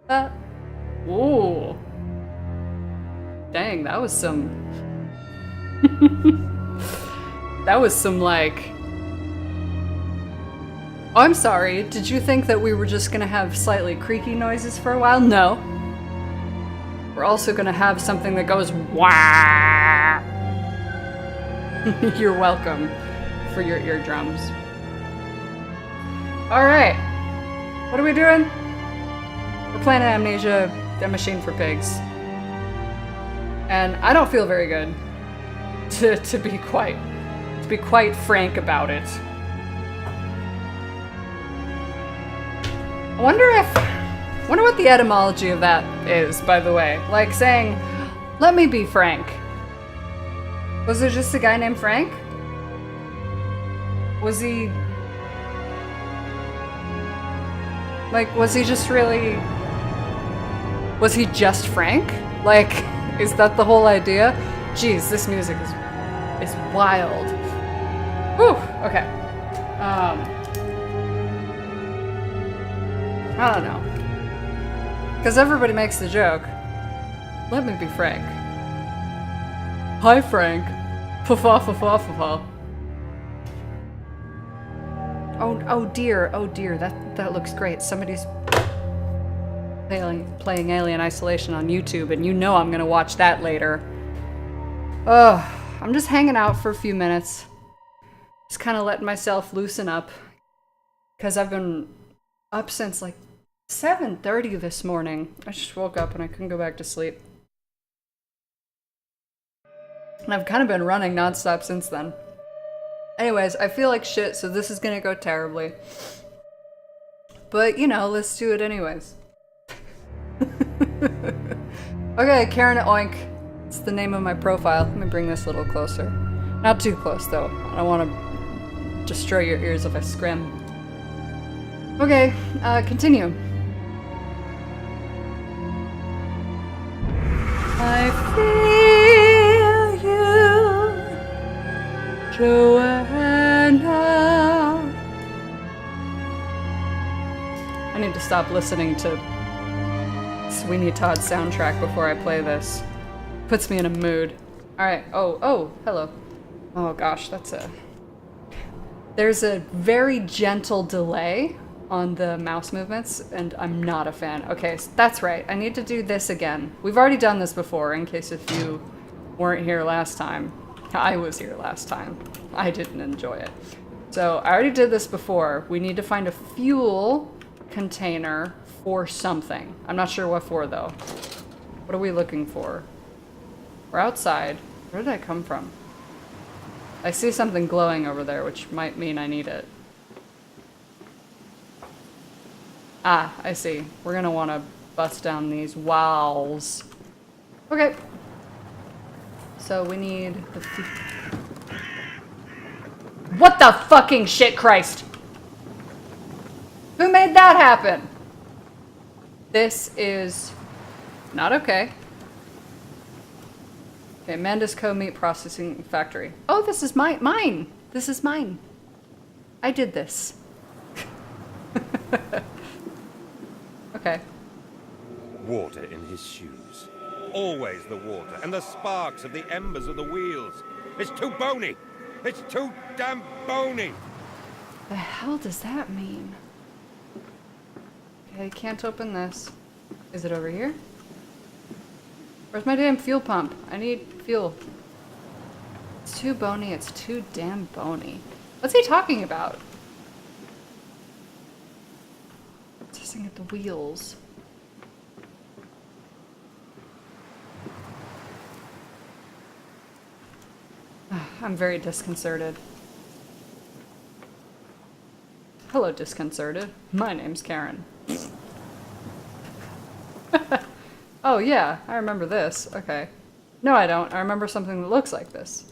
That. Ooh. Dang, that was some... that was some, like... Oh, I'm sorry. Did you think that we were just gonna have slightly creaky noises for a while? No. We're also gonna have something that goes wah. You're welcome for your eardrums. Alright. What are we doing? We're playing Amnesia, a machine for pigs. And I don't feel very good, to be quite frank about it. I wonder what the etymology of that is, by the way. Like saying, let me be frank. Was there just a guy named Frank? Was he... Like, was he just really... Was he just Frank? Like, is that the whole idea? Jeez, this music is wild. Whew, okay. I don't know. Because everybody makes the joke. Let me be Frank. Hi, Frank. Fa-fa, fa-fa, fa-fa. Oh dear, that looks great. Somebody's playing Alien Isolation on YouTube, and you know I'm gonna watch that later. Ugh, I'm just hanging out for a few minutes. Just kind of letting myself loosen up. Because I've been up since like 7:30 this morning. I just woke up and I couldn't go back to sleep. And I've kind of been running nonstop since then. Anyways, I feel like shit, so this is gonna go terribly. But, you know, let's do it anyways. Okay, Karen Oink. It's the name of my profile. Let me bring this a little closer. Not too close, though. I don't want to destroy your ears if I scrim. Okay, continue. I feel you, Joanna. I need to stop listening to Sweeney Todd's soundtrack before I play this. Puts me in a mood. Alright, oh, hello. Oh gosh, there's a very gentle delay on the mouse movements, and I'm not a fan. Okay, so that's right. I need to do this again. We've already done this before, in case if you weren't here last time. I was here last time. I didn't enjoy it. So, I already did this before. We need to find a fuel container for something. I'm not sure what for, though. What are we looking for? We're outside. Where did I come from? I see something glowing over there, which might mean I need it. Ah, I see. We're gonna want to bust down these walls. Okay. So we need the... What the fucking shit, Christ? Who made that happen? This is not okay. Okay, Manda's Co. Meat Processing Factory. Oh, this is mine. This is mine. I did this. Okay. Water in his shoes. Always the water, and the sparks of the embers of the wheels. It's too bony! It's too damn bony! The hell does that mean? Okay, can't open this. Is it over here? Where's my damn fuel pump? I need fuel. It's too bony, it's too damn bony. What's he talking about? Testing at the wheels. I'm very disconcerted. Hello, disconcerted. My name's Karen. Oh yeah, I remember this. Okay. No, I don't. I remember something that looks like this.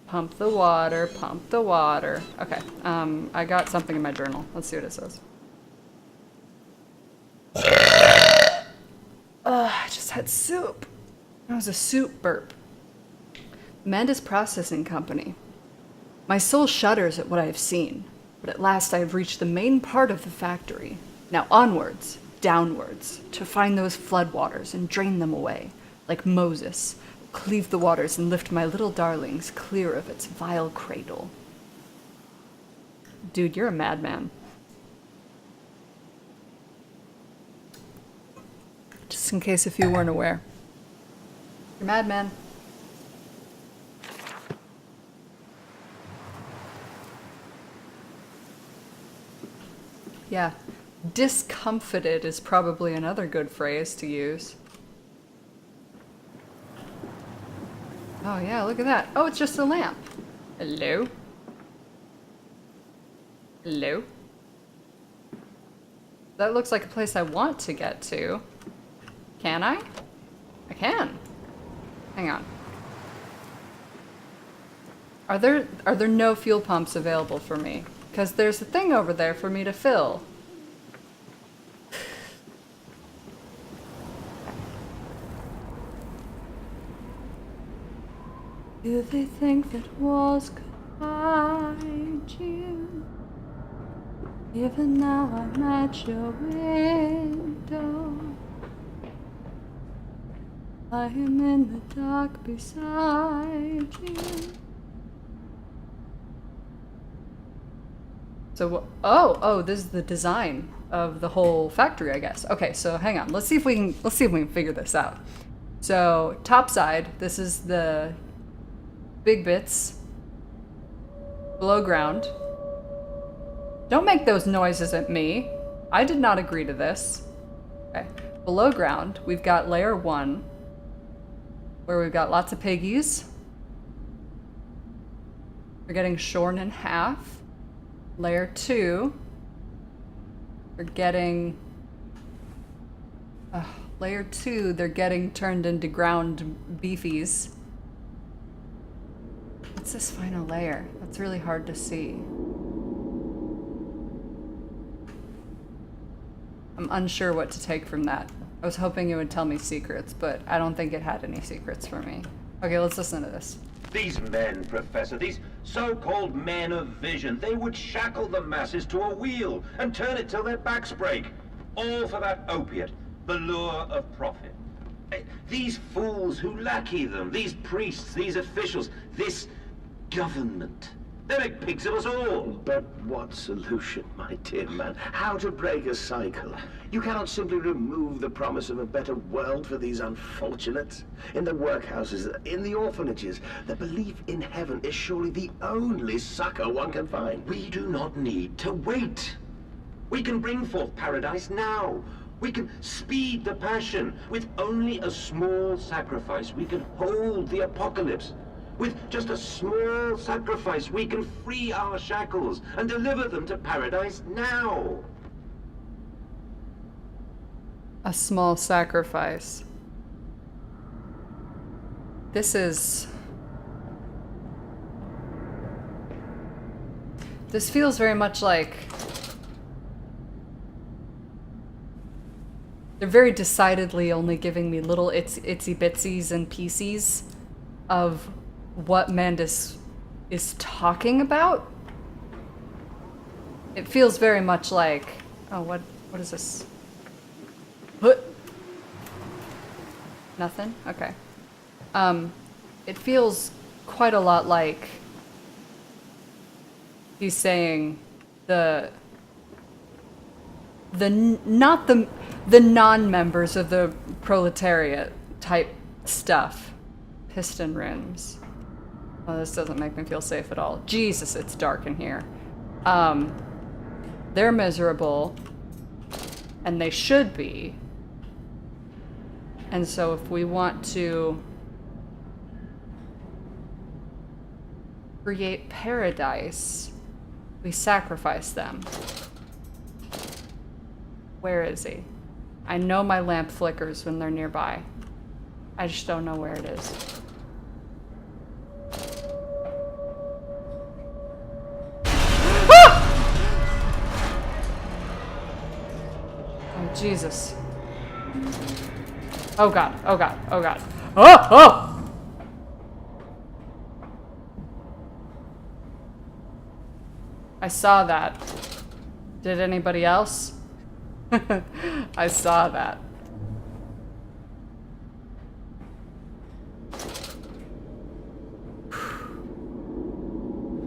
Pump the water, pump the water. Okay, I got something in my journal. Let's see what it says. I just had soup. That was a soup burp. Manda's Processing Company. My soul shudders at what I have seen, but at last I have reached the main part of the factory. Now onwards, downwards to find those floodwaters and drain them away, like Moses, cleave the waters and lift my little darlings clear of its vile cradle. Dude, you're a madman. Just in case if you weren't aware. You're a madman. Yeah. Discomfited is probably another good phrase to use. Oh yeah, look at that. Oh, it's just a lamp. Hello? Hello? That looks like a place I want to get to. Can I? I can. Hang on. Are there no fuel pumps available for me? Because there's a thing over there for me to fill. Do they think that walls could hide you? Even now I'm at your window. I am in the dark beside you. So, oh, this is the design of the whole factory, I guess. Okay, so hang on. Let's see if we can figure this out. So, top side, this is the big bits. Below ground. Don't make those noises at me. I did not agree to this. Okay. Below ground, we've got layer 1, where we've got lots of piggies. We're getting shorn in half. Layer 2, we're getting... layer 2, they're getting turned into ground beefies. What's this final layer? That's really hard to see. I'm unsure what to take from that. I was hoping it would tell me secrets, but I don't think it had any secrets for me. Okay, let's listen to this. These men, Professor, these so-called men of vision, they would shackle the masses to a wheel and turn it till their backs break. All for that opiate, the lure of profit. These fools who lackey them, these priests, these officials, this government, they make pigs of us all. But what solution, my dear man? How to break a cycle? You cannot simply remove the promise of a better world for these unfortunates. In the workhouses, in the orphanages, the belief in heaven is surely the only succor one can find. We do not need to wait. We can bring forth paradise now. We can speed the passion. With only a small sacrifice, we can hold the apocalypse. With just a small sacrifice, we can free our shackles and deliver them to paradise now. A small sacrifice. This feels very much like... They're very decidedly only giving me little itsy bitsies and pieces of what Mandus is talking about. It feels very much like... Oh, what is this? Nothing? Okay. It feels quite a lot like he's saying the non-members of the proletariat type stuff. Piston rims. Oh, this doesn't make me feel safe at all. Jesus, it's dark in here. They're miserable, and they should be. And so if we want to create paradise, we sacrifice them. Where is he? I know my lamp flickers when they're nearby. I just don't know where it is. Oh, Jesus. Oh God, oh God, oh God. Oh, oh! I saw that. Did anybody else? I saw that.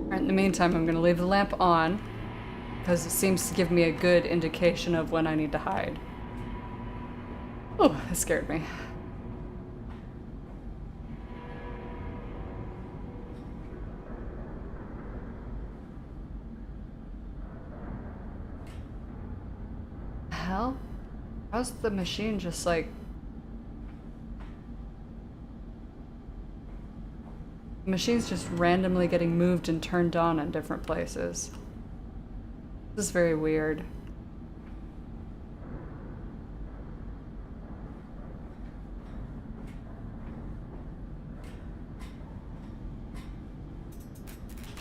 Alright, in the meantime, I'm gonna leave the lamp on, because it seems to give me a good indication of when I need to hide. Oh, that scared me. Hell? How's the machine just like... The machine's just randomly getting moved and turned on in different places. This is very weird.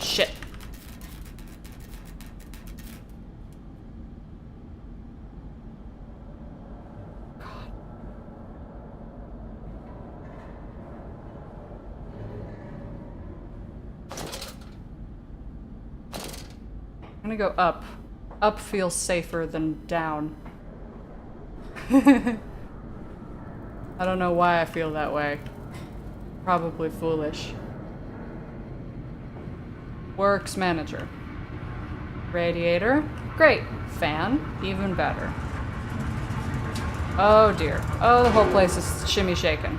Shit. I'm gonna go up. Up feels safer than down. I don't know why I feel that way. Probably foolish. Works manager. Radiator. Great. Fan. Even better. Oh dear. Oh, the whole place is shimmy shaking.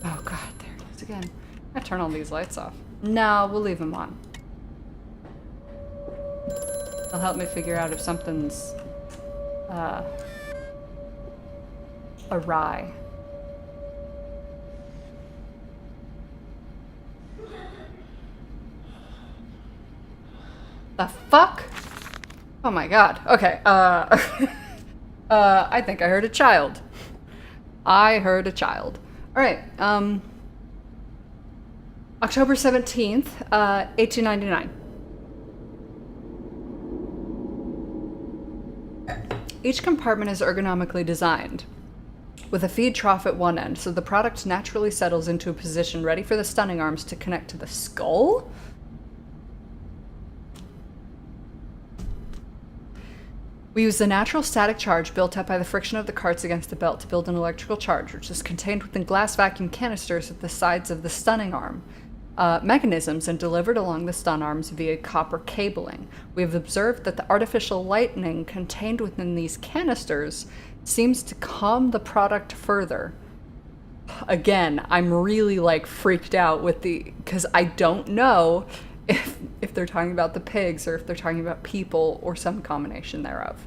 Oh god, there it is again. I turn all these lights off. No, we'll leave them on. They'll help me figure out if something's awry. The fuck? Oh my god. Okay, I think I heard a child. I heard a child. Alright, October 17th, 1899. Each compartment is ergonomically designed, with a feed trough at one end, so the product naturally settles into a position ready for the stunning arms to connect to the skull? We use the natural static charge built up by the friction of the carts against the belt to build an electrical charge, which is contained within glass vacuum canisters at the sides of the stunning arm mechanisms and delivered along the stun arms via copper cabling. We have observed that the artificial lightning contained within these canisters seems to calm the product further. Again, I'm really like freaked out with because I don't know if they're talking about the pigs or if they're talking about people or some combination thereof.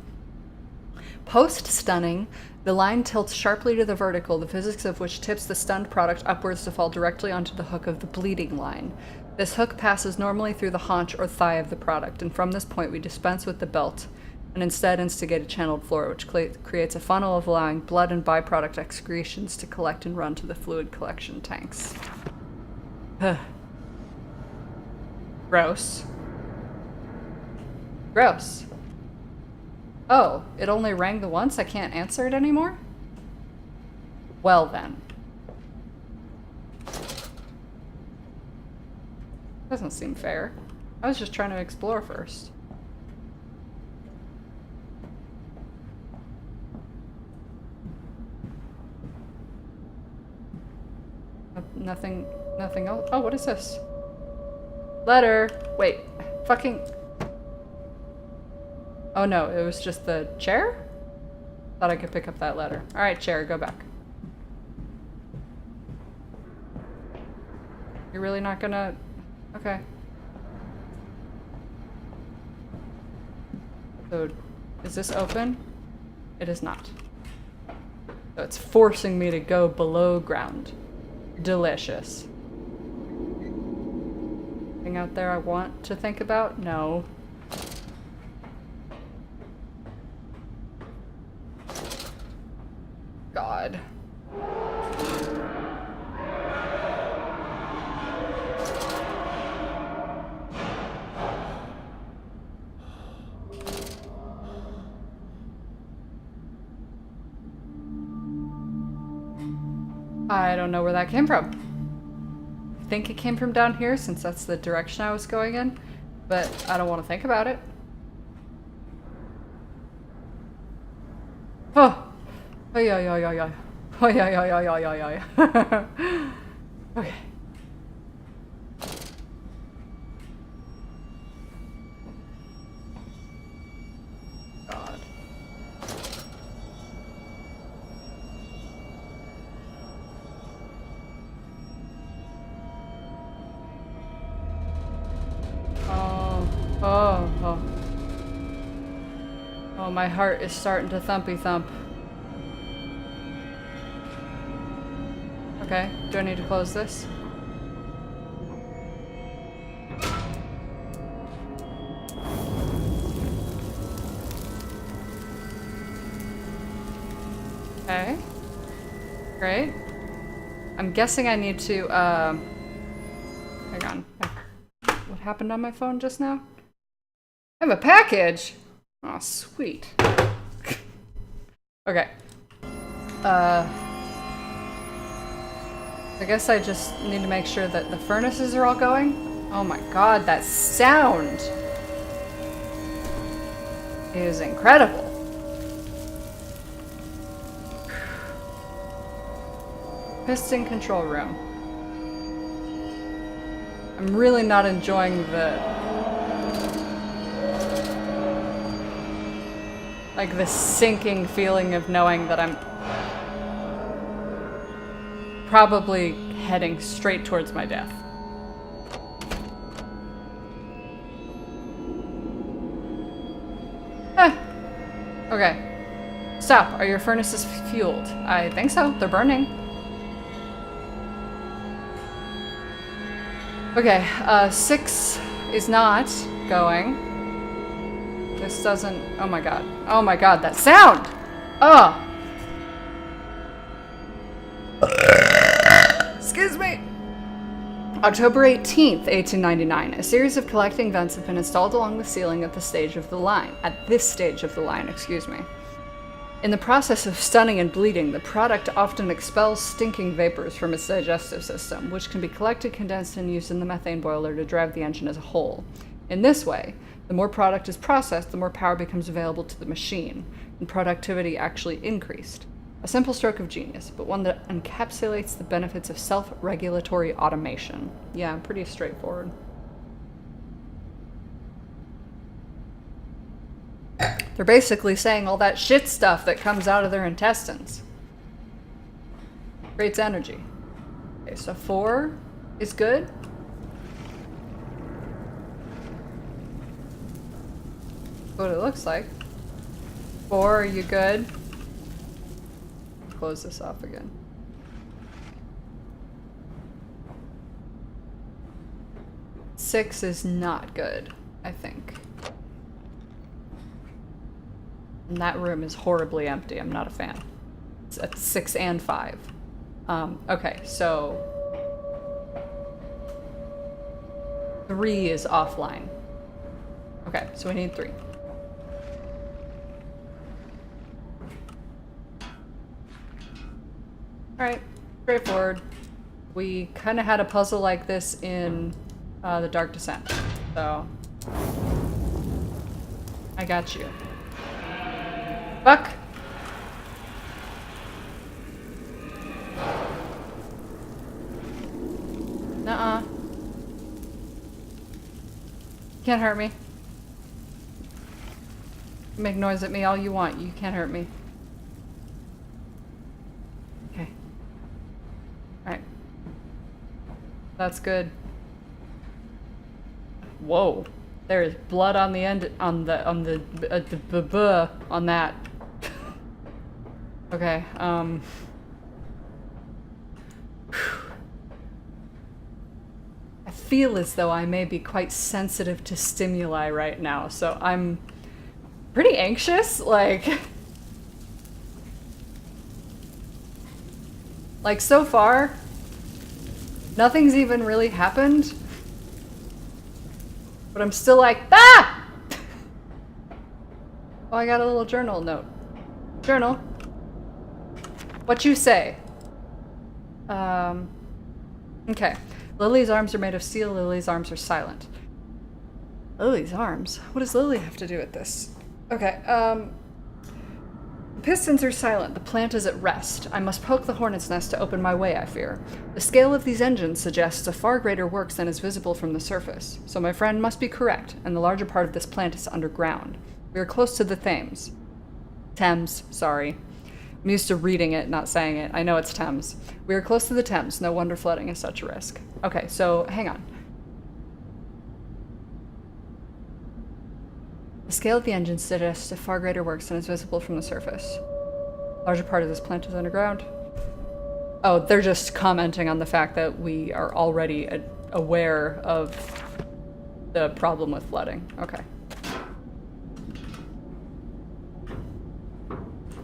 Post-stunning, the line tilts sharply to the vertical, the physics of which tips the stunned product upwards to fall directly onto the hook of the bleeding line. This hook passes normally through the haunch or thigh of the product, and from this point we dispense with the belt and instead instigate a channeled floor, which creates a funnel of allowing blood and byproduct excretions to collect and run to the fluid collection tanks. Gross. Gross. Oh, it only rang the once? I can't answer it anymore? Well then. Doesn't seem fair. I was just trying to explore first. Nothing else? Oh, what is this? Letter. Wait. Fucking. Oh no, it was just the chair? Thought I could pick up that letter. Alright, chair, go back. You're really not gonna... Okay. So, is this open? It is not. So it's forcing me to go below ground. Delicious. Anything out there I want to think about? No. God. I don't know where that came from. think it came from down here since that's the direction I was going in, but I don't want to think about it. Oh! Oh yeah, yeah, yeah, yeah. Oh yeah, yeah, yeah, yeah, yeah, yeah. Okay. God. Oh, oh, oh. Oh, my heart is starting to thumpy thump. Okay, do I need to close this? Okay. Great. I'm guessing I need to, hang on. What happened on my phone just now? I have a package! Oh, sweet. Okay. I guess I just need to make sure that the furnaces are all going. Oh my god, that sound is incredible. Piston control room. I'm really not enjoying the sinking feeling of knowing that I'm probably heading straight towards my death. Okay. Stop. Are your furnaces fueled? I think so. They're burning. Okay, 6 is not going. This doesn't... Oh my god. Oh my god, that sound! Oh! Excuse me! October 18th, 1899. A series of collecting vents have been installed along the ceiling at this stage of the line. Excuse me. In the process of stunning and bleeding, the product often expels stinking vapors from its digestive system, which can be collected, condensed, and used in the methane boiler to drive the engine as a whole. In this way, the more product is processed, the more power becomes available to the machine, and productivity actually increased. A simple stroke of genius, but one that encapsulates the benefits of self-regulatory automation. Yeah, pretty straightforward. They're basically saying all that shit stuff that comes out of their intestines. Creates energy. Okay, so 4 is good. What it looks like. 4, are you good? Close this off again. Six is not good, I think. And that room is horribly empty. I'm not a fan. It's at 6 and 5. Okay, so 3 is offline. Okay, so we need 3. Alright, straightforward. We kind of had a puzzle like this in The Dark Descent, so I got you. Fuck! Nuh-uh. Can't hurt me. Make noise at me all you want. You can't hurt me. Okay. Alright. That's good. Whoa. There is blood on the end, on that. Okay, I feel as though I may be quite sensitive to stimuli right now, so I'm pretty anxious, like so far, nothing's even really happened. But I'm still like, ah! Oh, I got a little journal note. Journal. What you say? Okay. Lily's arms are made of steel. Lily's arms are silent. Lily's arms? What does Lily have to do with this? Okay, the pistons are silent. The plant is at rest. I must poke the hornet's nest to open my way, I fear. The scale of these engines suggests a far greater works than is visible from the surface. So my friend must be correct, and the larger part of this plant is underground. We are close to the Thames. Thames, sorry. I'm used to reading it, not saying it. I know it's Thames. We are close to the Thames. No wonder flooding is such a risk. Okay, so hang on. The scale of the engine suggests a far greater works than is visible from the surface. Larger part of this plant is underground. Oh, they're just commenting on the fact that we are already aware of the problem with flooding. Okay.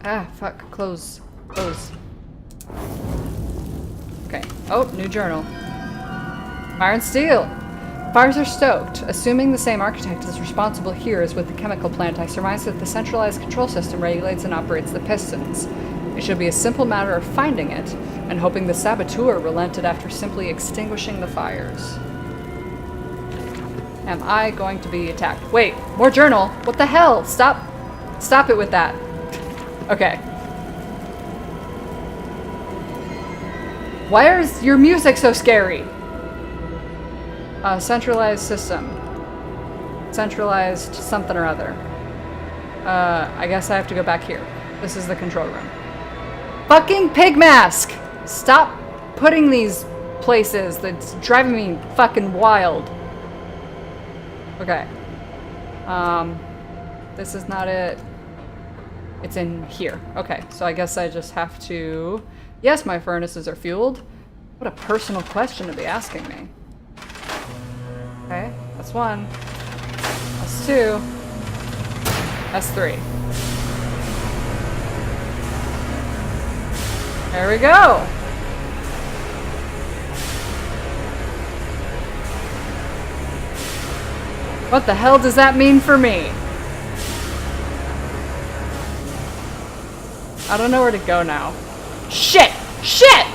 Ah, fuck. Close. Close. Okay. Oh, new journal. Fire and steel! Fires are stoked. Assuming the same architect is responsible here as with the chemical plant, I surmise that the centralized control system regulates and operates the pistons. It should be a simple matter of finding it, and hoping the saboteur relented after simply extinguishing the fires. Am I going to be attacked? Wait, more journal! What the hell? Stop! Stop it with that. Okay. Why is your music so scary? Centralized system. Centralized something or other. I guess I have to go back here. This is the control room. Fucking pig mask! Stop putting these places. That's driving me fucking wild. Okay. This is not it. It's in here. Okay, so I guess I just have to... Yes, my furnaces are fueled. What a personal question to be asking me. Okay, that's one. That's two. That's three. There we go! What the hell does that mean for me? I don't know where to go now. Shit! Shit!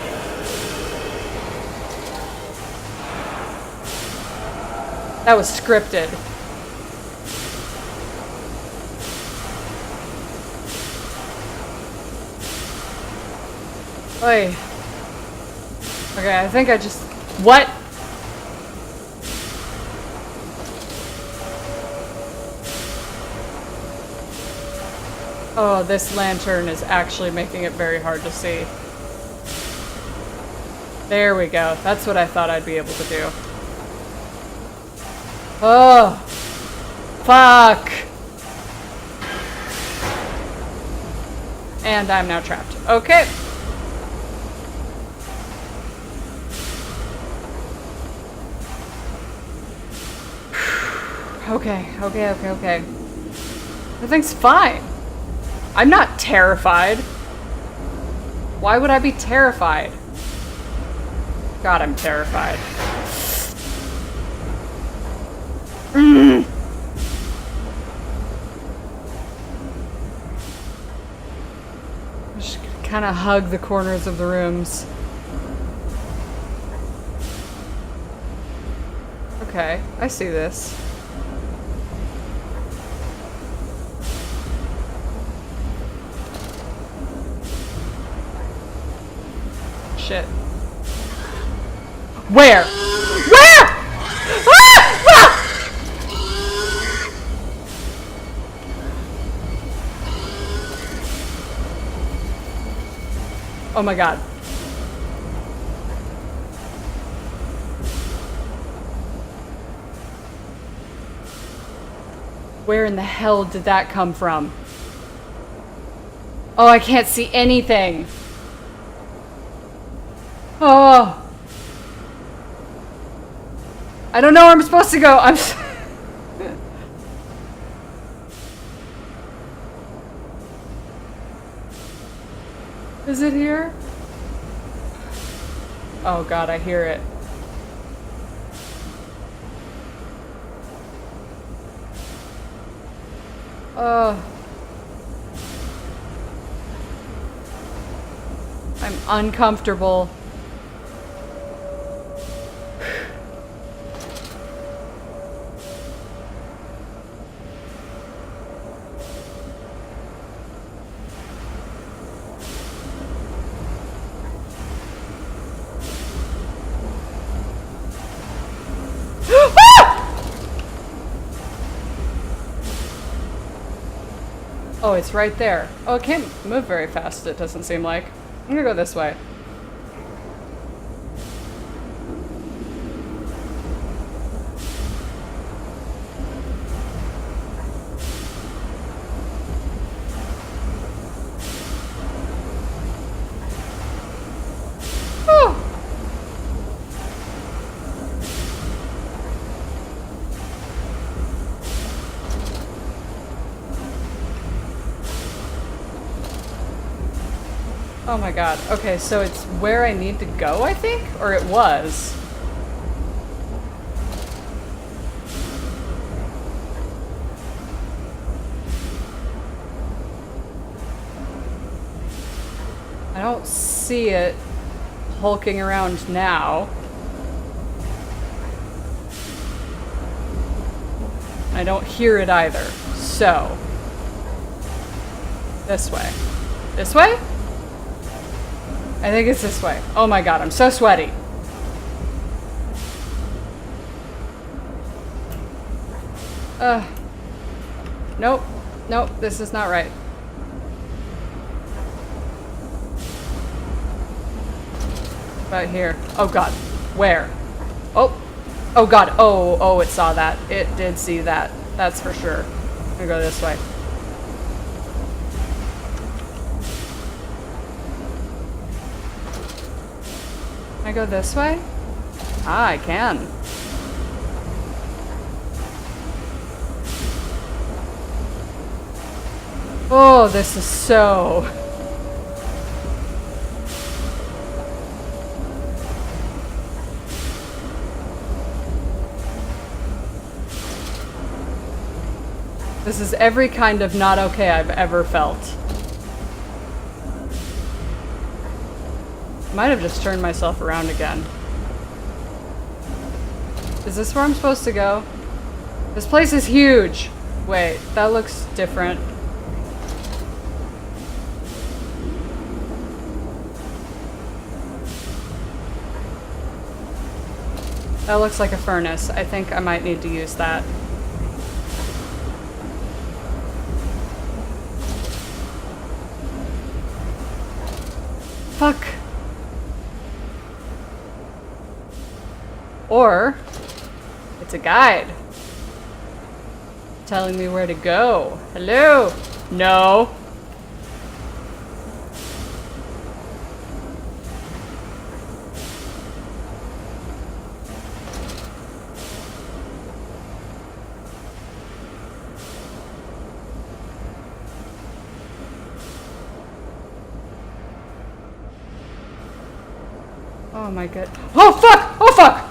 That was scripted. Oy. Okay, I think I just... What? Oh, this lantern is actually making it very hard to see. There we go. That's what I thought I'd be able to do. Oh! Fuck! And I'm now trapped. Okay. Okay. Everything's fine. I'm not terrified. Why would I be terrified? God, I'm terrified. Just kind of hug the corners of the rooms. Okay, I see this. Shit. Where? Where? Ah! Ah! Oh my god. Where in the hell did that come from? Oh, I can't see anything. Oh. I don't know where I'm supposed to go. I'm... Is it here? Oh god, I hear it. I'm uncomfortable. Oh, it's right there. Oh, it can't move very fast, it doesn't seem like. I'm gonna go this way. Oh my god. Okay, so it's where I need to go, I think? Or it was. I don't see it hulking around now. I don't hear it either. So. This way. This way? I think it's this way. Oh my god, I'm so sweaty. Nope. Nope, this is not right. About here. Oh god. Where? Oh. Oh god. Oh, it saw that. It did see that. That's for sure. I'm gonna go this way. Can I go this way? Ah, I can. Oh, this is so... This is every kind of not okay I've ever felt. Might have just turned myself around again. Is this where I'm supposed to go? This place is huge! Wait, that looks different. That looks like a furnace. I think I might need to use that. Fuck. Or, it's a guide. Telling me where to go. Hello? No. Oh my god. Oh fuck! Oh fuck!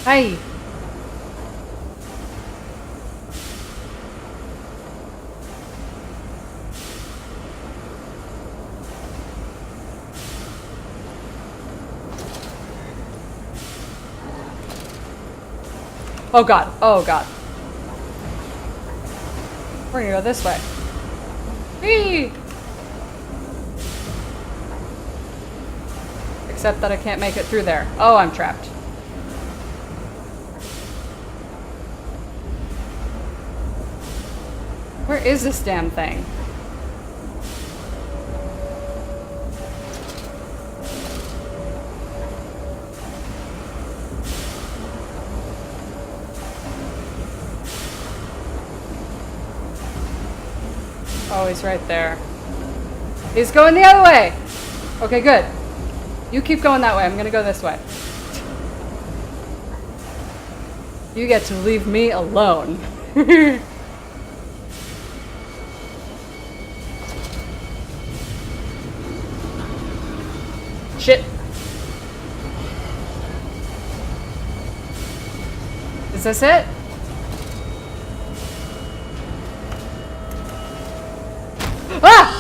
Hi. Oh god. Oh god. We're gonna go this way. Whee! Except that I can't make it through there. Oh, I'm trapped. Where is this damn thing? Oh, he's right there. He's going the other way! Okay, good. You keep going that way. I'm gonna go this way. You get to leave me alone. Shit. Is this it? Ah!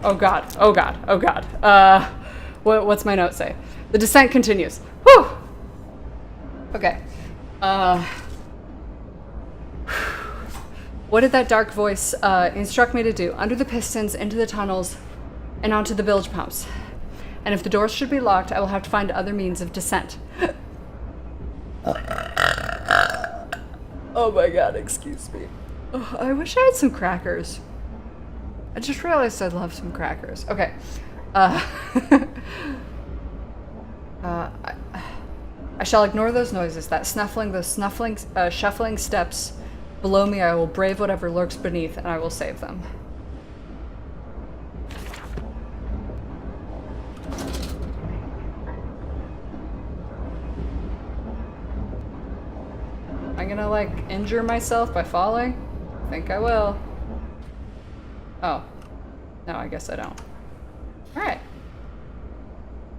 Oh god, oh god, oh god. What's my note say? The descent continues. Whew! Okay. What did that dark voice instruct me to do? Under the pistons, into the tunnels, and onto the bilge pumps. And if the doors should be locked, I will have to find other means of descent. Oh my god, excuse me. Oh, I wish I had some crackers. I just realized I'd love some crackers. Okay. I shall ignore those noises, that snuffling, those shuffling steps below me. I will brave whatever lurks beneath, and I will save them. Am I gonna, like, injure myself by falling? I think I will. Oh. No, I guess I don't. Alright.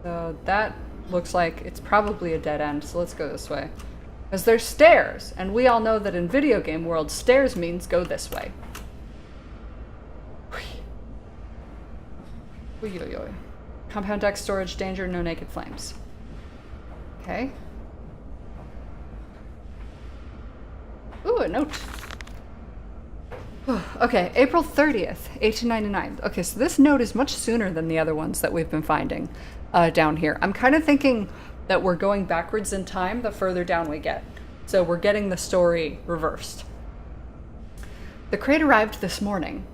So that looks like it's probably a dead end, so let's go this way. Because there's stairs, and we all know that in video game world, stairs means go this way. Oy, oy, oy. Compound deck storage, danger, no naked flames. Okay. Ooh, a note. Okay, April 30th, 1899. Okay, so this note is much sooner than the other ones that we've been finding down here. I'm kind of thinking that we're going backwards in time the further down we get. So we're getting the story reversed. The crate arrived this morning,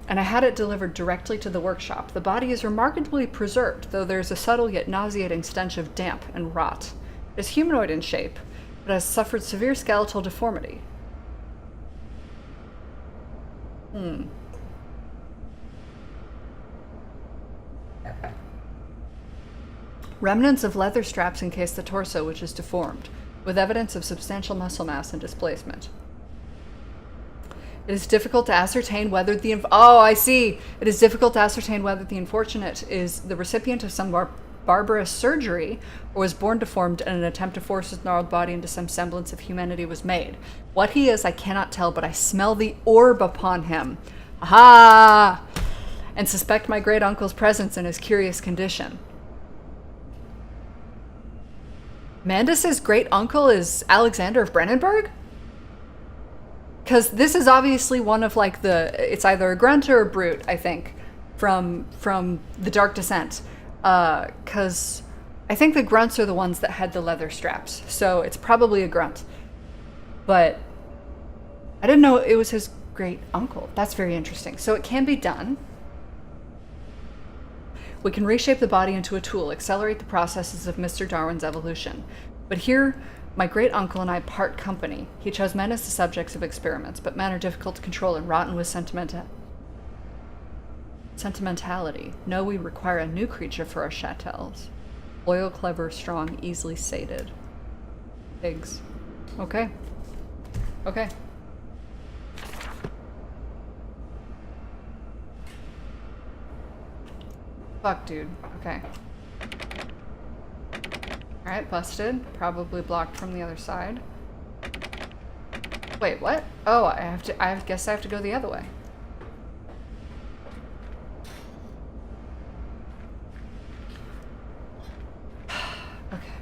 and I had it delivered directly to the workshop. The body is remarkably preserved, though there's a subtle yet nauseating stench of damp and rot. It is humanoid in shape, but has suffered severe skeletal deformity. Remnants of leather straps encase the torso, which is deformed, with evidence of substantial muscle mass and displacement. It is difficult to ascertain whether the It is difficult to ascertain whether the unfortunate is the recipient of some barbarous surgery or was born deformed and an attempt to force his gnarled body into some semblance of humanity was made. What he is, I cannot tell, but I smell the orb upon him. Aha! And suspect my great uncle's presence in his curious condition. Mandus's great uncle is Alexander of Brennenburg? Because this is obviously one of, like, it's either a grunt or a brute, I think, from the Dark Descent. Because I think the grunts are the ones that had the leather straps, so it's probably a grunt. But I didn't know it was his great uncle. That's very interesting. So it can be done. We can reshape the body into a tool, accelerate the processes of Mr. Darwin's evolution. But here, my great uncle and I part company. He chose men as the subjects of experiments, but men are difficult to control and rotten with sentimentality. No, we require a new creature for our chattels. Loyal, clever, strong, easily sated. Pigs. Okay. Okay. Fuck, dude. Okay. Alright, busted. Probably blocked from the other side. Wait, what? Oh, I guess I have to go the other way. Okay.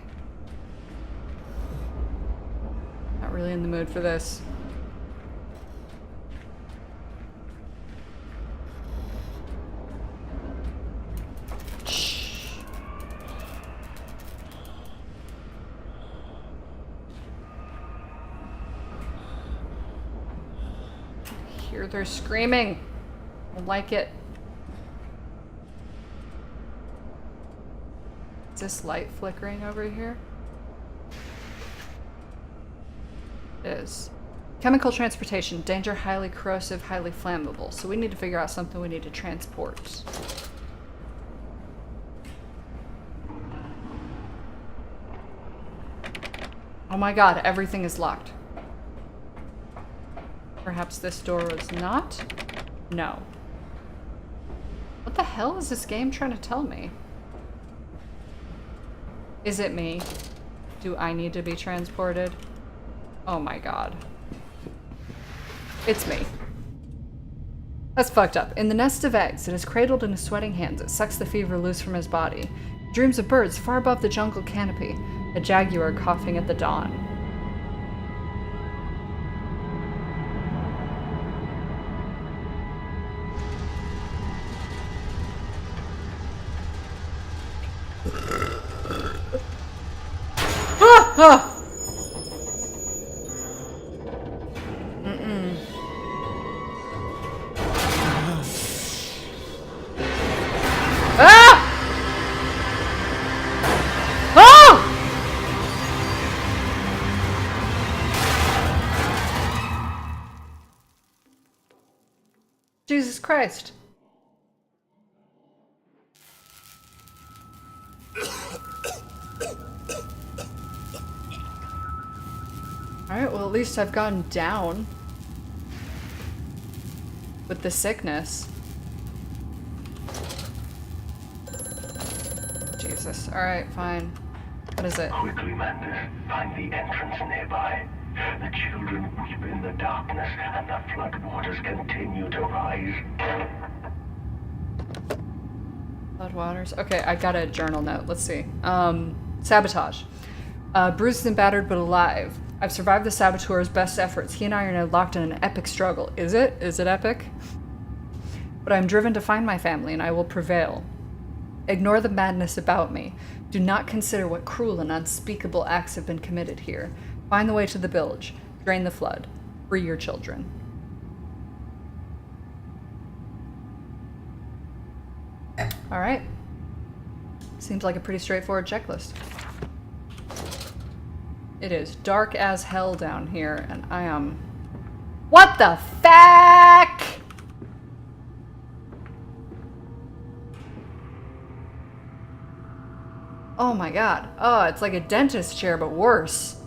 Not really in the mood for this. They're screaming. I don't like it. Is this light flickering over here? It is. Chemical transportation. Danger, highly corrosive, highly flammable. So we need to figure out something we need to transport. Oh my god, everything is locked. Perhaps this door was not? No. What the hell is this game trying to tell me? Is it me? Do I need to be transported? Oh my god. It's me. That's fucked up. In the nest of eggs, it is cradled in his sweating hands. It sucks the fever loose from his body. He dreams of birds far above the jungle canopy. A jaguar coughing at the dawn. Huh. Ah! Oh! Jesus Christ. Alright, well at least I've gotten down with the sickness. Jesus. Alright, fine. What is it? Quickly, Mandus, find the entrance nearby. The children weep in the darkness, and the floodwaters continue to rise. Floodwaters. Okay, I got a journal note. Let's see. Sabotage. Bruised and battered but alive. I've survived the saboteur's best efforts. He and I are now locked in an epic struggle. Is it? Is it epic? But I'm driven to find my family, and I will prevail. Ignore the madness about me. Do not consider what cruel and unspeakable acts have been committed here. Find the way to the village. Drain the flood. Free your children. Alright. Seems like a pretty straightforward checklist. It is dark as hell down here, and I am... What the fuck?! Oh my god. Oh, it's like a dentist chair, but worse.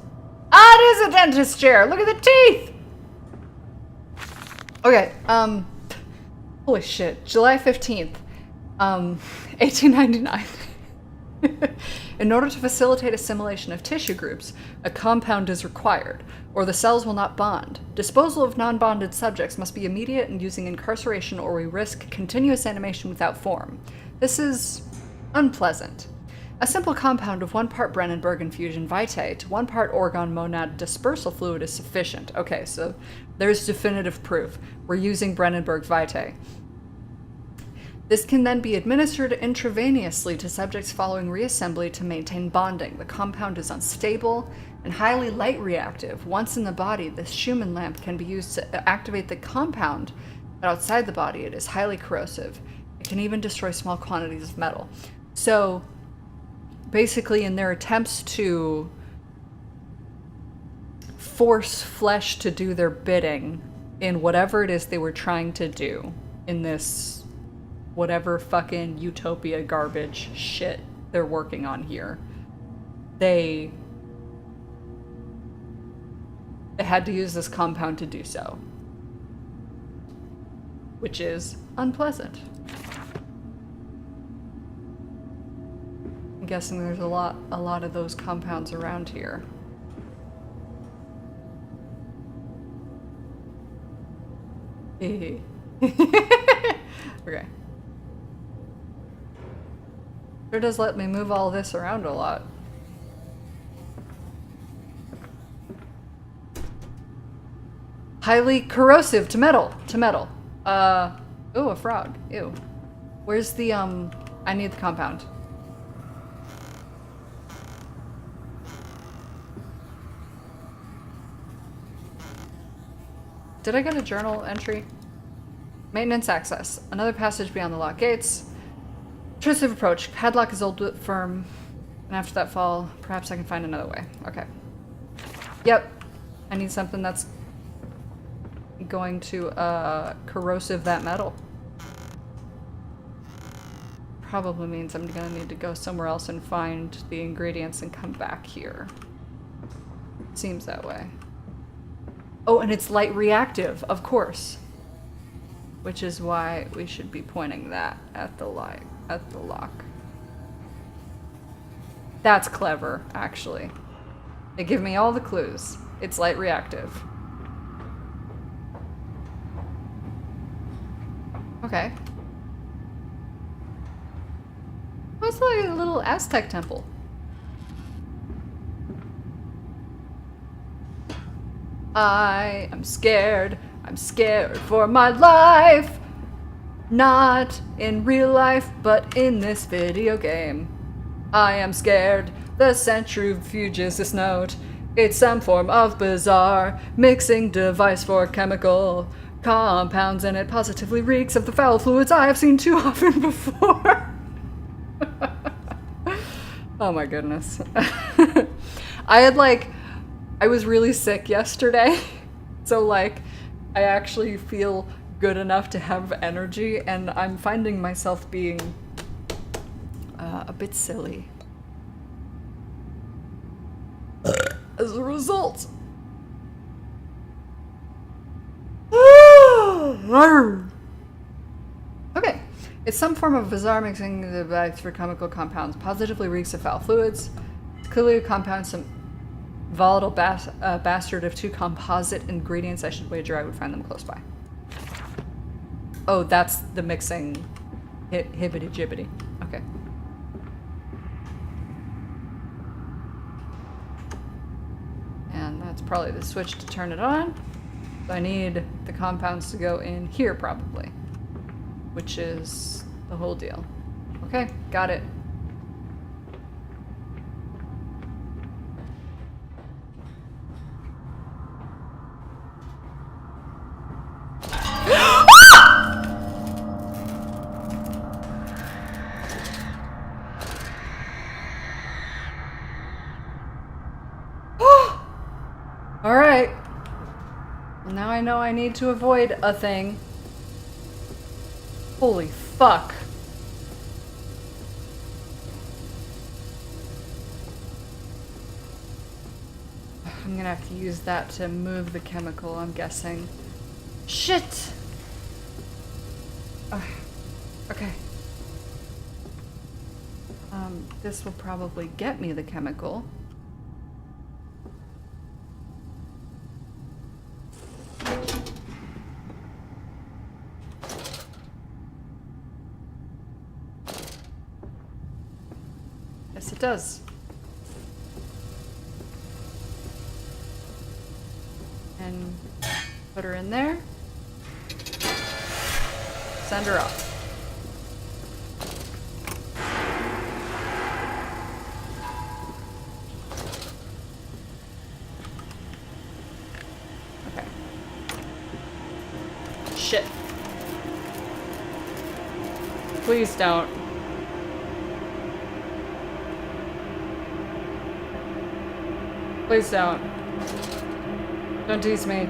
Ah, it is a dentist chair! Look at the teeth! Okay, holy shit. July 15th, 1899. In order to facilitate assimilation of tissue groups, a compound is required, or the cells will not bond. Disposal of non-bonded subjects must be immediate and using incarceration, or we risk continuous animation without form. This is unpleasant. A simple compound of 1 part Brennenberg infusion vitae to 1 part organ monad dispersal fluid is sufficient. Okay, so there's definitive proof. We're using Brennenberg vitae. This can then be administered intravenously to subjects following reassembly to maintain bonding. The compound is unstable and highly light reactive. Once in the body, the Schumann lamp can be used to activate the compound, but outside the body, it is highly corrosive. It can even destroy small quantities of metal. So, basically, in their attempts to force flesh to do their bidding in whatever it is they were trying to do in this whatever fucking utopia garbage shit they're working on here, they had to use this compound to do so, which is unpleasant. I'm guessing there's a lot of those compounds around here. Okay. Sure does let me move all this around a lot. Highly corrosive to metal. Ooh, a frog. Ew. Where's the, I need the compound. Did I get a journal entry? Maintenance access. Another passage beyond the locked gates. Intrusive approach. Padlock is old but firm. And after that fall, perhaps I can find another way. Okay. Yep. I need something that's going to, corrosive that metal. Probably means I'm gonna need to go somewhere else and find the ingredients and come back here. Seems that way. Oh, and it's light reactive, of course. Which is why we should be pointing that at the light, at the lock. That's clever, actually. They give me all the clues. It's light reactive. Okay. Oh, it's like a little Aztec temple. I am scared. I'm scared for my life. Not in real life, but in this video game. I am scared. The centrifuge is this note. It's some form of bizarre mixing device for chemical compounds, and it positively reeks of the foul fluids I have seen too often before. Oh my goodness. I was really sick yesterday, so like, I actually feel good enough to have energy, and I'm finding myself being a bit silly as a result. Okay. It's some form of bizarre mixing device for chemical compounds. Positively reeks of foul fluids. It's clearly a compound, some volatile bastard of two composite ingredients. I should wager I would find them close by. Oh, that's the mixing hibbity jibbity. Okay. And that's probably the switch to turn it on. So I need the compounds to go in here probably, which is the whole deal. Okay, got it. All right. Well, now I know I need to avoid a thing. Holy fuck. I'm gonna have to use that to move the chemical, I'm guessing. Shit! Okay. This will probably get me the chemical. Yes, it does. And put her in there. Send her off. Okay. Shit. Please don't. Please don't. Don't tease me.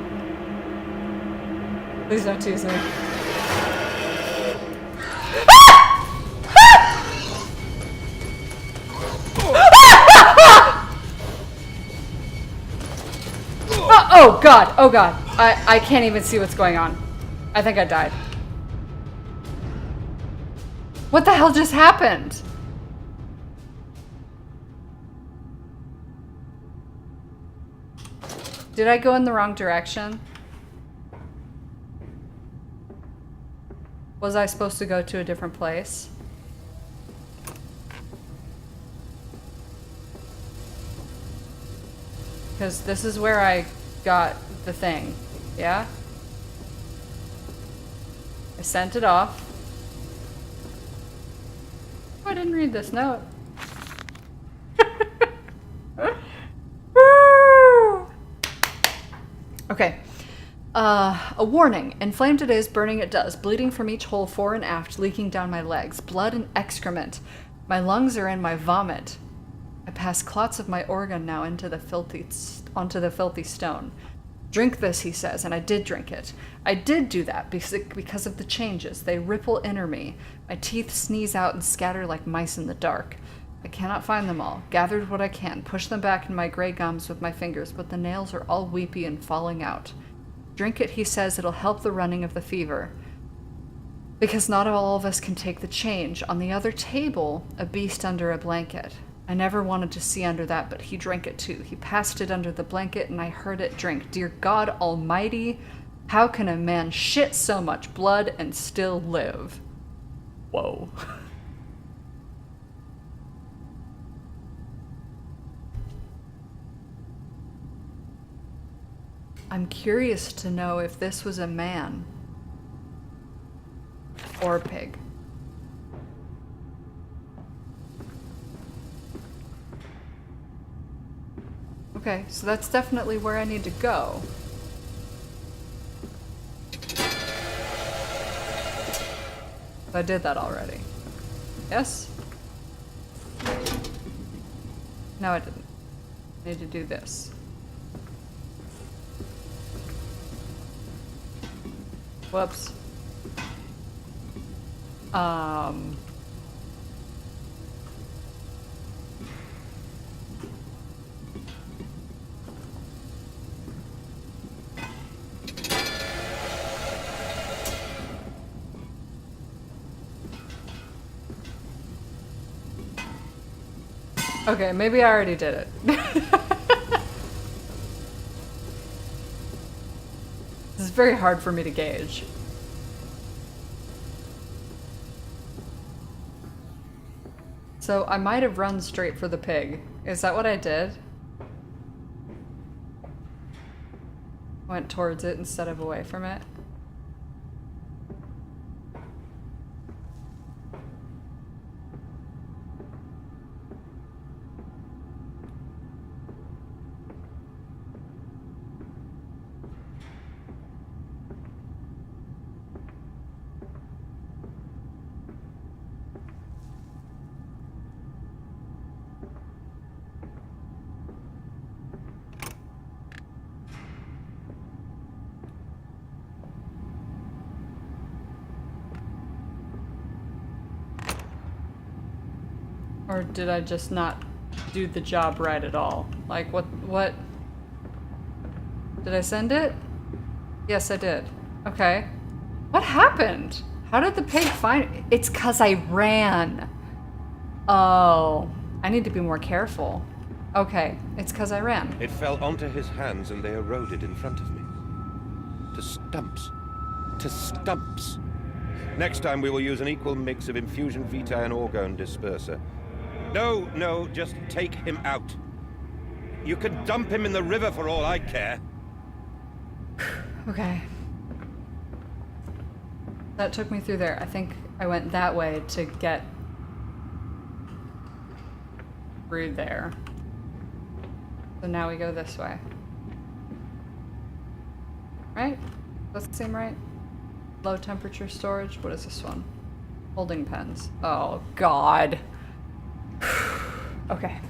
Please don't tease me. Oh god, oh god. I can't even see what's going on. I think I died. What the hell just happened? Did I go in the wrong direction? Was I supposed to go to a different place? Because this is where I got the thing. Yeah? I sent it off. Oh, I didn't read this note. Okay. A warning. Inflamed it is, burning it does. Bleeding from each hole fore and aft, leaking down my legs. Blood and excrement. My lungs are in my vomit. I pass clots of my organ now onto the filthy stone. Drink this, he says, and I did drink it. I did do that because of the changes. They ripple inner me. My teeth sneeze out and scatter like mice in the dark. I cannot find them all. Gathered what I can, pushed them back in my gray gums with my fingers, but the nails are all weepy and falling out. Drink it, he says, it'll help the running of the fever. Because not all of us can take the change. On the other table, a beast under a blanket. I never wanted to see under that, but he drank it too. He passed it under the blanket and I heard it drink. Dear God Almighty, how can a man shit so much blood and still live? Whoa. I'm curious to know if this was a man or a pig. Okay, so that's definitely where I need to go. I did that already. Yes? No, I didn't. I need to do this. Whoops. Okay, maybe I already did it. This is very hard for me to gauge. So I might have run straight for the pig. Is that what I did? Went towards it instead of away from it. Or did I just not do the job right at all? Like, what? Did I send it? Yes, I did. Okay. What happened? How did the pig find it? It's 'cause I ran. Oh, I need to be more careful. Okay, it's 'cause I ran. It fell onto his hands and they eroded in front of me. To stumps. To stumps. Next time we will use an equal mix of infusion vitae and orgone disperser. No, just take him out. You can dump him in the river for all I care. Okay. That took me through there. I think I went that way to get through there. So now we go this way. Right? Does that seem right? Low temperature storage? What is this one? Holding pens. Oh, God. Okay.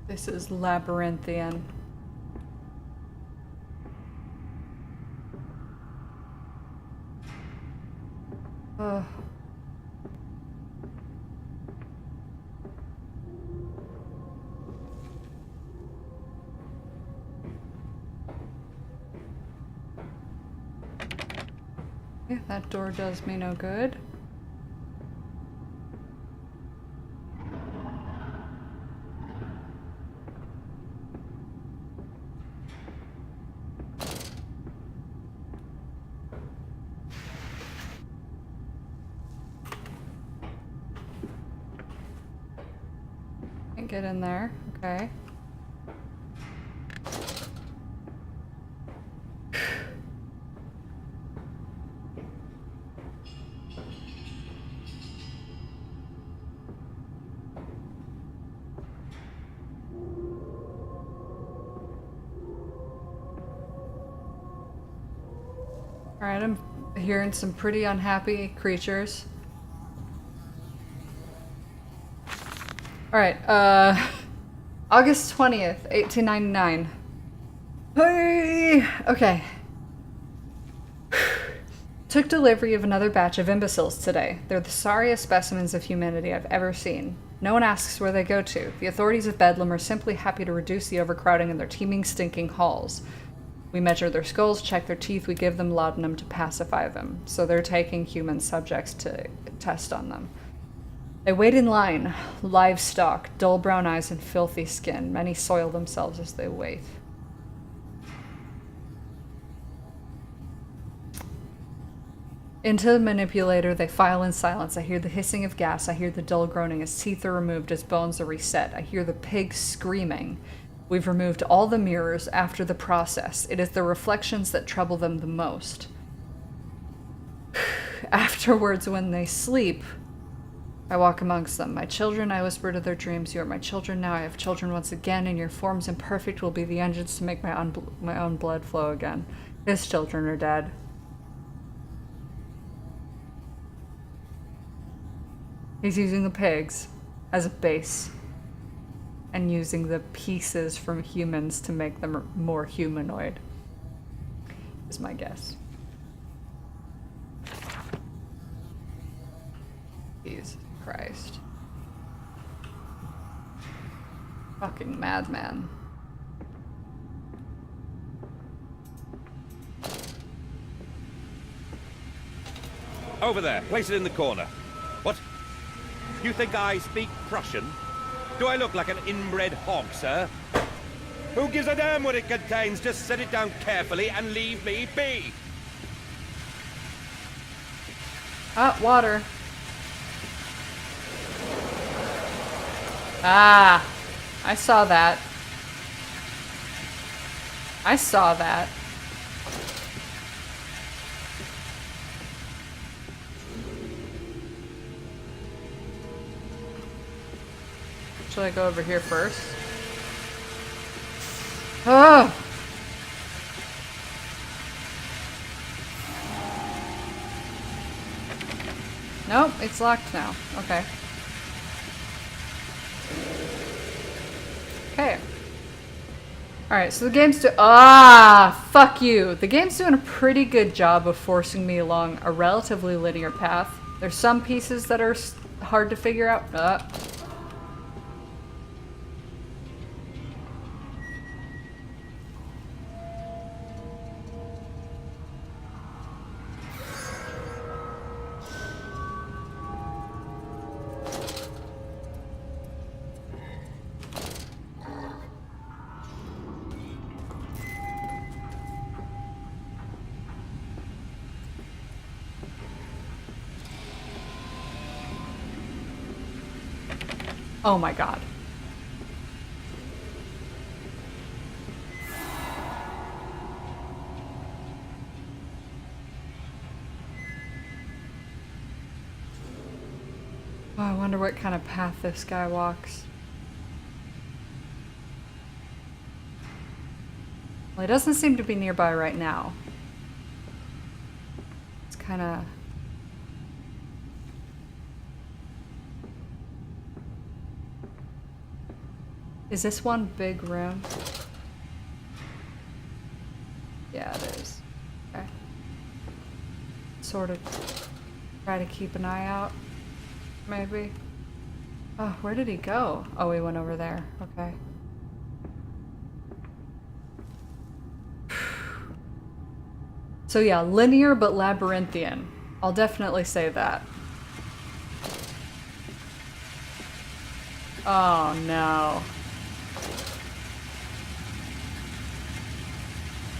This is labyrinthian. Ugh. Yeah, that door does me no good. Can't get in there. Okay. Alright, I'm hearing some pretty unhappy creatures. Alright, August 20th, 1899. Hey! Okay. Took delivery of another batch of imbeciles today. They're the sorriest specimens of humanity I've ever seen. No one asks where they go to. The authorities of Bedlam are simply happy to reduce the overcrowding in their teeming, stinking halls. We measure their skulls, check their teeth, we give them laudanum to pacify them. So they're taking human subjects to test on them. They wait in line, livestock, dull brown eyes and filthy skin. Many soil themselves as they wait. Into the manipulator, they file in silence. I hear the hissing of gas. I hear the dull groaning as teeth are removed, as bones are reset. I hear the pig screaming. We've removed all the mirrors after the process. It is the reflections that trouble them the most. Afterwards, when they sleep, I walk amongst them. My children, I whisper to their dreams. You are my children now. I have children once again, and your forms imperfect will be the engines to make my own blood flow again. His children are dead. He's using the pigs as a base and using the pieces from humans to make them more humanoid, is my guess. Jesus Christ. Fucking madman. Over there. Place it in the corner. What? You think I speak Prussian? Do I look like an inbred hog, sir? Who gives a damn what it contains? Just set it down carefully and leave me be. Ah, water. Ah, I saw that. I saw that. Should I go over here first? Oh! Nope, it's locked now. Okay. Okay. Alright, so the game's fuck you. The game's doing a pretty good job of forcing me along a relatively linear path. There's some pieces that are hard to figure out. Oh my god. Oh, I wonder what kind of path this guy walks. Well, he doesn't seem to be nearby right now. It's kind of... Is this one big room? Yeah, it is. Okay. Sort of try to keep an eye out, maybe. Oh, where did he go? Oh, he went over there. Okay. So yeah, linear but labyrinthian. I'll definitely say that. Oh no.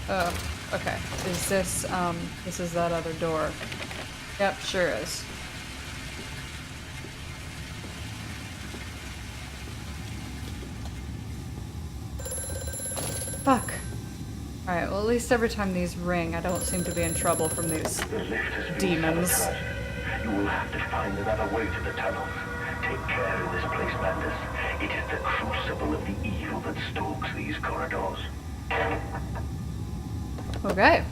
Oh, okay. Is this, this is that other door. Yep, sure is. Fuck. Alright, well at least every time these ring, I don't seem to be in trouble from these demons. You will have to find another way to the tunnels. Take care in this place, Mandus. It is the crucible of the evil that stalks these corridors. Okay.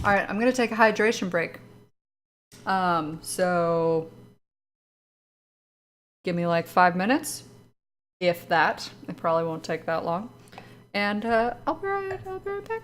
Alright, I'm gonna take a hydration break. So... Give me like 5 minutes. If that. It probably won't take that long. And, I'll be right back.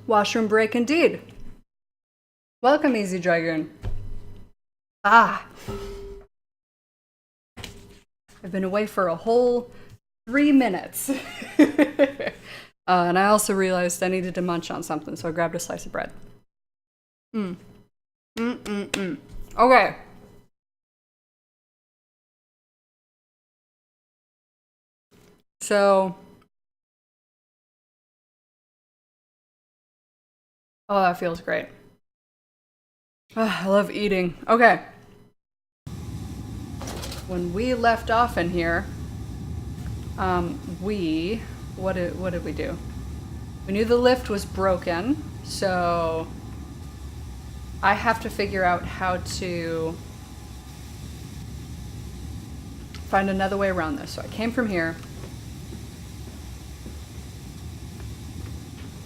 Washroom break indeed. Welcome, Easy Dragoon. Ah. I've been away for a whole 3 minutes. And I also realized I needed to munch on something, so I grabbed a slice of bread. Okay. So... oh, that feels great. I love eating. Okay. When we left off in here, what did we do? We knew the lift was broken, so I have to figure out how to find another way around this. So I came from here.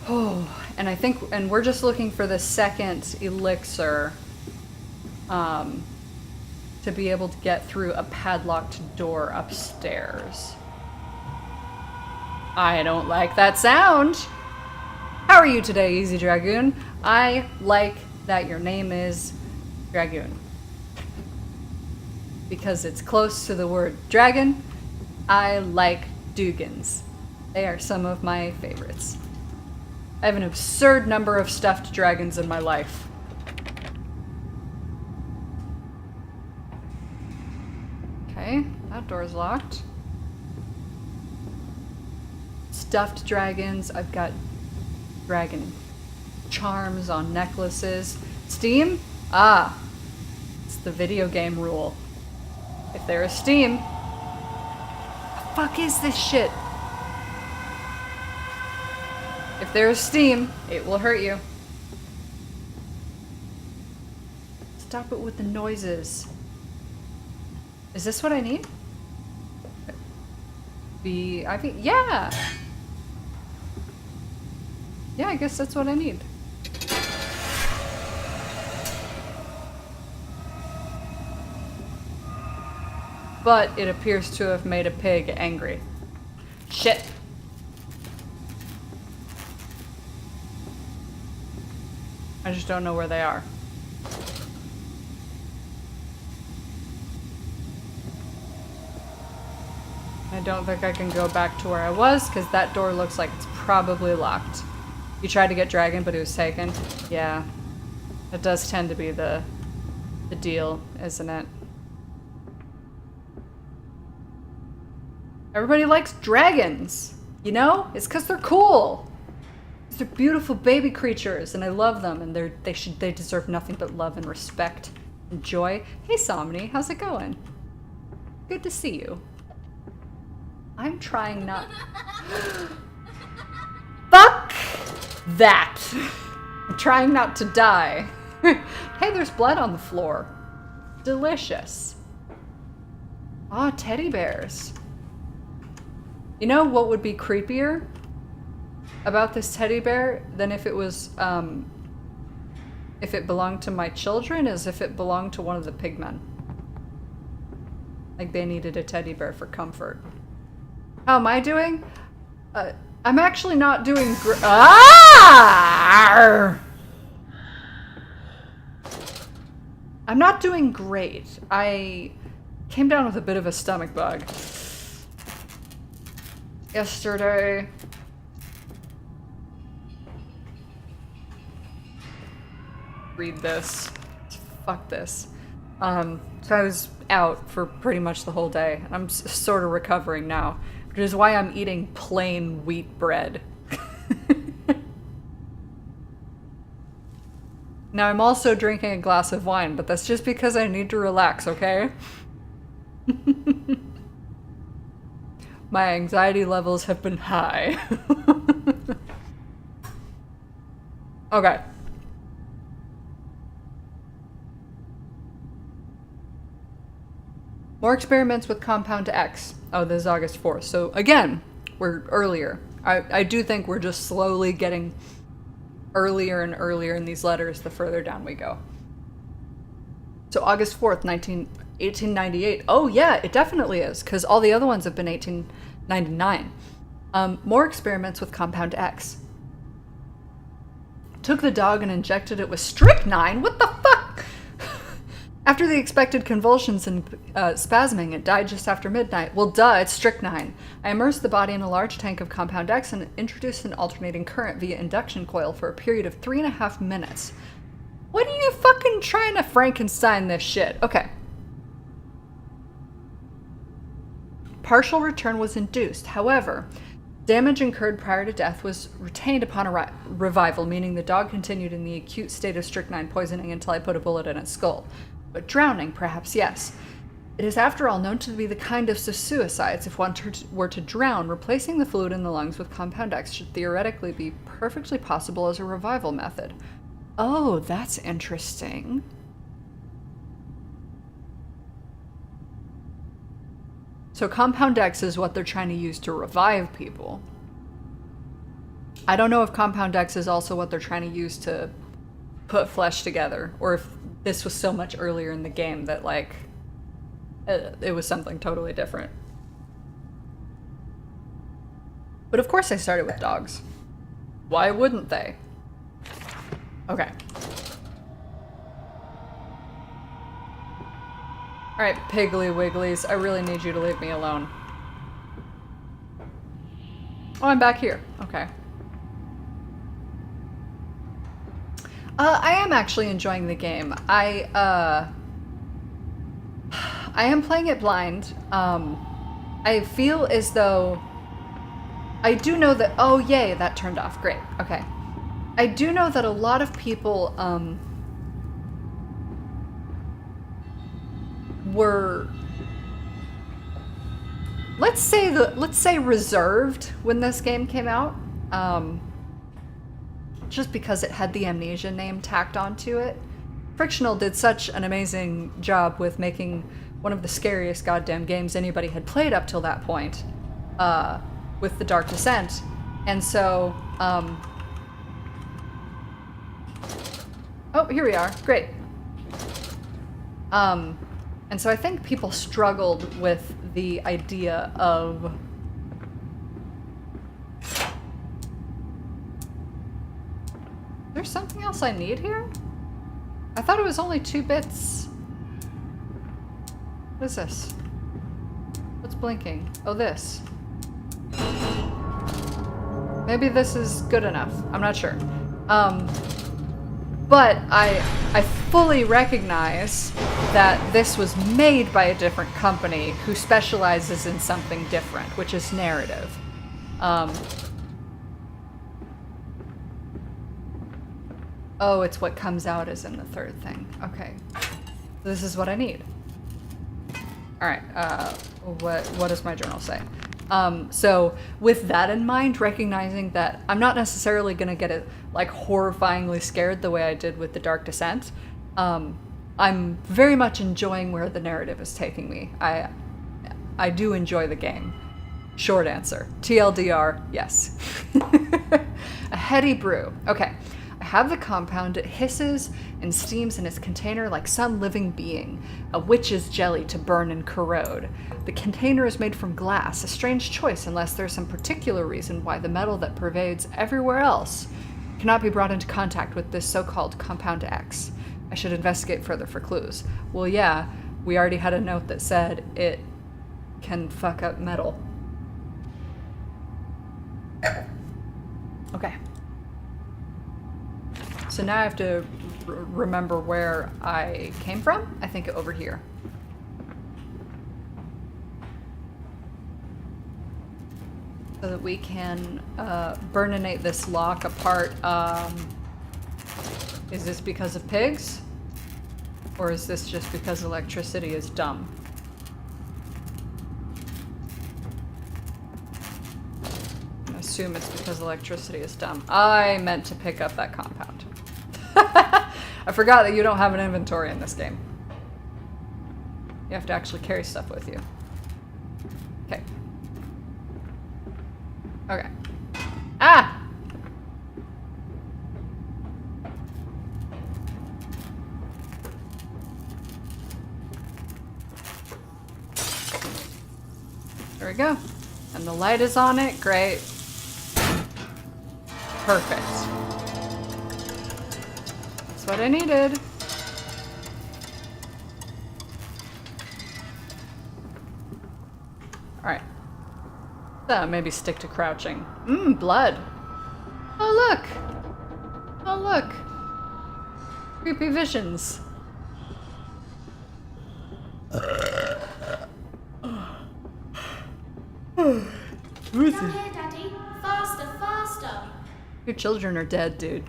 Oh, and we're just looking for the second elixir to be able to get through a padlocked door upstairs. I don't like that sound. How are you today, Easy Dragoon? I like that your name is Dragoon. Because it's close to the word dragon. I like Dugans. They are some of my favorites. I have an absurd number of stuffed dragons in my life. Okay, that door's locked. Stuffed dragons. I've got dragon charms on necklaces. Steam? Ah, it's the video game rule. If there is Steam... the fuck is this shit? If there is Steam, it will hurt you. Stop it with the noises. Is this what I need? Yeah! Yeah, I guess that's what I need. But it appears to have made a pig angry. Shit. I just don't know where they are. I don't think I can go back to where I was, because that door looks like it's probably locked. You tried to get dragon, but it was taken. Yeah. It does tend to be the deal, isn't it? Everybody likes dragons, you know? It's because they're cool. They're beautiful baby creatures, and I love them, and they deserve nothing but love and respect and joy. Hey, Somni, how's it going? Good to see you. I'm trying not... Fuck that! I'm trying not to die. Hey, there's blood on the floor. Delicious. Ah, teddy bears. You know what would be creepier about this teddy bear than if it was, if it belonged to my children, is if it belonged to one of the pigmen. Like they needed a teddy bear for comfort. How am I doing? I'm actually not doing great. Ah! I'm not doing great. I came down with a bit of a stomach bug yesterday. Read this. Fuck this. So I was out for pretty much the whole day. I'm sort of recovering now, which is why I'm eating plain wheat bread. Now I'm also drinking a glass of wine, but that's just because I need to relax, okay? My anxiety levels have been high. Okay. More experiments with Compound X. Oh, this is August 4th. So again, we're earlier. I do think we're just slowly getting earlier and earlier in these letters the further down we go. So August 4th, 1898. Oh yeah, it definitely is, because all the other ones have been 1899. More experiments with Compound X. Took the dog and injected it with strychnine? What the fuck? After the expected convulsions and spasming, it died just after midnight. Well, duh, it's strychnine. I immersed the body in a large tank of Compound X and introduced an alternating current via induction coil for a period of 3.5 minutes. What are you fucking trying to Frankenstein this shit? Okay. Partial return was induced. However, damage incurred prior to death was retained upon a revival, meaning the dog continued in the acute state of strychnine poisoning until I put a bullet in its skull. But drowning, perhaps yes. It is, after all, known to be the kind of suicides. If one were to drown, replacing the fluid in the lungs with Compound X should theoretically be perfectly possible as a revival method. Oh, that's interesting. So Compound X is what they're trying to use to revive people. I don't know if Compound X is also what they're trying to use to put flesh together, or if this was so much earlier in the game that, like, it was something totally different. But of course they started with dogs. Why wouldn't they? Okay. Alright, Piggly Wigglies, I really need you to leave me alone. Oh, I'm back here. Okay. I am actually enjoying the game. I am playing it blind. I feel as though... I do know that... Oh, yay, that turned off. Great. Okay. I do know that a lot of people, were... Let's say reserved when this game came out. Just because it had the Amnesia name tacked onto it. Frictional did such an amazing job with making one of the scariest goddamn games anybody had played up till that point, with The Dark Descent. And so, oh, here we are. Great. And so I think people struggled with the idea of... There's something else I need here? I thought it was only 2 bits. What is this? What's blinking? Oh, this. Maybe this is good enough. I'm not sure. But I fully recognize that this was made by a different company who specializes in something different, which is narrative. Oh, it's what comes out as in the third thing. Okay. This is what I need. Alright, what does my journal say? So with that in mind, recognizing that I'm not necessarily gonna get it like horrifyingly scared the way I did with The Dark Descent, I'm very much enjoying where the narrative is taking me. I do enjoy the game. Short answer. TLDR, yes. A heady brew. Okay. I have the compound. It hisses and steams in its container like some living being. A witch's jelly to burn and corrode. The container is made from glass, a strange choice unless there's some particular reason why the metal that pervades everywhere else cannot be brought into contact with this so-called Compound X. I should investigate further for clues. Well, yeah, we already had a note that said it can fuck up metal. Okay. So now I have to remember where I came from. I think over here. So that we can burninate this lock apart. Is this because of pigs? Or is this just because electricity is dumb? I assume it's because electricity is dumb. I meant to pick up that compound. I forgot that you don't have an inventory in this game. You have to actually carry stuff with you. Okay. Okay. Ah! There we go. And the light is on it. Great. Perfect. what I needed. Alright. Maybe stick to crouching. Blood. Oh, look! Oh, look! Creepy visions. Who is Down it? here, Daddy. Faster, faster. Your children are dead, dude.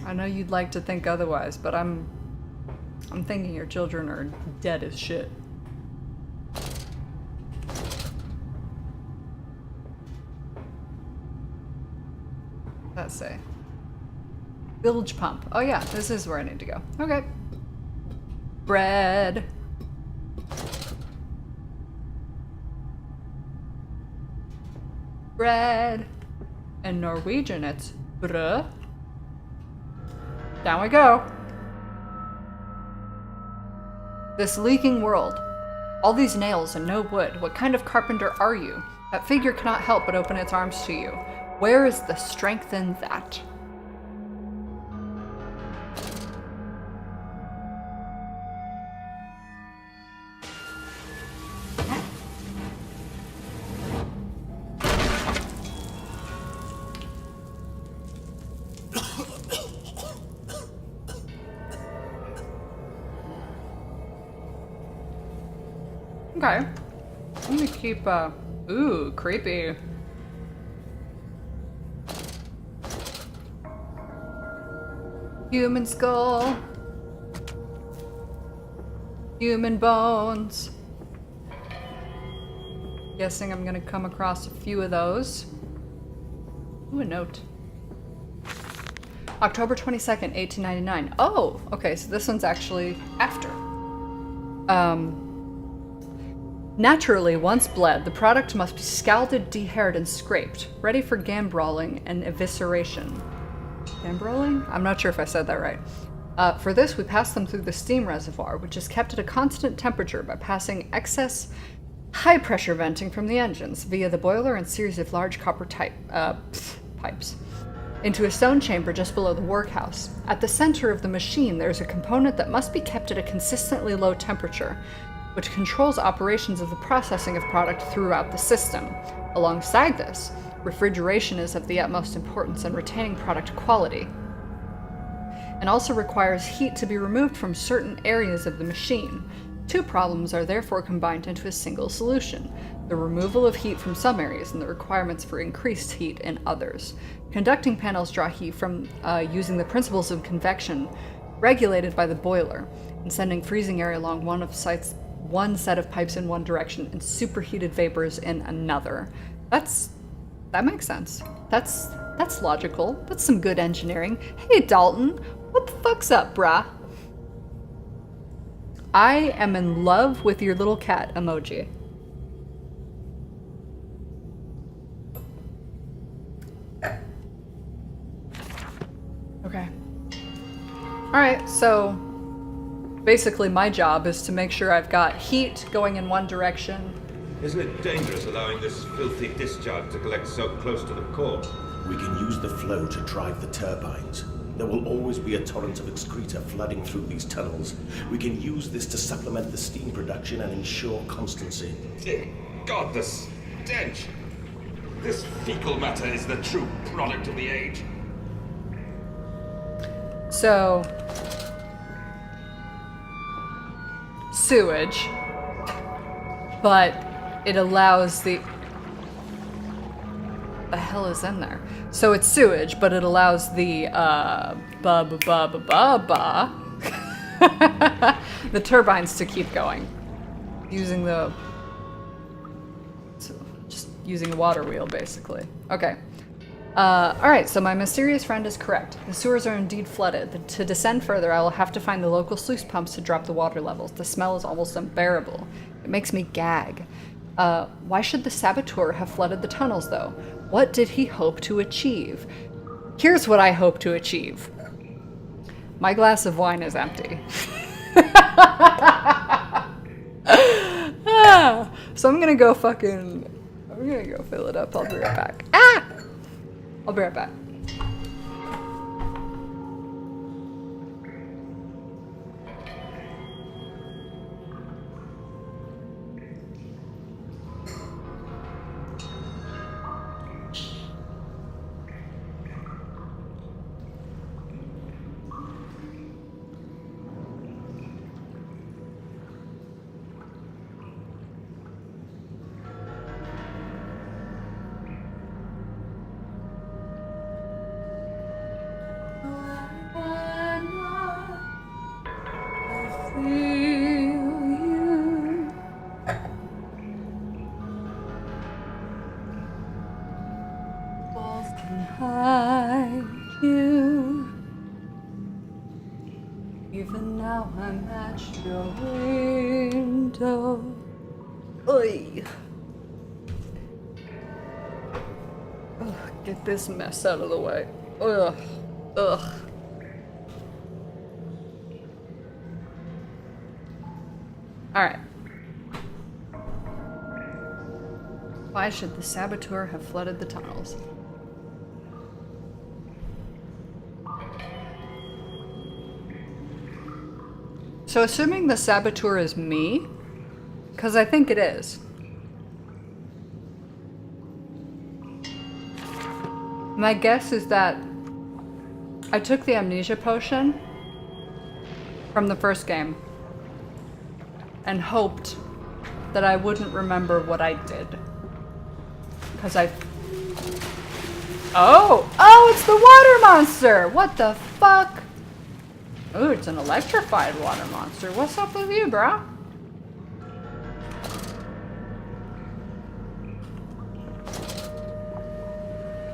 I know you'd like to think otherwise, but I'm thinking your children are dead as shit. What's that say? Bilge pump. Oh yeah, this is where I need to go. Okay. Bread. Bread. In Norwegian, it's brød. Down we go. This leaking world. All these nails and no wood. What kind of carpenter are you? That figure cannot help but open its arms to you. Where is the strength in that? Okay. I'm gonna keep, ooh, creepy. Human skull. Human bones. Guessing I'm gonna come across a few of those. Ooh, a note. October 22nd, 1899. Oh, okay, so this one's actually after. Naturally, once bled, the product must be scalded, dehaired, and scraped, ready for gambroling and evisceration. Gambroling? I'm not sure if I said that right. For this, we pass them through the steam reservoir, which is kept at a constant temperature by passing excess high-pressure venting from the engines via the boiler and series of large copper pipes into a stone chamber just below the workhouse. At the center of the machine, there is a component that must be kept at a consistently low temperature, which controls operations of the processing of product throughout the system. Alongside this, refrigeration is of the utmost importance in retaining product quality, and also requires heat to be removed from certain areas of the machine. Two problems are therefore combined into a single solution: the removal of heat from some areas and the requirements for increased heat in others. Conducting panels draw heat from using the principles of convection regulated by the boiler, and sending freezing air along one set of pipes in one direction and superheated vapors in another. That makes sense. That's logical. That's some good engineering. Hey Dalton, what the fuck's up, brah? I am in love with your little cat emoji. Okay. Alright, so basically my job is to make sure I've got heat going in one direction. Isn't it dangerous allowing this filthy discharge to collect so close to the core? We can use the flow to drive the turbines. There will always be a torrent of excreta flooding through these tunnels. We can use this to supplement the steam production and ensure constancy. Dear God, the stench! This fecal matter is the true product of the age. So, sewage, but it allows the hell is in there? So it's sewage, but it allows the the turbines to keep going, using just using the water wheel, basically. Okay. Alright, so my mysterious friend is correct. The sewers are indeed flooded. To descend further, I will have to find the local sluice pumps to drop the water levels. The smell is almost unbearable. It makes me gag. Why should the saboteur have flooded the tunnels, though? What did he hope to achieve? Here's what I hope to achieve. My glass of wine is empty. So I'm gonna go fill it up. I'll be right back. I'll be right back. Even now I'm at your window. Oy. Ugh, get this mess out of the way. Ugh. Ugh. Alright. Why should the saboteur have flooded the tunnels? So assuming the saboteur is me, because I think it is. My guess is that I took the amnesia potion from the first game and hoped that I wouldn't remember what I did. Because I... Oh! Oh, it's the water monster! What the fuck? Ooh, it's an electrified water monster. What's up with you, bro?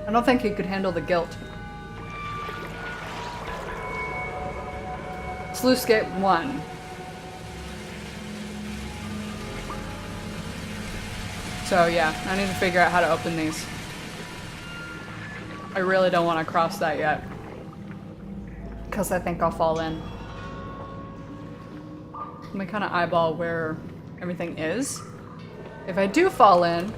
I don't think he could handle the guilt. Sluice Gate 1. So yeah, I need to figure out how to open these. I really don't want to cross that yet. Because I think I'll fall in. Let me kind of eyeball where everything is. If I do fall in...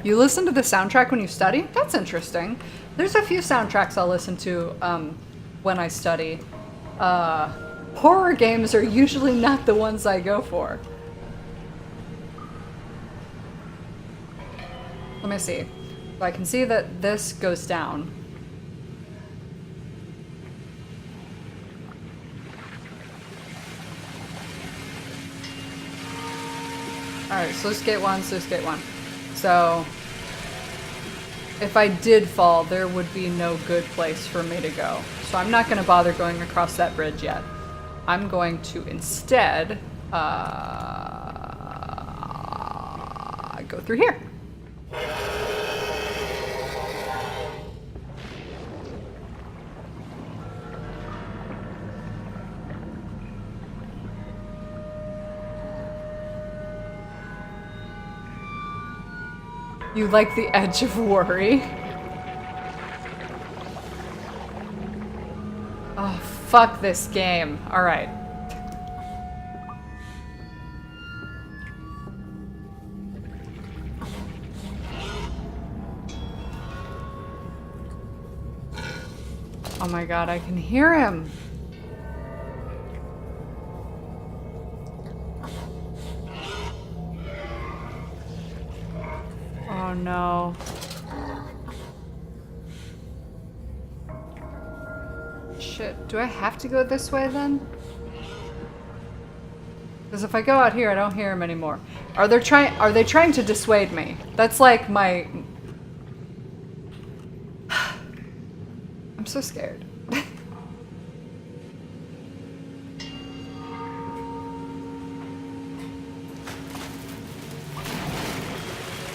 You listen to the soundtrack when you study? That's interesting. There's a few soundtracks I'll listen to when I study. Horror games are usually not the ones I go for. Let me see. So I can see that this goes down. Alright, sluice gate 1, sluice gate 1. So, if I did fall, there would be no good place for me to go. So I'm not going to bother going across that bridge yet. I'm going to instead go through here. You like the edge of worry? Oh, fuck this game. Alright. Oh my god, I can hear him. Oh no. Shit, do I have to go this way then? Because if I go out here, I don't hear him anymore. Are they trying to dissuade me? That's like my... I'm so scared.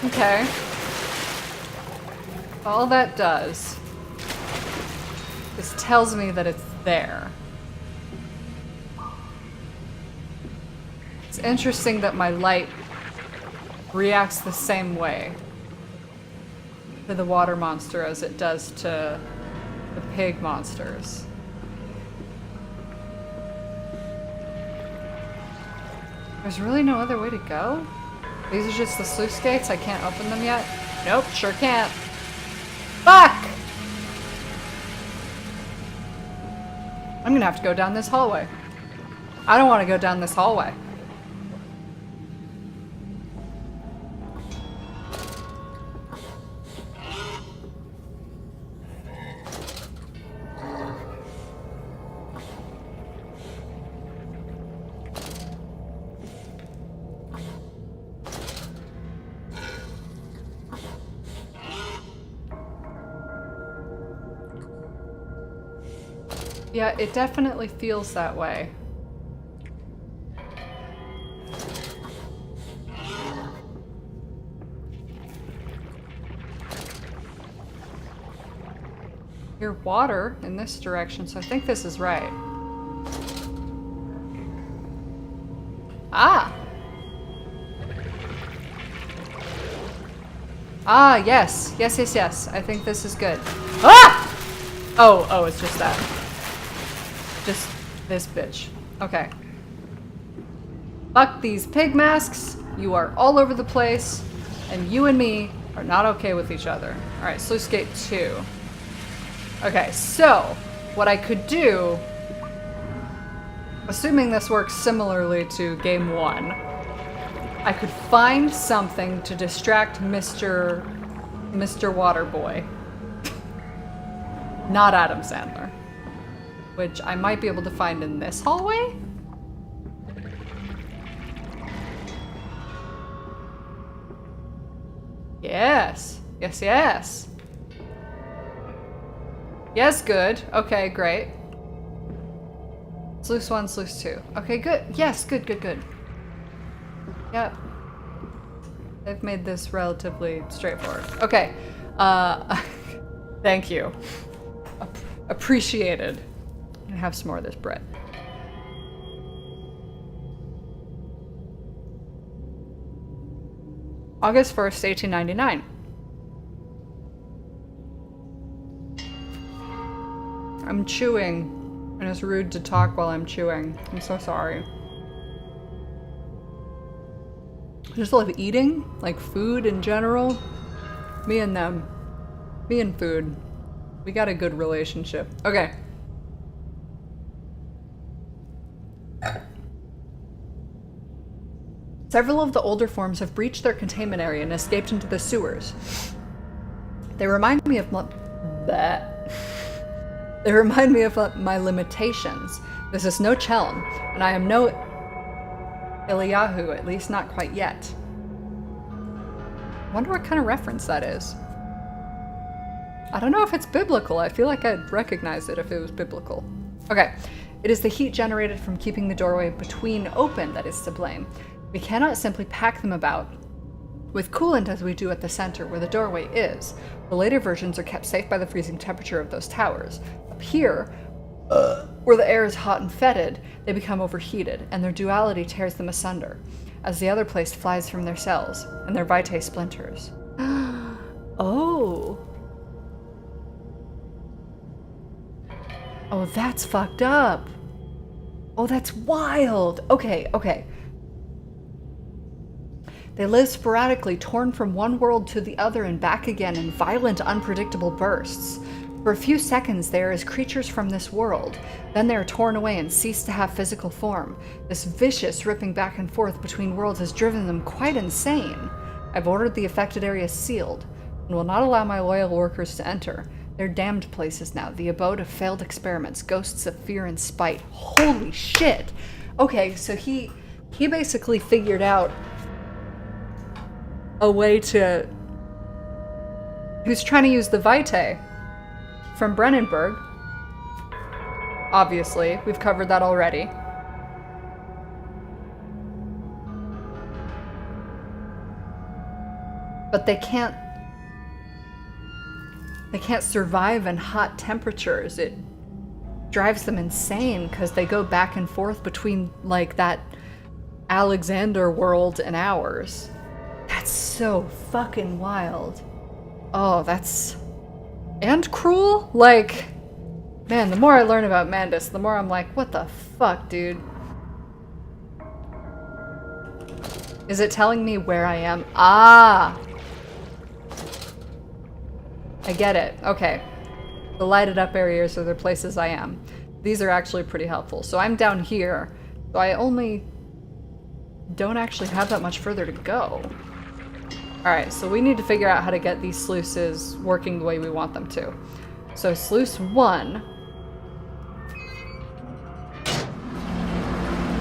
Okay. All that does is tells me that it's there. It's interesting that my light reacts the same way to the water monster as it does to the pig monsters. There's really no other way to go? These are just the sluice gates? I can't open them yet? Nope, sure can't. Fuck! I'm gonna have to go down this hallway. I don't want to go down this hallway. Yeah, it definitely feels that way. hear water in this direction, so I think this is right. Ah! Ah, yes. Yes, yes, yes. I think this is good. Ah! Oh, it's just that. Just this bitch. Okay. Fuck these pig masks. You are all over the place. And you and me are not okay with each other. Alright, Sluice Gate 2. Okay, so what I could do, assuming this works similarly to game 1, I could find something to distract Mr. Waterboy. Not Adam Sandler. Which I might be able to find in this hallway? Yes. Yes, yes. Yes, good. Okay, great. Sluice 1, Sluice 2. Okay, good. Yes, good, good, good. Yep. They've made this relatively straightforward. Okay. Thank you. Appreciated. I'm gonna have some more of this bread. August 1st, 1899. I'm chewing, and it's rude to talk while I'm chewing. I'm so sorry. I just love eating, like food in general. Me and them. Me and food. We got a good relationship. Okay. Several of the older forms have breached their containment area and escaped into the sewers. They remind me of my limitations. This is no Chelm, and I am no Eliyahu, at least not quite yet. Wonder what kind of reference that is. I don't know if it's biblical. I feel like I'd recognize it if it was biblical. Okay. It is the heat generated from keeping the doorway between open that is to blame. We cannot simply pack them about with coolant as we do at the center where the doorway is. The later versions are kept safe by the freezing temperature of those towers. Up here, where the air is hot and fetid, they become overheated, and their duality tears them asunder, as the other place flies from their cells, and their vitae splinters. Oh. Oh, that's fucked up. Oh, that's wild. Okay, okay. They live sporadically, torn from one world to the other and back again in violent, unpredictable bursts. For a few seconds, they are as creatures from this world. Then they are torn away and cease to have physical form. This vicious ripping back and forth between worlds has driven them quite insane. I've ordered the affected areas sealed, and will not allow my loyal workers to enter. They're damned places now, the abode of failed experiments, ghosts of fear and spite. Holy shit! Okay, so he basically figured out a way to... He was trying to use the vitae from Brennenburg. Obviously, we've covered that already. But they can't survive in hot temperatures. It drives them insane because they go back and forth between like that Alexander world and ours. That's so fucking wild. Oh, that's... And cruel? Like, man, the more I learn about Mandus, the more I'm like, what the fuck, dude? Is it telling me where I am? Ah! I get it. Okay. The lighted up areas are the places I am. These are actually pretty helpful. So I'm down here, so I only don't actually have that much further to go. Alright, so we need to figure out how to get these sluices working the way we want them to. So sluice 1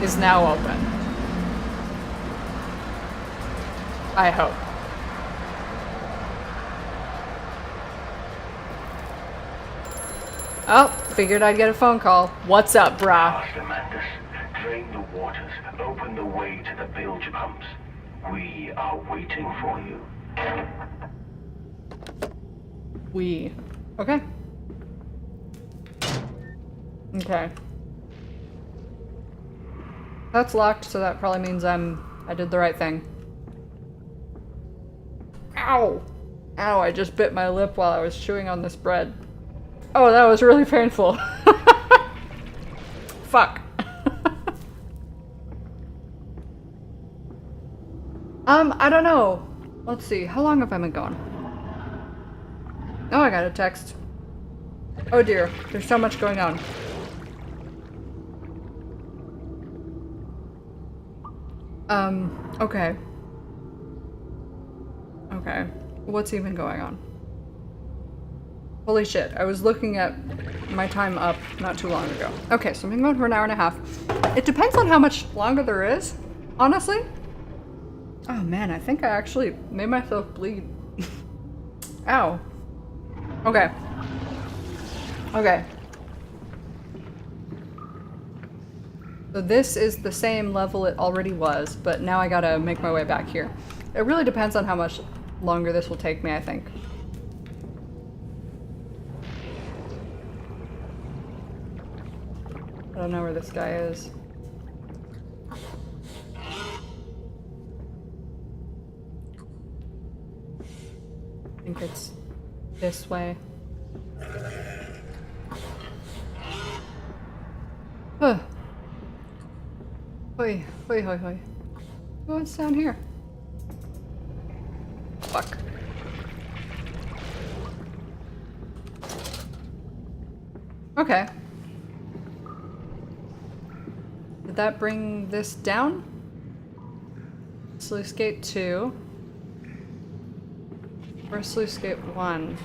is now open. I hope. Oh, figured I'd get a phone call. What's up, brah? Master Mandus, drain the waters, open the way to the bilge pumps. We are waiting for you. Okay. Okay. That's locked, so that probably means I did the right thing. Ow! Ow, I just bit my lip while I was chewing on this bread. Oh, that was really painful. Fuck. I don't know. Let's see, how long have I been gone? Oh, I got a text. Oh dear, there's so much going on. Okay. Okay. What's even going on? Holy shit, I was looking at my time up not too long ago. Okay, so I'm going for an hour and a half. It depends on how much longer there is, honestly. Oh man, I think I actually made myself bleed. Ow. Okay. Okay. So this is the same level it already was, but now I gotta make my way back here. It really depends on how much longer this will take me, I think. I don't know where this guy is. I think it's this way. Huh. Hoi, hoi, hoi, hoi. Oh, it's down here. Fuck. Okay. Did that bring this down? Sluice gate 2. Where's sluice gate 1?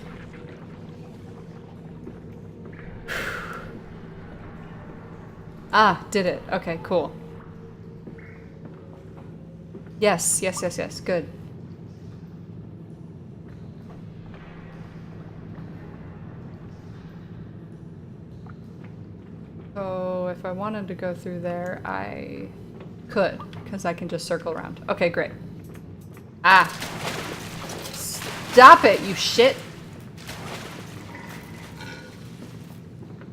Ah, did it. Okay, cool. Yes, yes, yes, yes. Good. So if I wanted to go through there, I could, because I can just circle around. Okay, great. Ah. Stop it, you shit!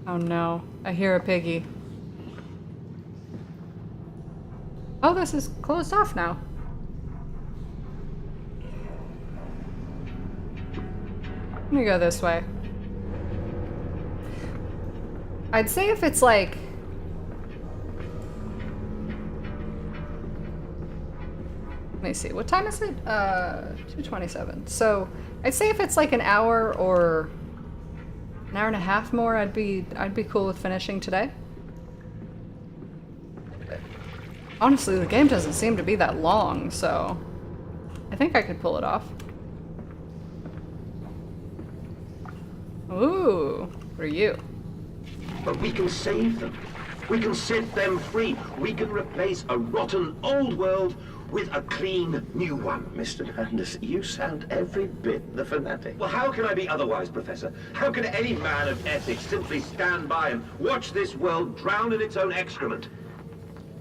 Oh no, I hear a piggy. Oh, this is closed off now. I'm gonna go this way. I'd say if it's like... Let me see, what time is it? 2:27. So, I'd say if it's like an hour or an hour and a half more, I'd be cool with finishing today. Honestly, the game doesn't seem to be that long, so I think I could pull it off. Ooh, what are you? But we can save them. We can set them free. We can replace a rotten old world with a clean new one. Mr. Mandus, you sound every bit the fanatic. Well, how can I be otherwise, Professor? How can any man of ethics simply stand by and watch this world drown in its own excrement?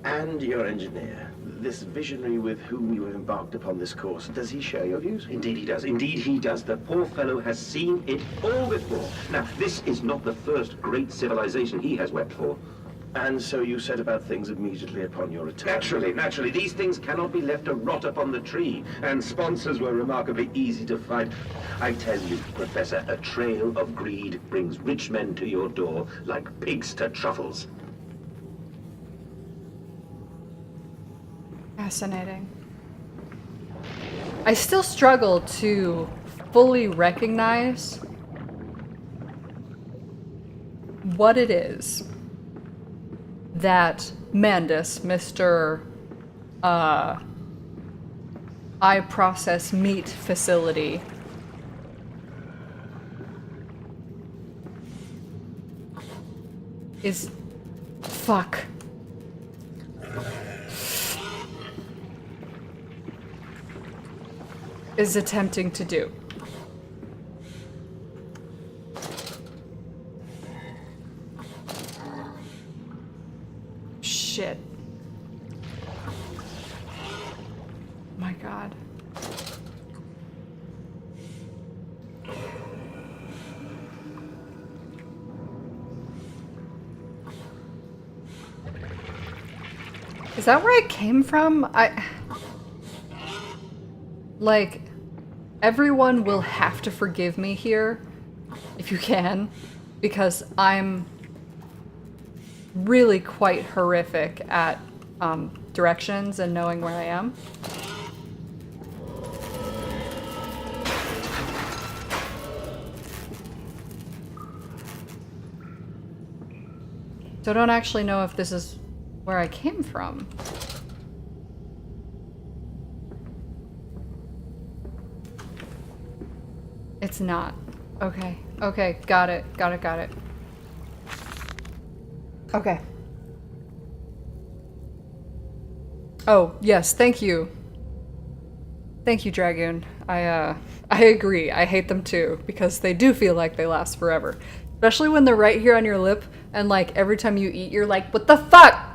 And your engineer, this visionary with whom you have embarked upon this course, does he share your views? Indeed he does. Indeed he does. The poor fellow has seen it all before. Now, this is not the first great civilization he has wept for. And so you set about things immediately upon your return? Naturally. These things cannot be left to rot upon the tree. And sponsors were remarkably easy to find. I tell you, Professor, a trail of greed brings rich men to your door like pigs to truffles. Fascinating. I still struggle to fully recognize what it is that Mandus, Mr. I process meat facility, is... Fuck. Is attempting to do. Shit. My God. Is that where I came from? Like, everyone will have to forgive me here, if you can, because I'm really quite horrific at directions and knowing where I am. So I don't actually know if this is where I came from. It's not. Okay. Okay, got it. Got it, got it. Okay. Oh, yes, thank you. Thank you, Dragoon. I agree. I hate them too, because they do feel like they last forever. Especially when they're right here on your lip, and like every time you eat, you're like, what the fuck?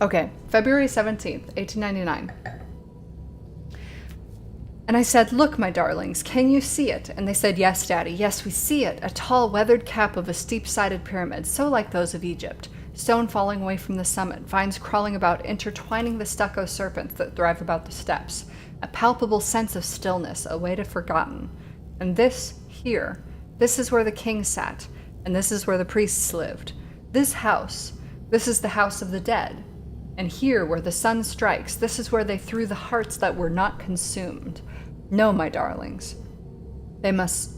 Okay, February 17th, 1899. And I said, look, my darlings, can you see it? And they said, yes, Daddy, yes, we see it. A tall, weathered cap of a steep-sided pyramid, so like those of Egypt. Stone falling away from the summit, vines crawling about, intertwining the stucco serpents that thrive about the steps. A palpable sense of stillness, awaited forgotten. And this, here, this is where the king sat, and this is where the priests lived. This house, this is the house of the dead. And here, where the sun strikes, this is where they threw the hearts that were not consumed. No, my darlings. They most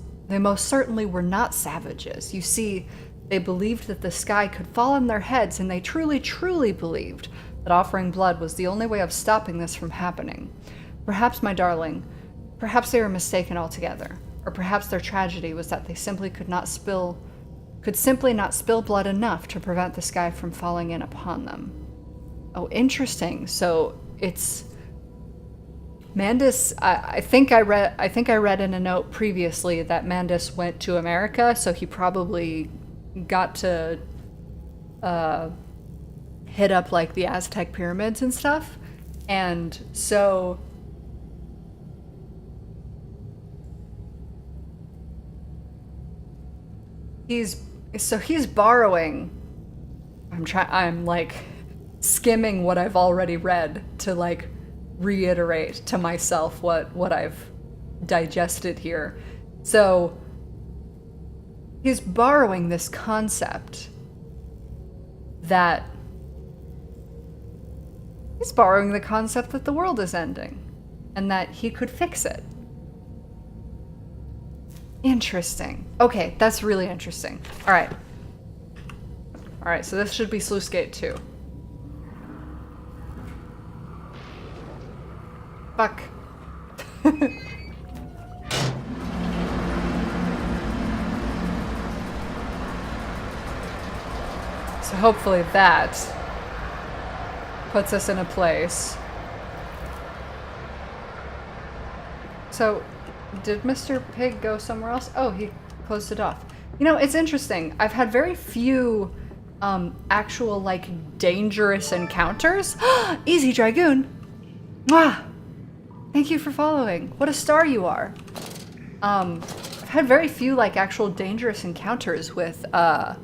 certainly were not savages. You see, they believed that the sky could fall on their heads, and they truly, truly believed that offering blood was the only way of stopping this from happening. Perhaps, my darling, perhaps they were mistaken altogether. Or perhaps their tragedy was that they simply could simply not spill blood enough to prevent the sky from falling in upon them. Oh, interesting. So it's Mandus. I think I read in a note previously that Mandus went to America, so he probably got to hit up like the Aztec pyramids and stuff, and so he's borrowing. I'm like skimming what I've already read to like reiterate to myself what I've digested here. So he's borrowing this concept that he's borrowing the concept that the world is ending and that he could fix it. Interesting. Okay, that's really interesting. All right, so this should be Sluice Gate 2. Fuck. So hopefully that puts us in a place. So, did Mr. Pig go somewhere else? Oh, he closed it off. You know, it's interesting. I've had very few actual, like, dangerous encounters. Easy, Dragoon! Mwah! Thank you for following. What a star you are. I've had very few, like, actual dangerous encounters with the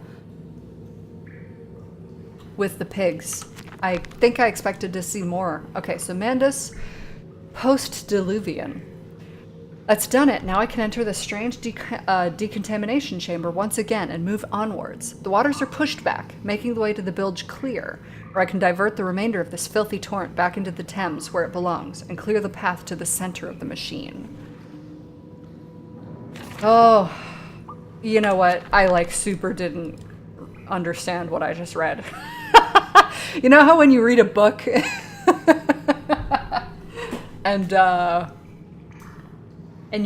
pigs. I think I expected to see more. Okay, so Mandus, post-diluvian. That's done it. Now I can enter the strange decontamination chamber once again and move onwards. The waters are pushed back, making the way to the bilge clear, where I can divert the remainder of this filthy torrent back into the Thames where it belongs and clear the path to the center of the machine. Oh, you know what? I like super didn't understand what I just read. You know how when you read a book and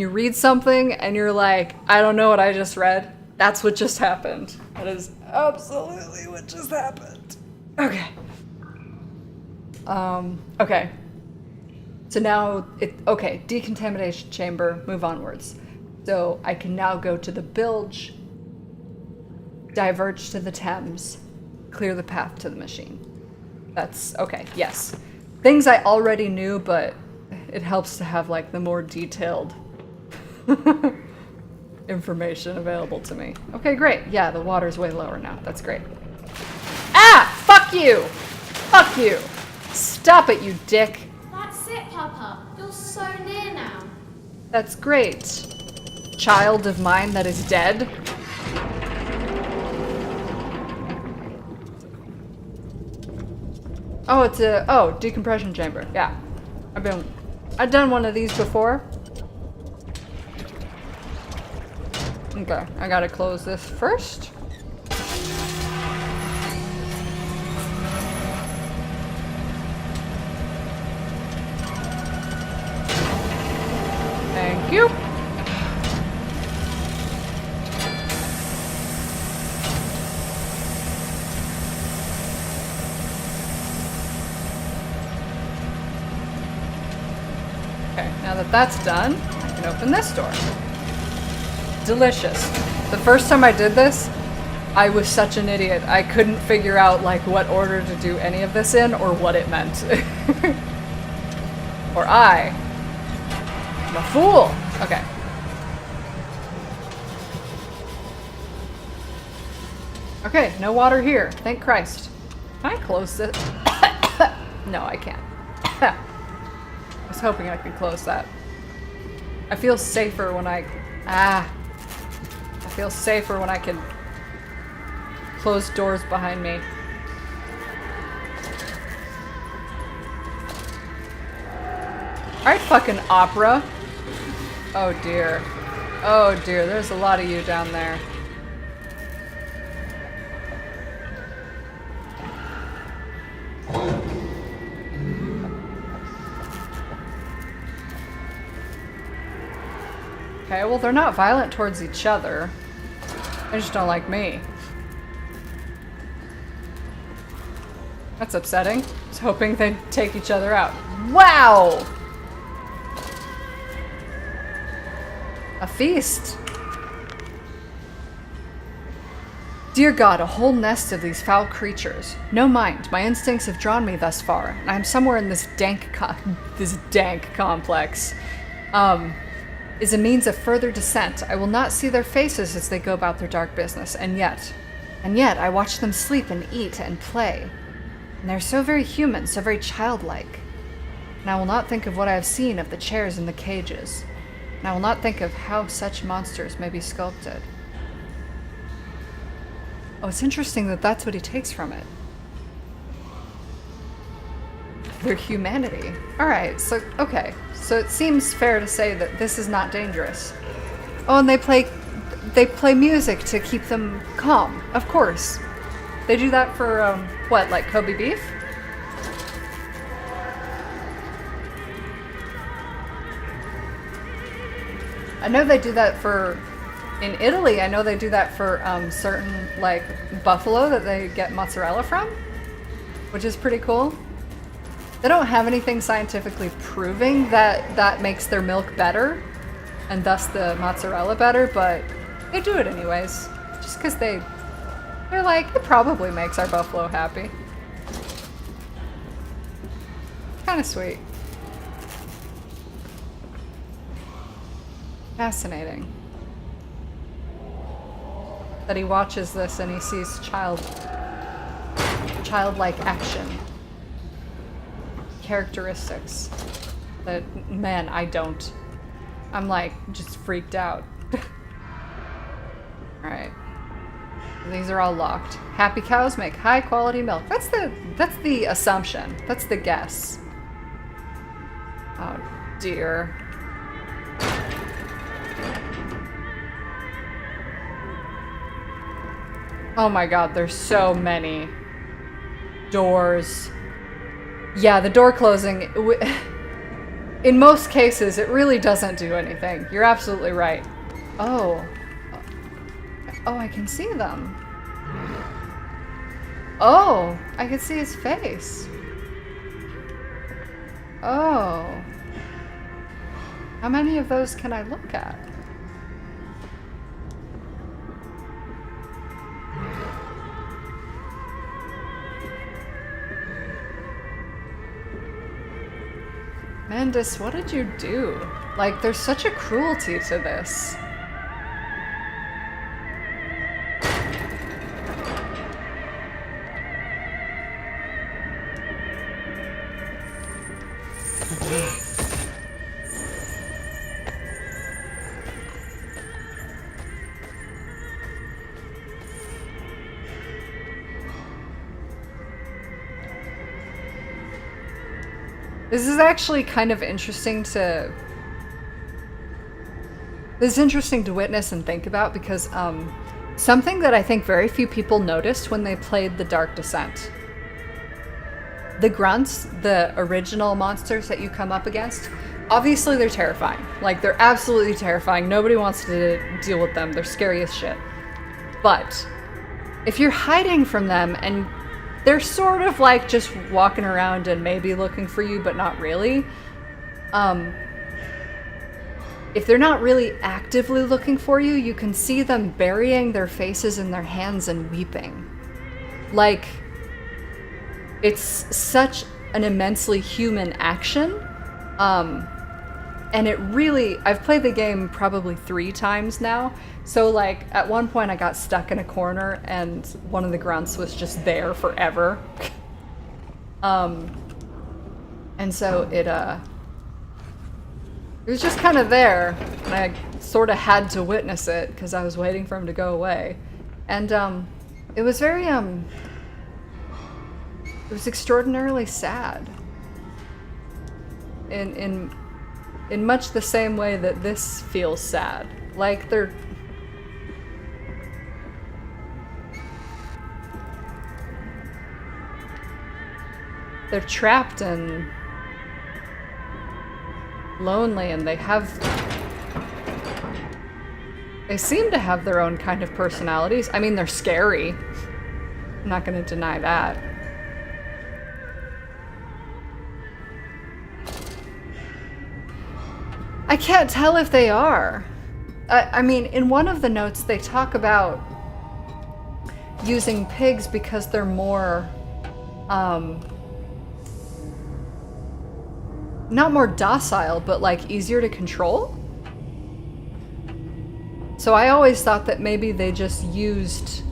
you read something and you're like, I don't know what I just read? That's what just happened. That is absolutely what just happened. Okay. Okay. So now, okay, decontamination chamber, move onwards. So I can now go to the bilge, diverge to the Thames, clear the path to the machine. That's, okay, yes. Things I already knew, but it helps to have, like, the more detailed information available to me. Okay, great. Yeah, the water's way lower now. That's great. Ah! Fuck you! Fuck you! Stop it, you dick! That's it, Papa. You're so near now. That's great. Child of mine that is dead. Oh, it's a decompression chamber. Yeah. I've done one of these before. Okay, I gotta close this first. Thank you. Okay, now that that's done, I can open this door. Delicious. The first time I did this, I was such an idiot. I couldn't figure out like what order to do any of this in or what it meant. Or I'm a fool. Okay. Okay, no water here. Thank Christ. Can I close this? No, I can't. I was hoping I could close that. I feel safer when I feel safer when I can close doors behind me. Alright, fucking opera. Oh dear. Oh dear, there's a lot of you down there. Okay, well they're not violent towards each other. They just don't like me. That's upsetting. I was hoping they'd take each other out. Wow! A feast. Dear God, a whole nest of these foul creatures. No mind, my instincts have drawn me thus far, and I am somewhere in this dank complex. Is a means of further descent. I will not see their faces as they go about their dark business, and yet I watch them sleep and eat and play. And they're so very human, so very childlike. And I will not think of what I have seen of the chairs and the cages. And I will not think of how such monsters may be sculpted. Oh, it's interesting that that's what he takes from it. Their humanity. Alright, so, okay. So it seems fair to say that this is not dangerous. Oh, and they play music to keep them calm. Of course. They do that for, what, like Kobe beef? I know they do that for, in Italy, I know they do that for certain, like, buffalo that they get mozzarella from, which is pretty cool. They don't have anything scientifically proving that that makes their milk better, and thus the mozzarella better, but they do it anyways, just because they're like, it probably makes our buffalo happy. Kind of sweet. Fascinating. That he watches this and he sees childlike action. Characteristics that, man, I don't. I'm like, just freaked out. Alright. These are all locked. Happy cows make high quality milk. That's the assumption. That's the guess. Oh dear. Oh my god, there's so many doors. Yeah, the door closing, in most cases, it really doesn't do anything. You're absolutely right. Oh. Oh, I can see them. Oh, I can see his face. Oh. How many of those can I look at? Mandus, what did you do? Like, there's such a cruelty to this. This is actually kind of interesting to... This is interesting to witness and think about because something that I think very few people noticed when they played The Dark Descent. The grunts, the original monsters that you come up against, obviously they're terrifying. Like, they're absolutely terrifying. Nobody wants to deal with them. They're scary as shit. But if you're hiding from them and they're sort of like just walking around and maybe looking for you, but not really, if they're not really actively looking for you, you can see them burying their faces in their hands and weeping. Like, it's such an immensely human action. And it really, I've played the game probably 3 times now. So like, at one point I got stuck in a corner and one of the grunts was just there forever. And so it was just kind of there, and I sort of had to witness it because I was waiting for him to go away. And it was very, it was extraordinarily sad. In much the same way that this feels sad. Like, they're trapped and lonely, and they seem to have their own kind of personalities. I mean, they're scary. I'm not gonna deny that. I can't tell if they are. I mean, in one of the notes they talk about using pigs because they're more, not more docile, but like easier to control. So I always thought that maybe they just used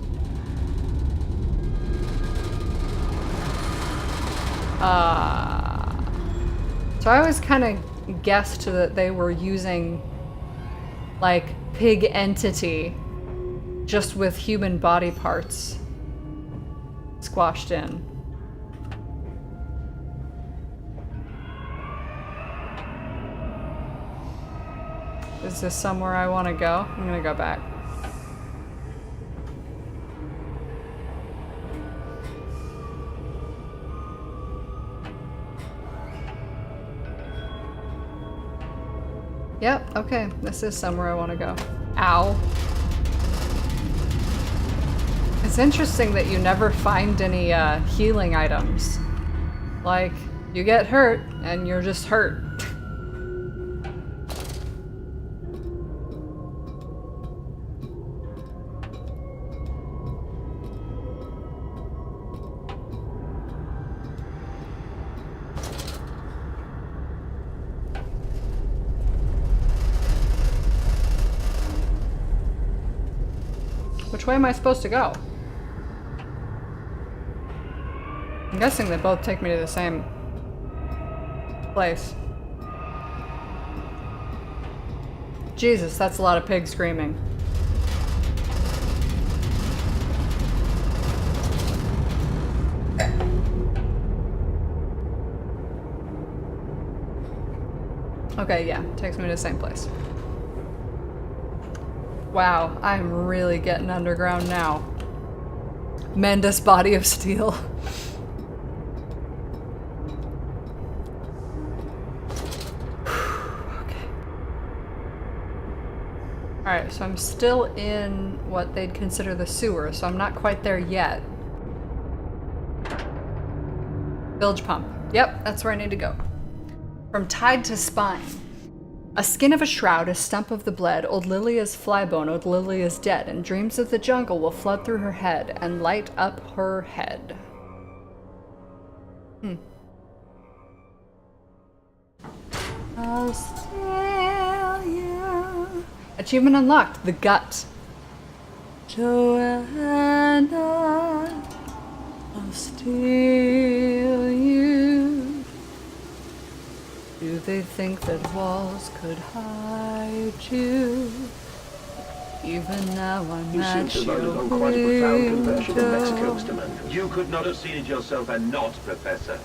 so I always kind of guessed that they were using like pig entity just with human body parts squashed in. Is this somewhere I want to go? I'm gonna go back. Yep, okay, this is somewhere I want to go. Ow. It's interesting that you never find any healing items. Like, you get hurt, and you're just hurt. Which way am I supposed to go? I'm guessing they both take me to the same place. Jesus, that's a lot of pigs screaming. Okay, yeah, takes me to the same place. Wow, I'm really getting underground now. Mendus body of steel. Okay. Alright, so I'm still in what they'd consider the sewer, so I'm not quite there yet. Bilge pump. Yep, that's where I need to go. From tide to spine. A skin of a shroud, a stump of the bled, old Lilia's flybone, old Lilia is dead, and dreams of the jungle will flood through her head and light up her head. I'll steal you. Achievement unlocked, the gut. Joanna, I'll steal you. Do they think that walls could hide you? Even now I'm You seem at to have your undergone quite a profound conversion in Mexico, window. Mr. Mandel. You could not have seen it yourself and not, Professor.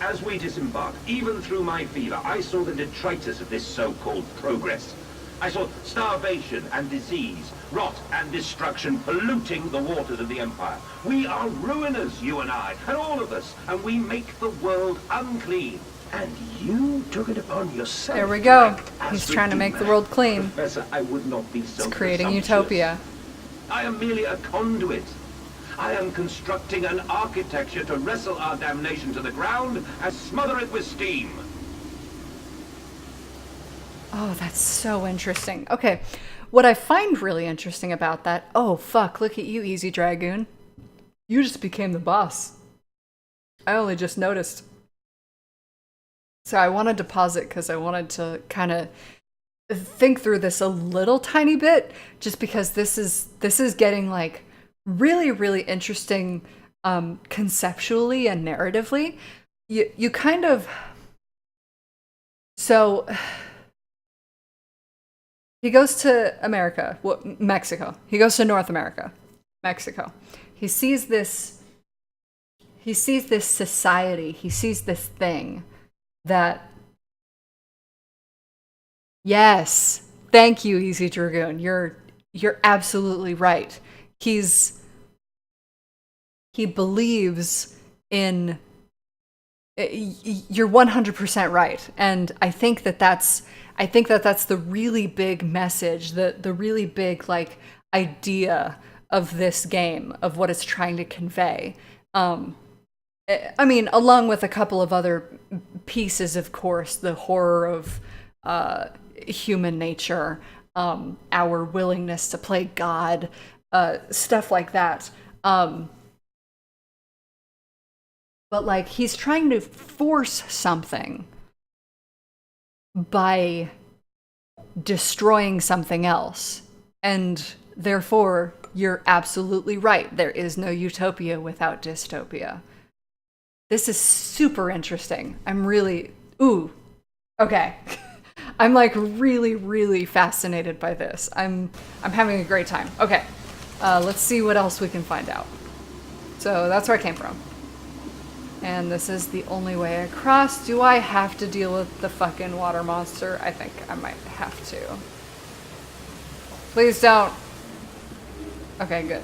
As we disembarked, even through my fever, I saw the detritus of this so-called progress. I saw starvation and disease, rot and destruction polluting the waters of the Empire. We are ruiners, you and I, and all of us, and we make the world unclean. And you took it upon yourself. There we go. to act as He's trying to make the redeemer. world clean. Professor, I would not be so He's creating presumptuous. utopia. I am merely a conduit. I am constructing an architecture to wrestle our damnation to the ground and smother it with steam. Oh, that's so interesting. Okay, what I find really interesting about that... Oh, fuck, look at you, Easy Dragoon. You just became the boss. I only just noticed. So I wanted to pause it because I wanted to kind of think through this a little tiny bit, just because this is getting like really, really interesting conceptually and narratively. You kind of... So... He goes to America, well, Mexico. He goes to North America, Mexico. He sees this society. He sees this thing that, yes, thank you, Easy Dragoon. You're absolutely right. He believes in, you're 100% right. And I think that's the really big message, the really big like idea of this game, of what it's trying to convey. I mean, along with a couple of other pieces, of course, the horror of human nature, our willingness to play God, stuff like that. But like, he's trying to force something by destroying something else. And therefore, you're absolutely right. There is no utopia without dystopia. This is super interesting. I'm really... Ooh. Okay. I'm like really, really fascinated by this. I'm having a great time. Okay. Let's see what else we can find out. So that's where I came from. And this is the only way across. Do I have to deal with the fucking water monster? I think I might have to. Please don't. Okay, good.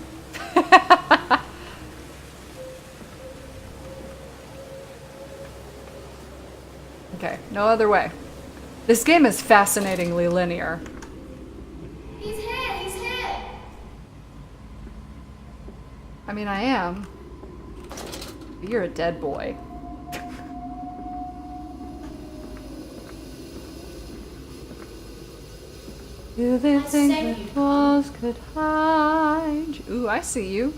Okay, no other way. This game is fascinatingly linear. He's here, he's here. I mean, I am. You're a dead boy. Do they think said that you'd walls could hide you? Ooh, I see you.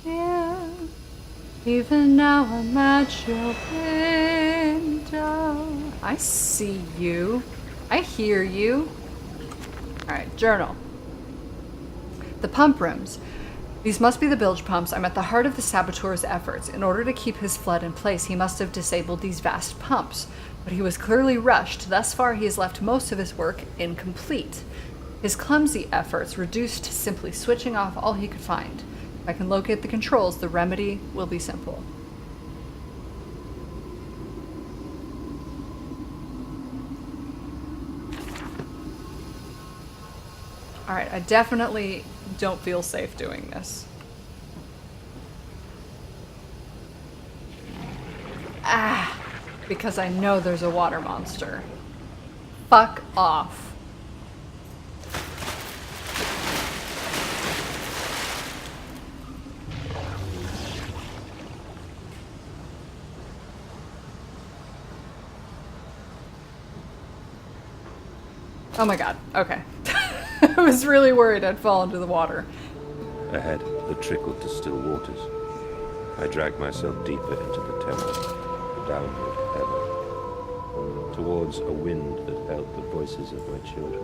Yeah. Even now I'm at your window. I see you. I hear you. Alright, journal. The pump rooms. These must be the bilge pumps. I'm at the heart of the saboteur's efforts. In order to keep his flood in place, he must have disabled these vast pumps. But he was clearly rushed. Thus far, he has left most of his work incomplete. His clumsy efforts reduced to simply switching off all he could find. If I can locate the controls, the remedy will be simple. Alright, I definitely don't feel safe doing this. Ah, because I know there's a water monster. Fuck off. Oh my god, okay. I was really worried I'd fall into the water. Ahead, the trickle to still waters. I dragged myself deeper into the temple, downward ever, towards a wind that held the voices of my children,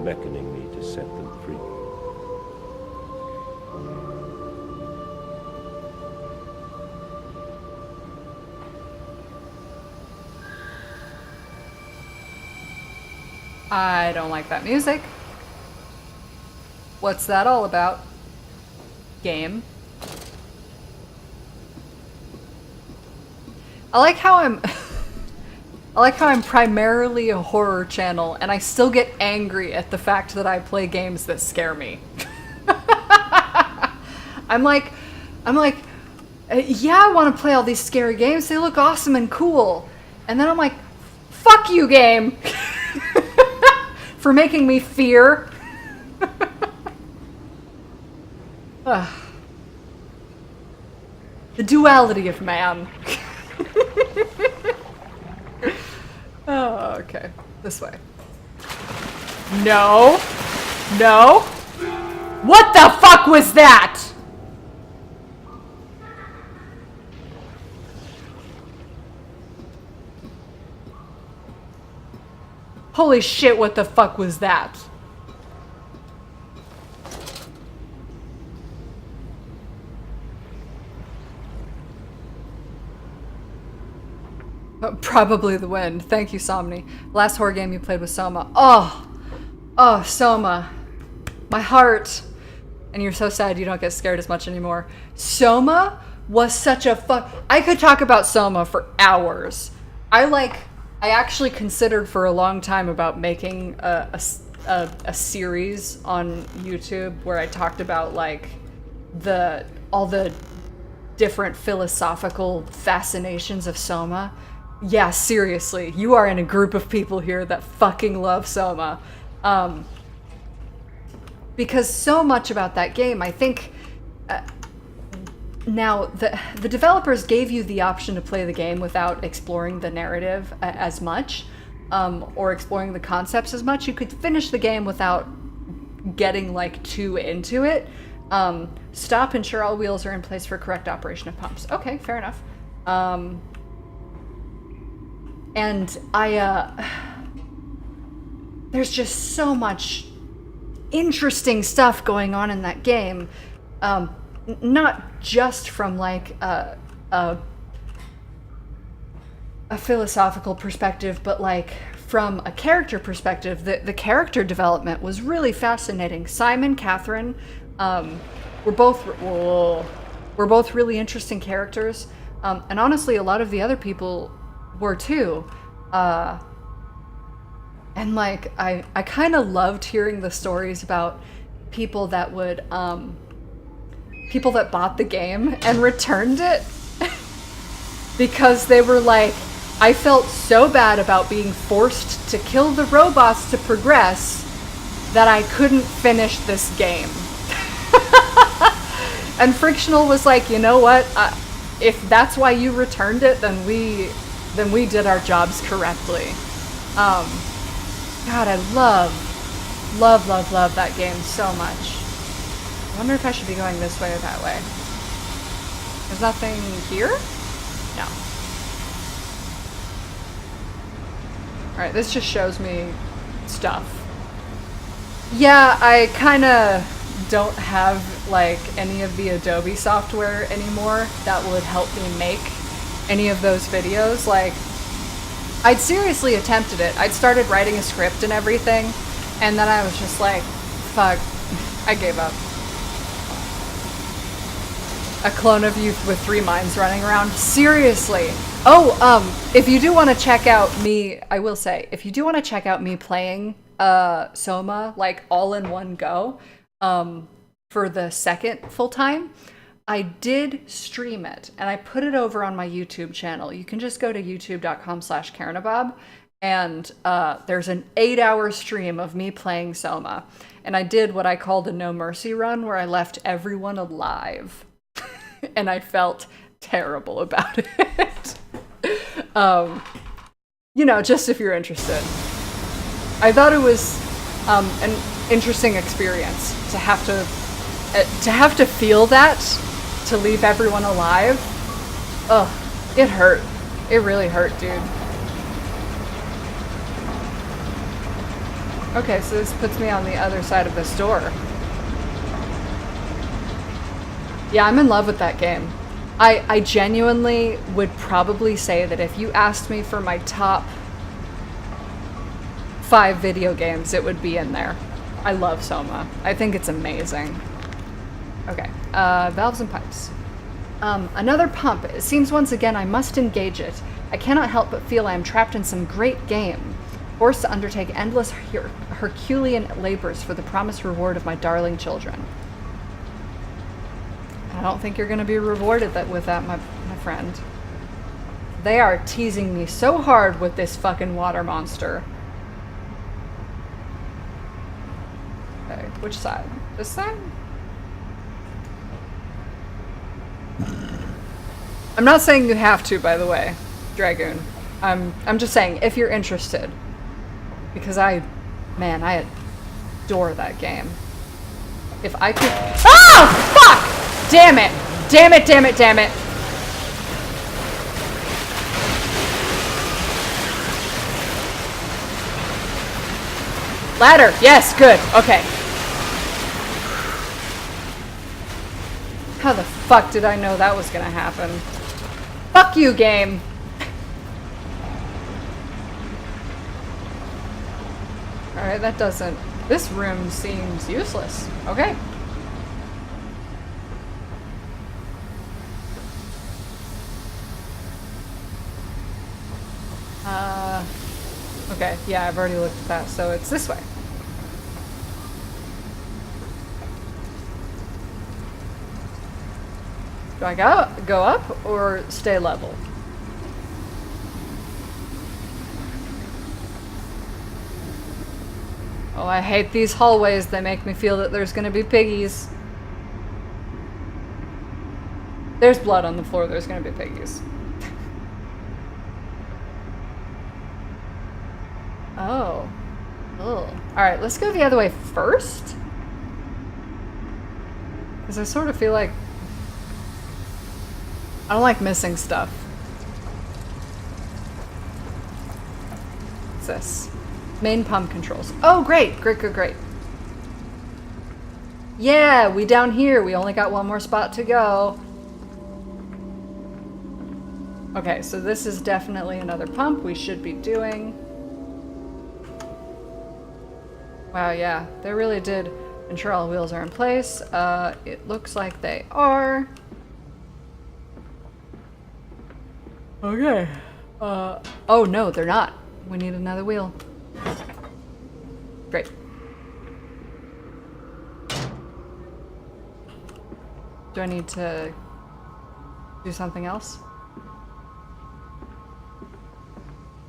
beckoning me to set them free. I don't like that music. What's that all about? Game. I like how I'm I like how I'm primarily a horror channel and I still get angry at the fact that I play games that scare me. I'm like, yeah, I want to play all these scary games. They look awesome and cool. And then I'm like, fuck you, game. For making me fear. The duality of man. Oh, okay. This way. No. No. What the fuck was that? Holy shit, what the fuck was that? Probably the wind. Thank you, Somni. Last horror game you played was Soma. Oh, Soma. My heart. And you're so sad you don't get scared as much anymore. Soma was such a I could talk about Soma for hours. I actually considered for a long time about making a series on YouTube where I talked about like all the different philosophical fascinations of Soma. Yeah, seriously, you are in a group of people here that fucking love Soma. Because so much about that game, I think, now the developers gave you the option to play the game without exploring the narrative as much, or exploring the concepts as much. You could finish the game without getting like too into it. Stop, ensure all wheels are in place for correct operation of pumps. Okay, fair enough. And there's just so much interesting stuff going on in that game. Not just from like a philosophical perspective, but like from a character perspective. The character development was really fascinating. Simon, Catherine, were both really interesting characters, and honestly, a lot of the other people were too. And like I kind of loved hearing the stories about people that would people that bought the game and returned it because they were like, I felt so bad about being forced to kill the robots to progress that I couldn't finish this game. And Frictional was like, you know what, if that's why you returned it, then we did our jobs correctly. God, I love that game so much. I wonder if I should be going this way or that way. There's nothing here? No. Alright, this just shows me stuff. Yeah, I kinda don't have like any of the Adobe software anymore that would help me make any of those videos. Like, I'd seriously attempted it. I'd started writing a script and everything, and then I was just like, fuck, I gave up. A clone of you with 3 minds running around? Seriously. Oh, if you do want to check out me, I will say, if you do want to check out me playing Soma, like all in one go, for the second full time, I did stream it, and I put it over on my YouTube channel. You can just go to youtube.com/Karinabob, and there's an 8-hour stream of me playing Soma. And I did what I called a no mercy run, where I left everyone alive. And I felt terrible about it. You know, just if you're interested. I thought it was an interesting experience to have to feel that, to leave everyone alive. Ugh, it hurt. It really hurt, dude. Okay, so this puts me on the other side of this door. Yeah, I'm in love with that game. I genuinely would probably say that if you asked me for my top 5 video games, it would be in there. I love Soma. I think it's amazing. Okay, valves and pipes. Another pump. It seems once again I must engage it. I cannot help but feel I am trapped in some great game, forced to undertake endless Herculean labors for the promised reward of my darling children. I don't think you're going to be rewarded with that, my friend. They are teasing me so hard with this fucking water monster. Okay, which side? This side? I'm not saying you have to, by the way, Dragoon. I'm just saying if you're interested, because I adore that game. If I could— oh fuck! Damn it! Damn it! Damn it! Damn it! Ladder! Yes, good. Okay. How the fuck did I know that was gonna happen? Fuck you, game! Alright, that doesn't— this room seems useless. Okay. Okay, yeah, I've already looked at that, so it's this way. Do I go up or stay level? Oh, I hate these hallways. They make me feel that there's gonna be piggies. There's blood on the floor. There's gonna be piggies. Oh. Ugh. Alright, let's go the other way first. Because I sort of feel like I don't like missing stuff. What's this? Main pump controls. Oh, great! Great, great, great. Yeah, we down here. We only got one more spot to go. Okay, so this is definitely another pump we should be doing. Wow, yeah, they really did ensure all wheels are in place. It looks like they are. Okay. Oh no, they're not. We need another wheel. Great. Do I need to do something else?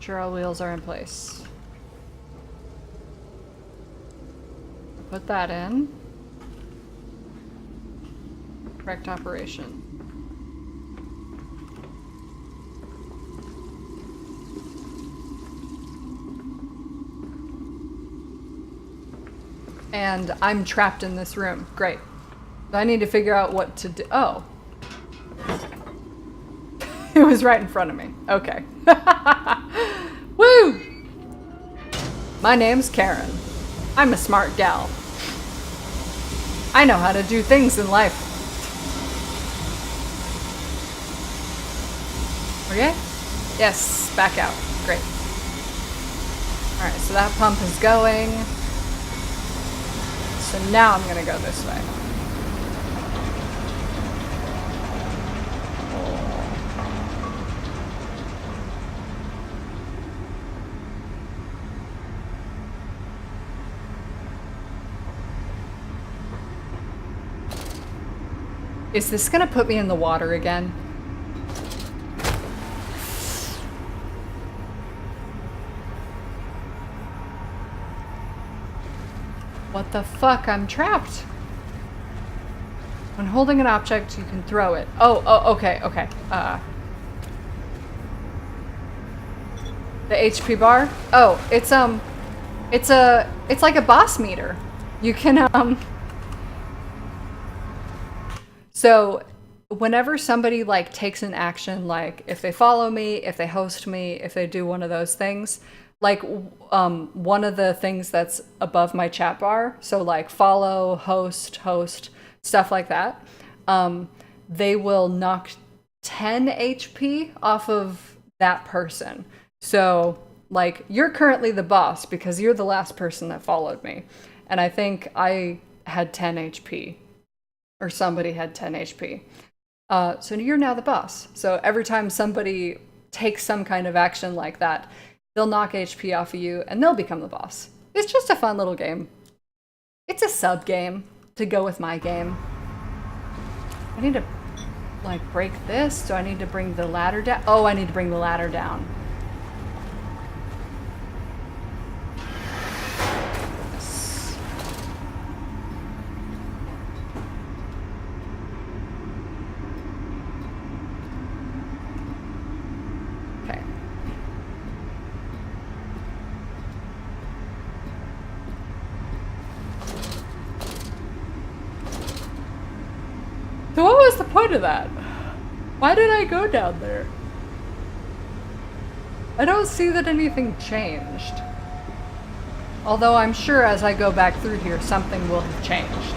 Sure, all wheels are in place. Put that in. Correct operation. And I'm trapped in this room. Great. I need to figure out what to do. Oh. It was right in front of me. Okay. Woo! My name's Karen. I'm a smart gal. I know how to do things in life. Okay? Yes, back out. Great. Alright, so that pump is going. So now I'm gonna go this way. Is this gonna put me in the water again? What the fuck? I'm trapped. When holding an object, you can throw it. Oh, okay, okay. The HP bar? Oh, it's like a boss meter. You can, So whenever somebody like takes an action, like if they follow me, if they host me, if they do one of those things, like one of the things that's above my chat bar, so like follow, host, stuff like that, they will knock 10 HP off of that person. So like you're currently the boss because you're the last person that followed me. And I think I had 10 HP. Or somebody had 10 HP. So you're now the boss. So every time somebody takes some kind of action like that, they'll knock HP off of you and they'll become the boss. It's just a fun little game. It's a sub game to go with my game. I need to like break this. Do I need to bring the ladder down? Oh, I need to bring the ladder down. Yes. Okay. So what was the point of that? Why did I go down there? I don't see that anything changed. Although I'm sure as I go back through here, something will have changed.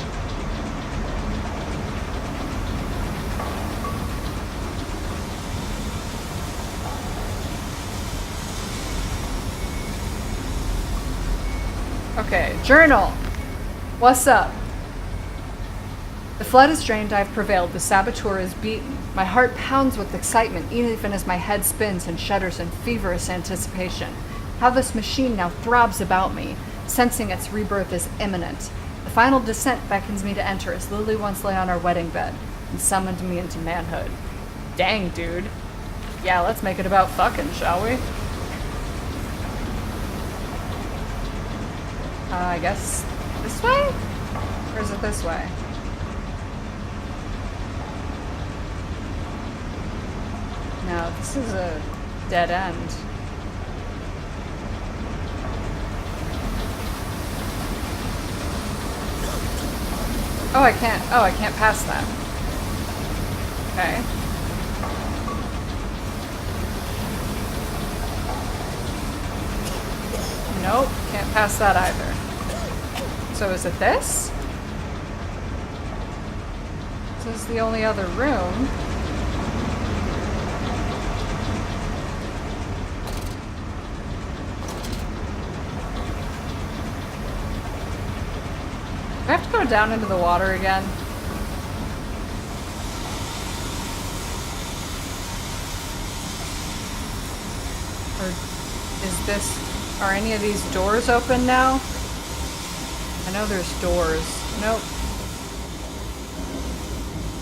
Okay, journal. What's up? The flood is drained, I've prevailed, the saboteur is beaten. My heart pounds with excitement, even as my head spins and shudders in feverish anticipation. How this machine now throbs about me, sensing its rebirth is imminent. The final descent beckons me to enter as Lily once lay on our wedding bed and summoned me into manhood. Dang, dude. Yeah, let's make it about fucking, shall we? I guess this way? Or is it this way? No, this is a dead end. Oh, I can't pass that. Okay. Nope, can't pass that either. So is it this? This is the only other room. Do I have to go down into the water again? Or is this... Are any of these doors open now? I know there's doors. Nope.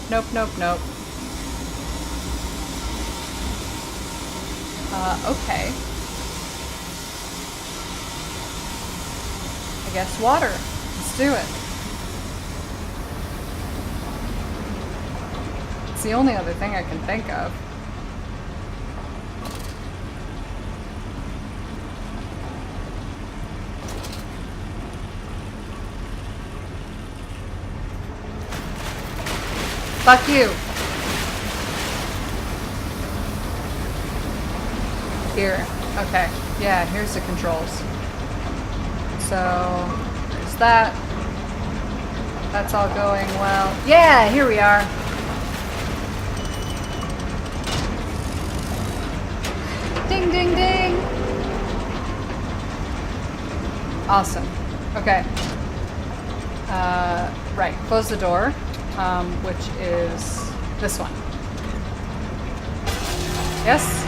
Nope, nope, nope. Okay. I guess water. Let's do it. It's the only other thing I can think of. Fuck you! Here. Okay. Yeah, here's the controls. So, there's that. That's all going well. Yeah, here we are. Ding, ding, ding! Awesome. Okay. Right, close the door, which is this one. Yes?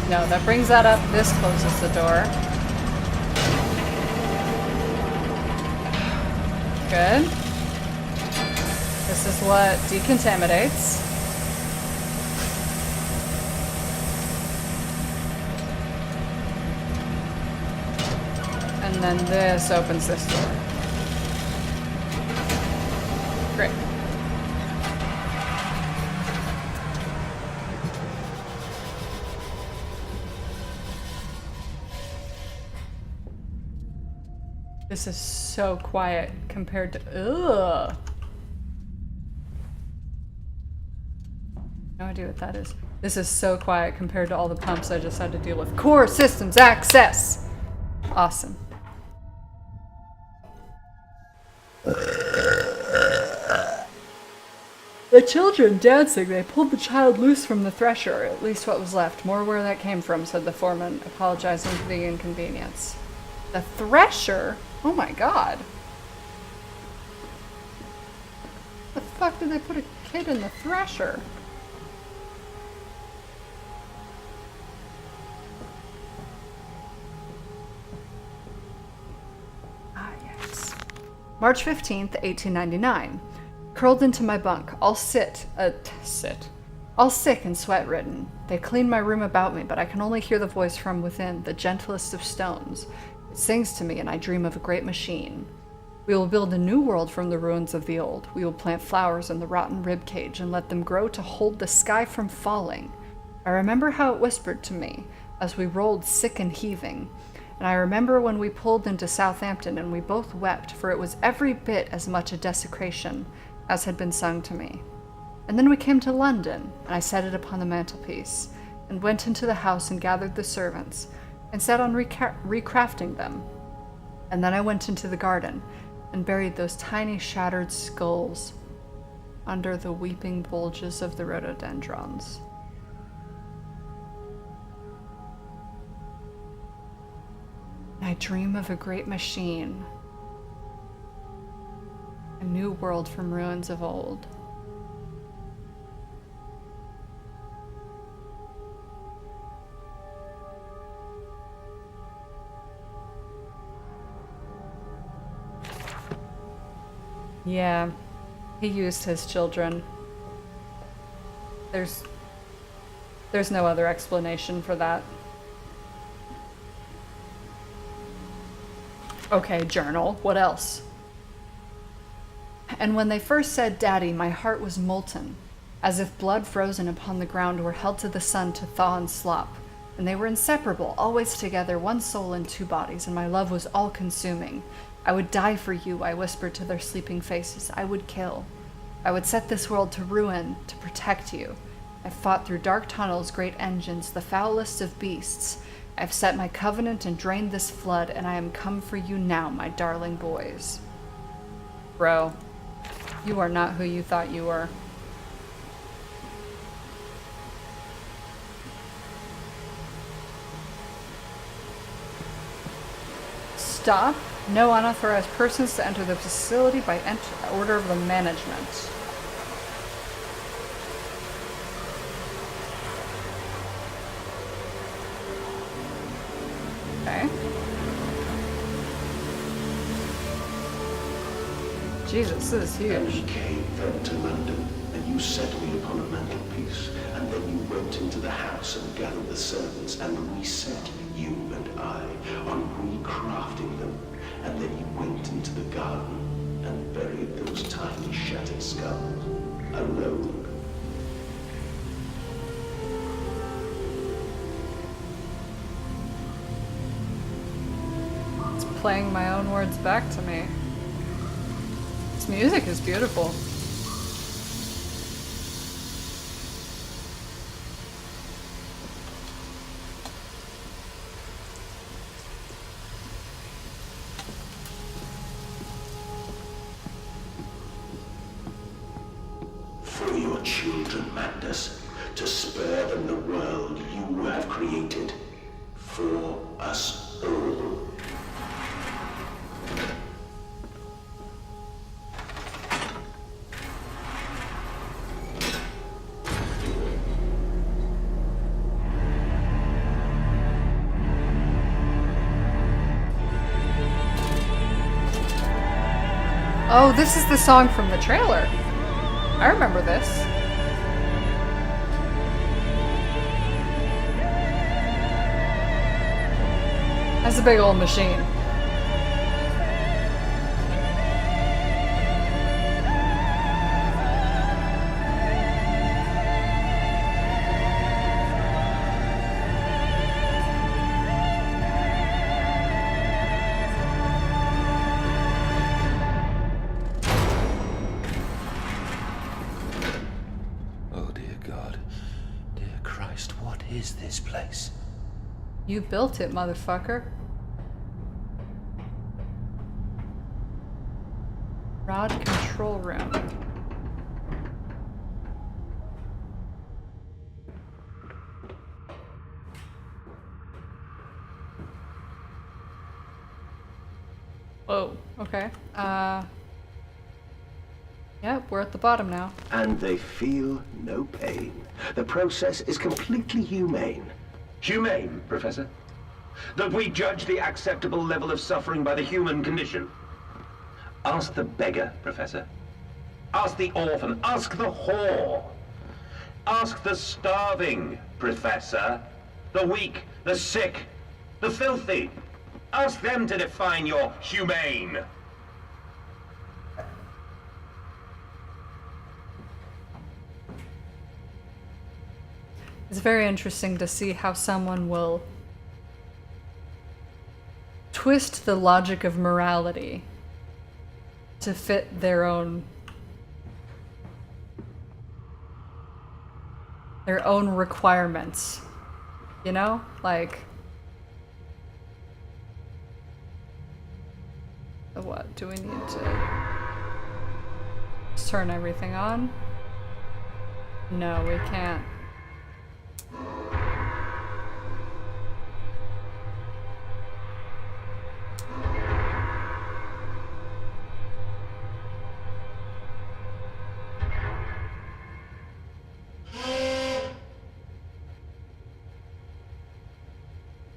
No, that brings that up. This closes the door. Good. This is what decontaminates. And then this opens this door. Great. This is so quiet compared to... Ugh. No idea what that is. This is so quiet compared to all the pumps I just had to deal with. Core systems access! Awesome. The children dancing. They pulled the child loose from the thresher, or at least what was left. More where that came from, said the foreman, apologizing for the inconvenience. The thresher? Oh my god. The fuck did they put a kid in the thresher? March 15th, 1899. Curled into my bunk, all sick and sweat-ridden. They clean my room about me, but I can only hear the voice from within, the gentlest of stones. It sings to me, and I dream of a great machine. We will build a new world from the ruins of the old. We will plant flowers in the rotten ribcage and let them grow to hold the sky from falling. I remember how it whispered to me as we rolled sick and heaving. And I remember when we pulled into Southampton and we both wept, for it was every bit as much a desecration as had been sung to me. And then we came to London, and I set it upon the mantelpiece, and went into the house and gathered the servants, and set on recrafting them. And then I went into the garden, and buried those tiny shattered skulls under the weeping bulges of the rhododendrons. I dream of a great machine, a new world from ruins of old. Yeah, he used his children. There's no other explanation for that. Okay, journal, what else? And when they first said Daddy, my heart was molten, as if blood frozen upon the ground were held to the sun to thaw and slop. And they were inseparable, always together, one soul in two bodies, and my love was all-consuming. I would die for you, I whispered to their sleeping faces. I would kill. I would set this world to ruin, to protect you. I've fought through dark tunnels, great engines, the foulest of beasts. I've set my covenant and drained this flood, and I am come for you now, my darling boys. Bro, you are not who you thought you were. Stop. No unauthorized persons to enter the facility by order of the management. Okay. Jesus, this is And huge. we came then to London, and you set me upon a mantelpiece, and then you went into the house and gathered the servants, and reset you and I on recrafting them, and then you went into the garden and buried those tiny shattered skulls, alone. It's playing my own words back to me. This music is beautiful. For your children, Magnus, to spare them the world you have created. For us all. Oh, this is the song from the trailer. I remember this. That's a big old machine. Oh, dear God. Dear Christ, what is this place? You built it, motherfucker. Rod control room. Whoa, okay. Yep, we're at the bottom now. And they feel no pain. The process is completely humane. Humane, Professor? That we judge the acceptable level of suffering by the human condition? Ask the beggar, Professor. Ask the orphan. Ask the whore. Ask the starving, Professor. The weak, the sick, the filthy. Ask them to define your humane. It's very interesting to see how someone will twist the logic of morality to fit their own requirements. You know? Like, what do we need to just turn everything on? No, we can't.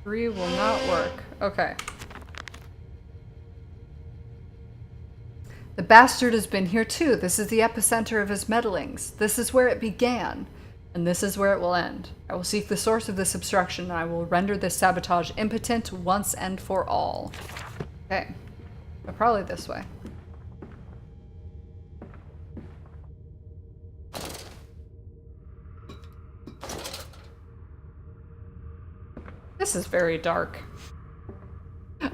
Three will not work. Okay. The bastard has been here too. This is the epicenter of his meddlings. This is where it began, and this is where it will end. I will seek the source of this obstruction, and I will render this sabotage impotent once and for all. Okay. But probably this way. This is very dark.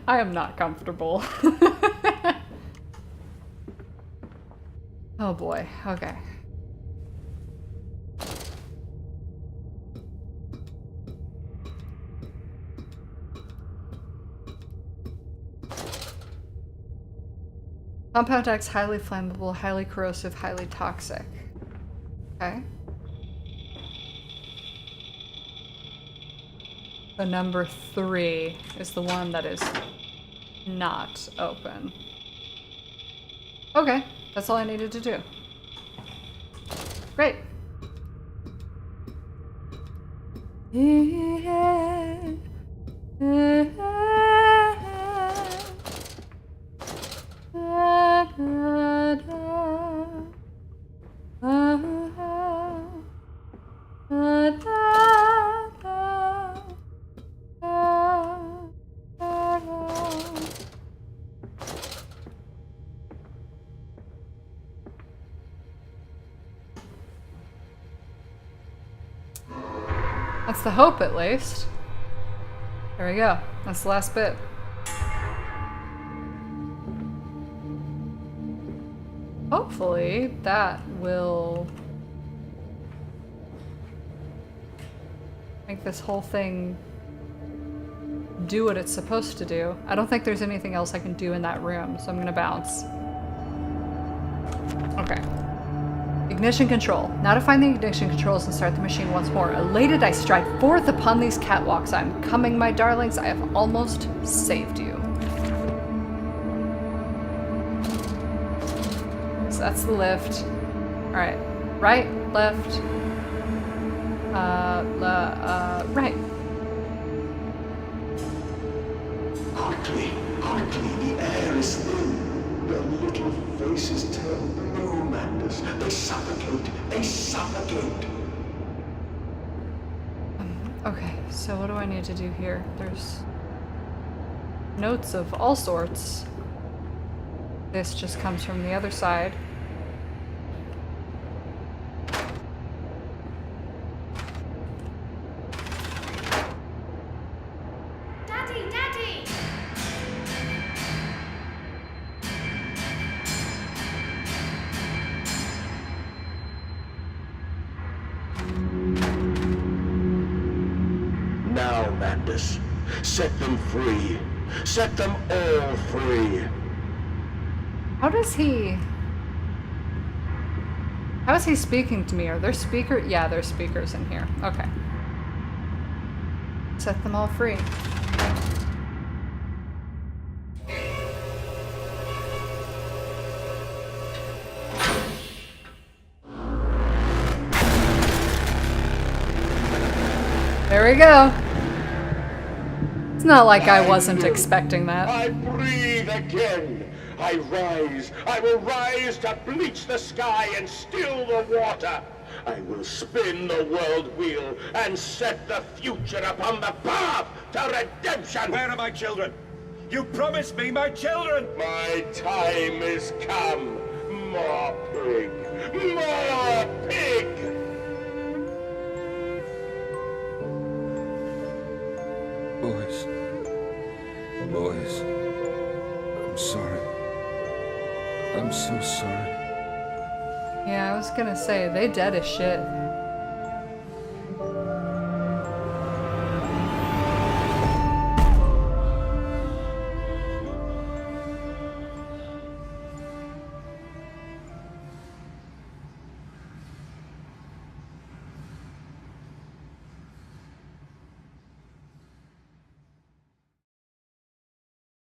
I am not comfortable. Oh boy, okay. Compound X, highly flammable, highly corrosive, highly toxic. Okay. So number 3 is the one that is not open. Okay, that's all I needed to do. Great. That's the hope, at least. There we go. That's the last bit. Hopefully, that will make this whole thing do what it's supposed to do. I don't think there's anything else I can do in that room, so I'm gonna bounce. Okay. Ignition control. Now to find the ignition controls and start the machine once more. Elated, I stride forth upon these catwalks. I'm coming, my darlings. I have almost saved you. So that's the lift. Alright. Right, left. Right. Quickly, quickly, the air is thin. Their little faces turn blue, Mandus. They suffocate, they suffocate. Okay, so what do I need to do here? There's notes of all sorts. This just comes from the other side. Daddy, Daddy! Now, Mandus, set them free. Set them all free. How is he speaking to me? Are there speakers? Yeah, there's speakers in here. Okay. Set them all free. There we go. It's not like I wasn't expecting that. I breathe again. I rise. I will rise to bleach the sky and still the water. I will spin the world wheel and set the future upon the path to redemption. Where are my children? You promised me my children! My time is come. More pig. More pig. Boys. Boys. I'm sorry. I'm so sorry. Yeah, I was gonna say, they dead as shit.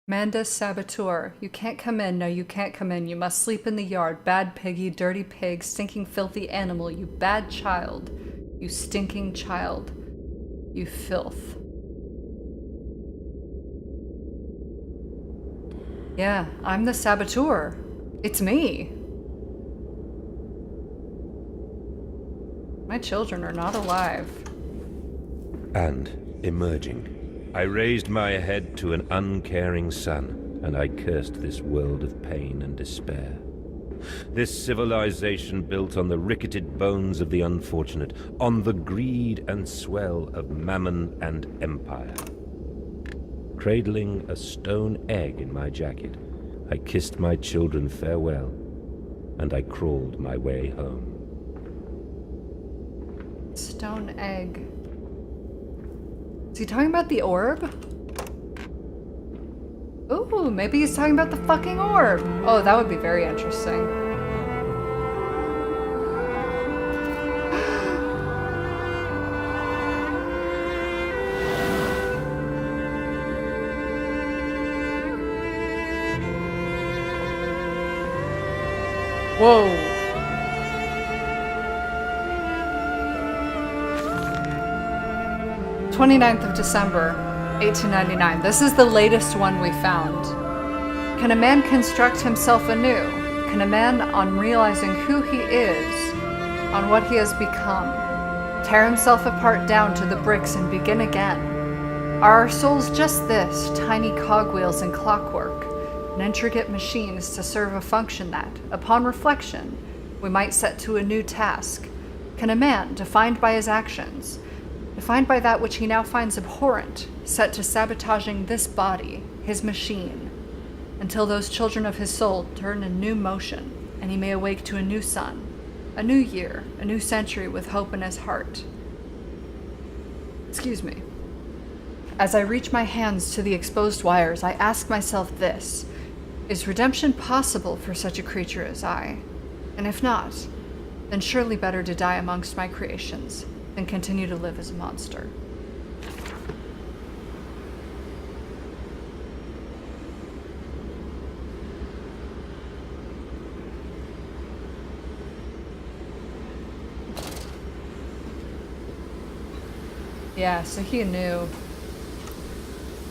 Mandus Saboteur, you can't come in, no you can't come in, you must sleep in the yard, bad piggy, dirty pig, stinking filthy animal, you bad child, you stinking child, you filth. Yeah, I'm the Saboteur. It's me. My children are not alive. And, emerging, I raised my head to an uncaring sun, and I cursed this world of pain and despair. This civilization built on the ricketed bones of the unfortunate, on the greed and swell of mammon and empire. Cradling a stone egg in my jacket, I kissed my children farewell, and I crawled my way home. Stone egg. Is he talking about the orb? Ooh, maybe he's talking about the fucking orb. Oh, that would be very interesting. Whoa. 29th of December, 1899. This is the latest one we found. Can a man construct himself anew? Can a man, on realizing who he is, on what he has become, tear himself apart down to the bricks and begin again? Are our souls just this, tiny cogwheels in clockwork, and intricate machines to serve a function that, upon reflection, we might set to a new task? Can a man, defined by his actions, defined by that which he now finds abhorrent, set to sabotaging this body, his machine, until those children of his soul turn in new motion, and he may awake to a new sun, a new year, a new century with hope in his heart? Excuse me. As I reach my hands to the exposed wires, I ask myself this: is redemption possible for such a creature as I? And if not, then surely better to die amongst my creations than continue to live as a monster. Yeah, so he knew.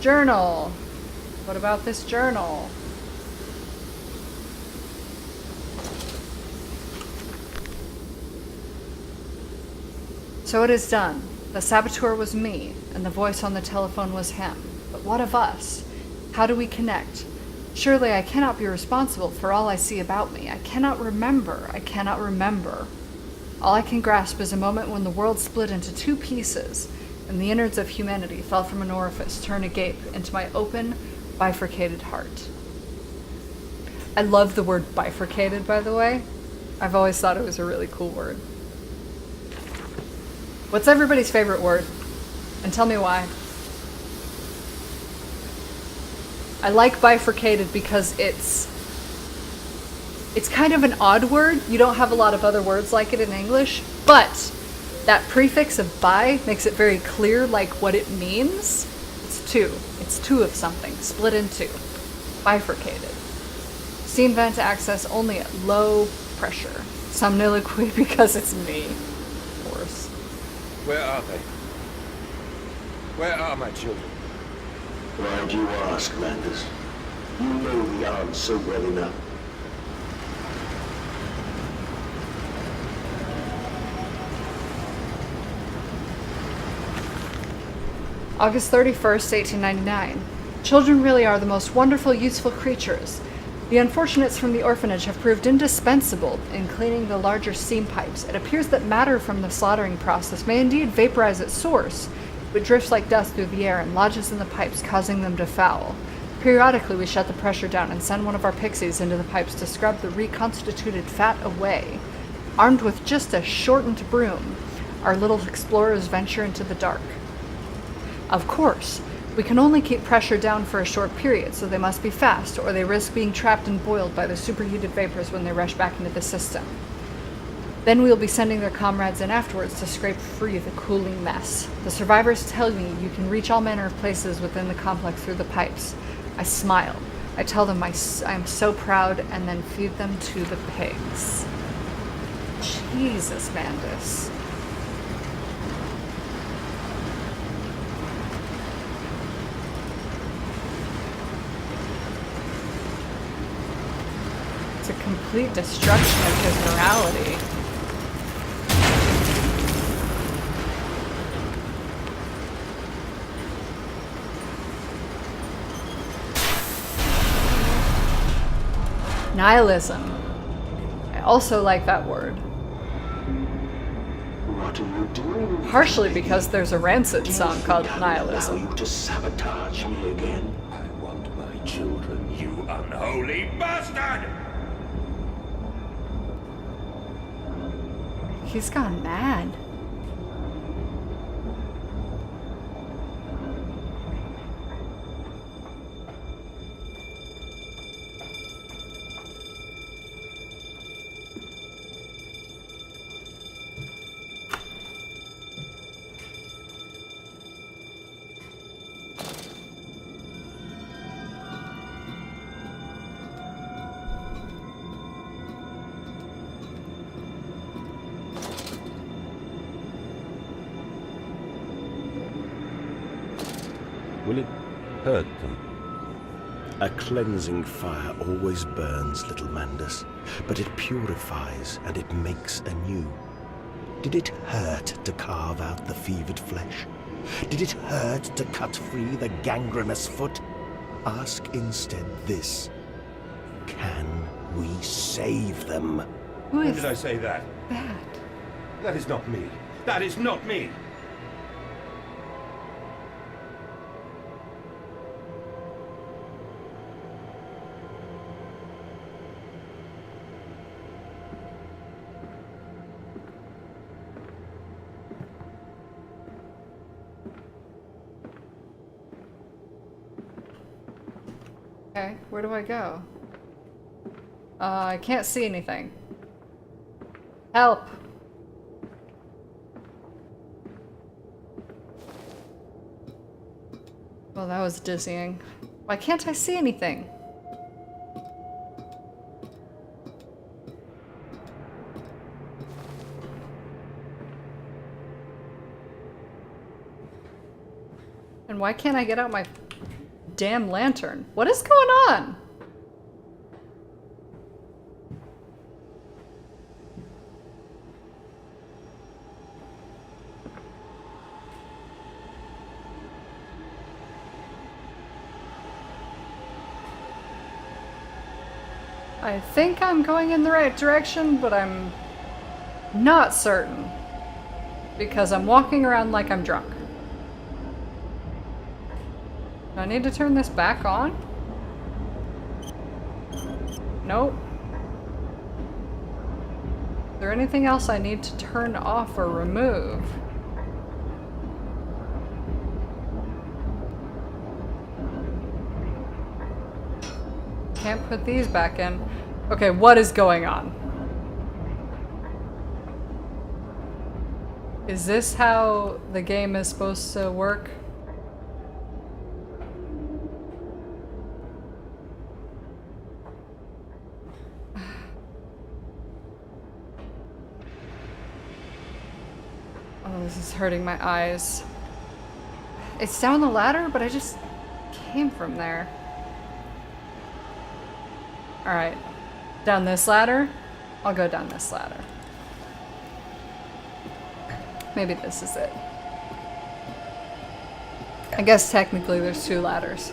Journal. What about this journal? So it is done. The saboteur was me, and the voice on the telephone was him. But what of us? How do we connect? Surely I cannot be responsible for all I see about me. I cannot remember. I cannot remember. All I can grasp is a moment when the world split into two pieces, and the innards of humanity fell from an orifice, turned agape into my open, bifurcated heart. I love the word bifurcated, by the way. I've always thought it was a really cool word. What's everybody's favorite word? And tell me why. I like bifurcated because it's kind of an odd word. You don't have a lot of other words like it in English, but that prefix of bi makes it very clear like what it means. It's two. It's two of something, split in two. Bifurcated. Steam vent access only at low pressure. Somniloquy because it's me. Of course. Where are they? Where are my children? Why do you ask, Mandus? You know the answer well enough. August 31st, 1899. Children really are the most wonderful, useful creatures. The unfortunates from the orphanage have proved indispensable in cleaning the larger steam pipes. It appears that matter from the slaughtering process may indeed vaporize its source, but drifts like dust through the air and lodges in the pipes, causing them to foul. Periodically, we shut the pressure down and send one of our pixies into the pipes to scrub the reconstituted fat away. Armed with just a shortened broom, our little explorers venture into the dark. Of course, we can only keep pressure down for a short period, so they must be fast, or they risk being trapped and boiled by the superheated vapors when they rush back into the system. Then we'll be sending their comrades in afterwards to scrape free the cooling mess. The survivors tell me you can reach all manner of places within the complex through the pipes. I smile. I tell them I am so proud, and then feed them to the pigs. Jesus, Mandus. It's a complete destruction of his morality. Nihilism. I also like that word. What are you doing? Partially because there's a Rancid song called Allow Nihilism. you to sabotage me again. I want my children, you Unholy bastard! He's gone mad. Will it hurt them? A cleansing fire always burns, little Mandus, but it purifies and it makes anew. Did it hurt to carve out the fevered flesh? Did it hurt to cut free the gangrenous foot? Ask instead this. Can we save them? Who When is did I say that? that? That is not me. That is not me. Okay, where do I go? I can't see anything. Help! Well, that was dizzying. Why can't I see anything? And why can't I get out my damn lantern? What is going on? I think I'm going in the right direction, but I'm not certain. Because I'm walking around like I'm drunk. Do I need to turn this back on? Nope. Is there anything else I need to turn off or remove? Can't put these back in. Okay, what is going on? Is this how the game is supposed to work? Oh, this is hurting my eyes. It's down the ladder, but I just came from there. Alright. Down this ladder? I'll go down this ladder. Maybe this is it. I guess technically there's 2 ladders.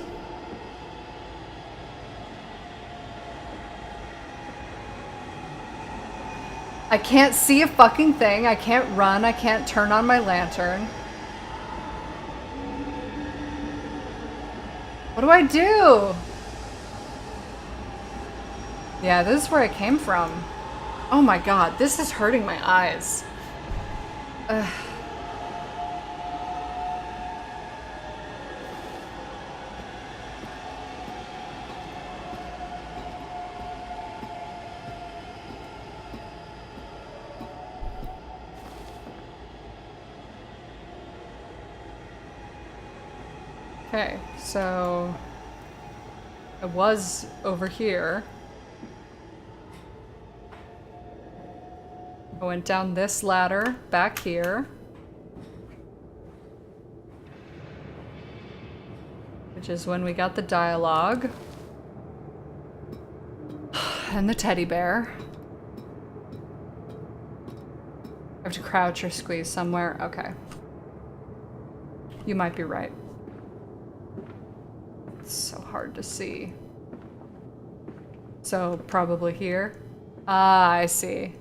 I can't see a fucking thing. I can't run. I can't turn on my lantern. What do I do? Yeah, this is where I came from. Oh my god, this is hurting my eyes. Ugh. Okay, so I was over here. I went down this ladder back here, which is when we got the dialogue and the teddy bear. I have to crouch or squeeze somewhere. Okay. You might be right. It's so hard to see. So, probably here. Ah, I see.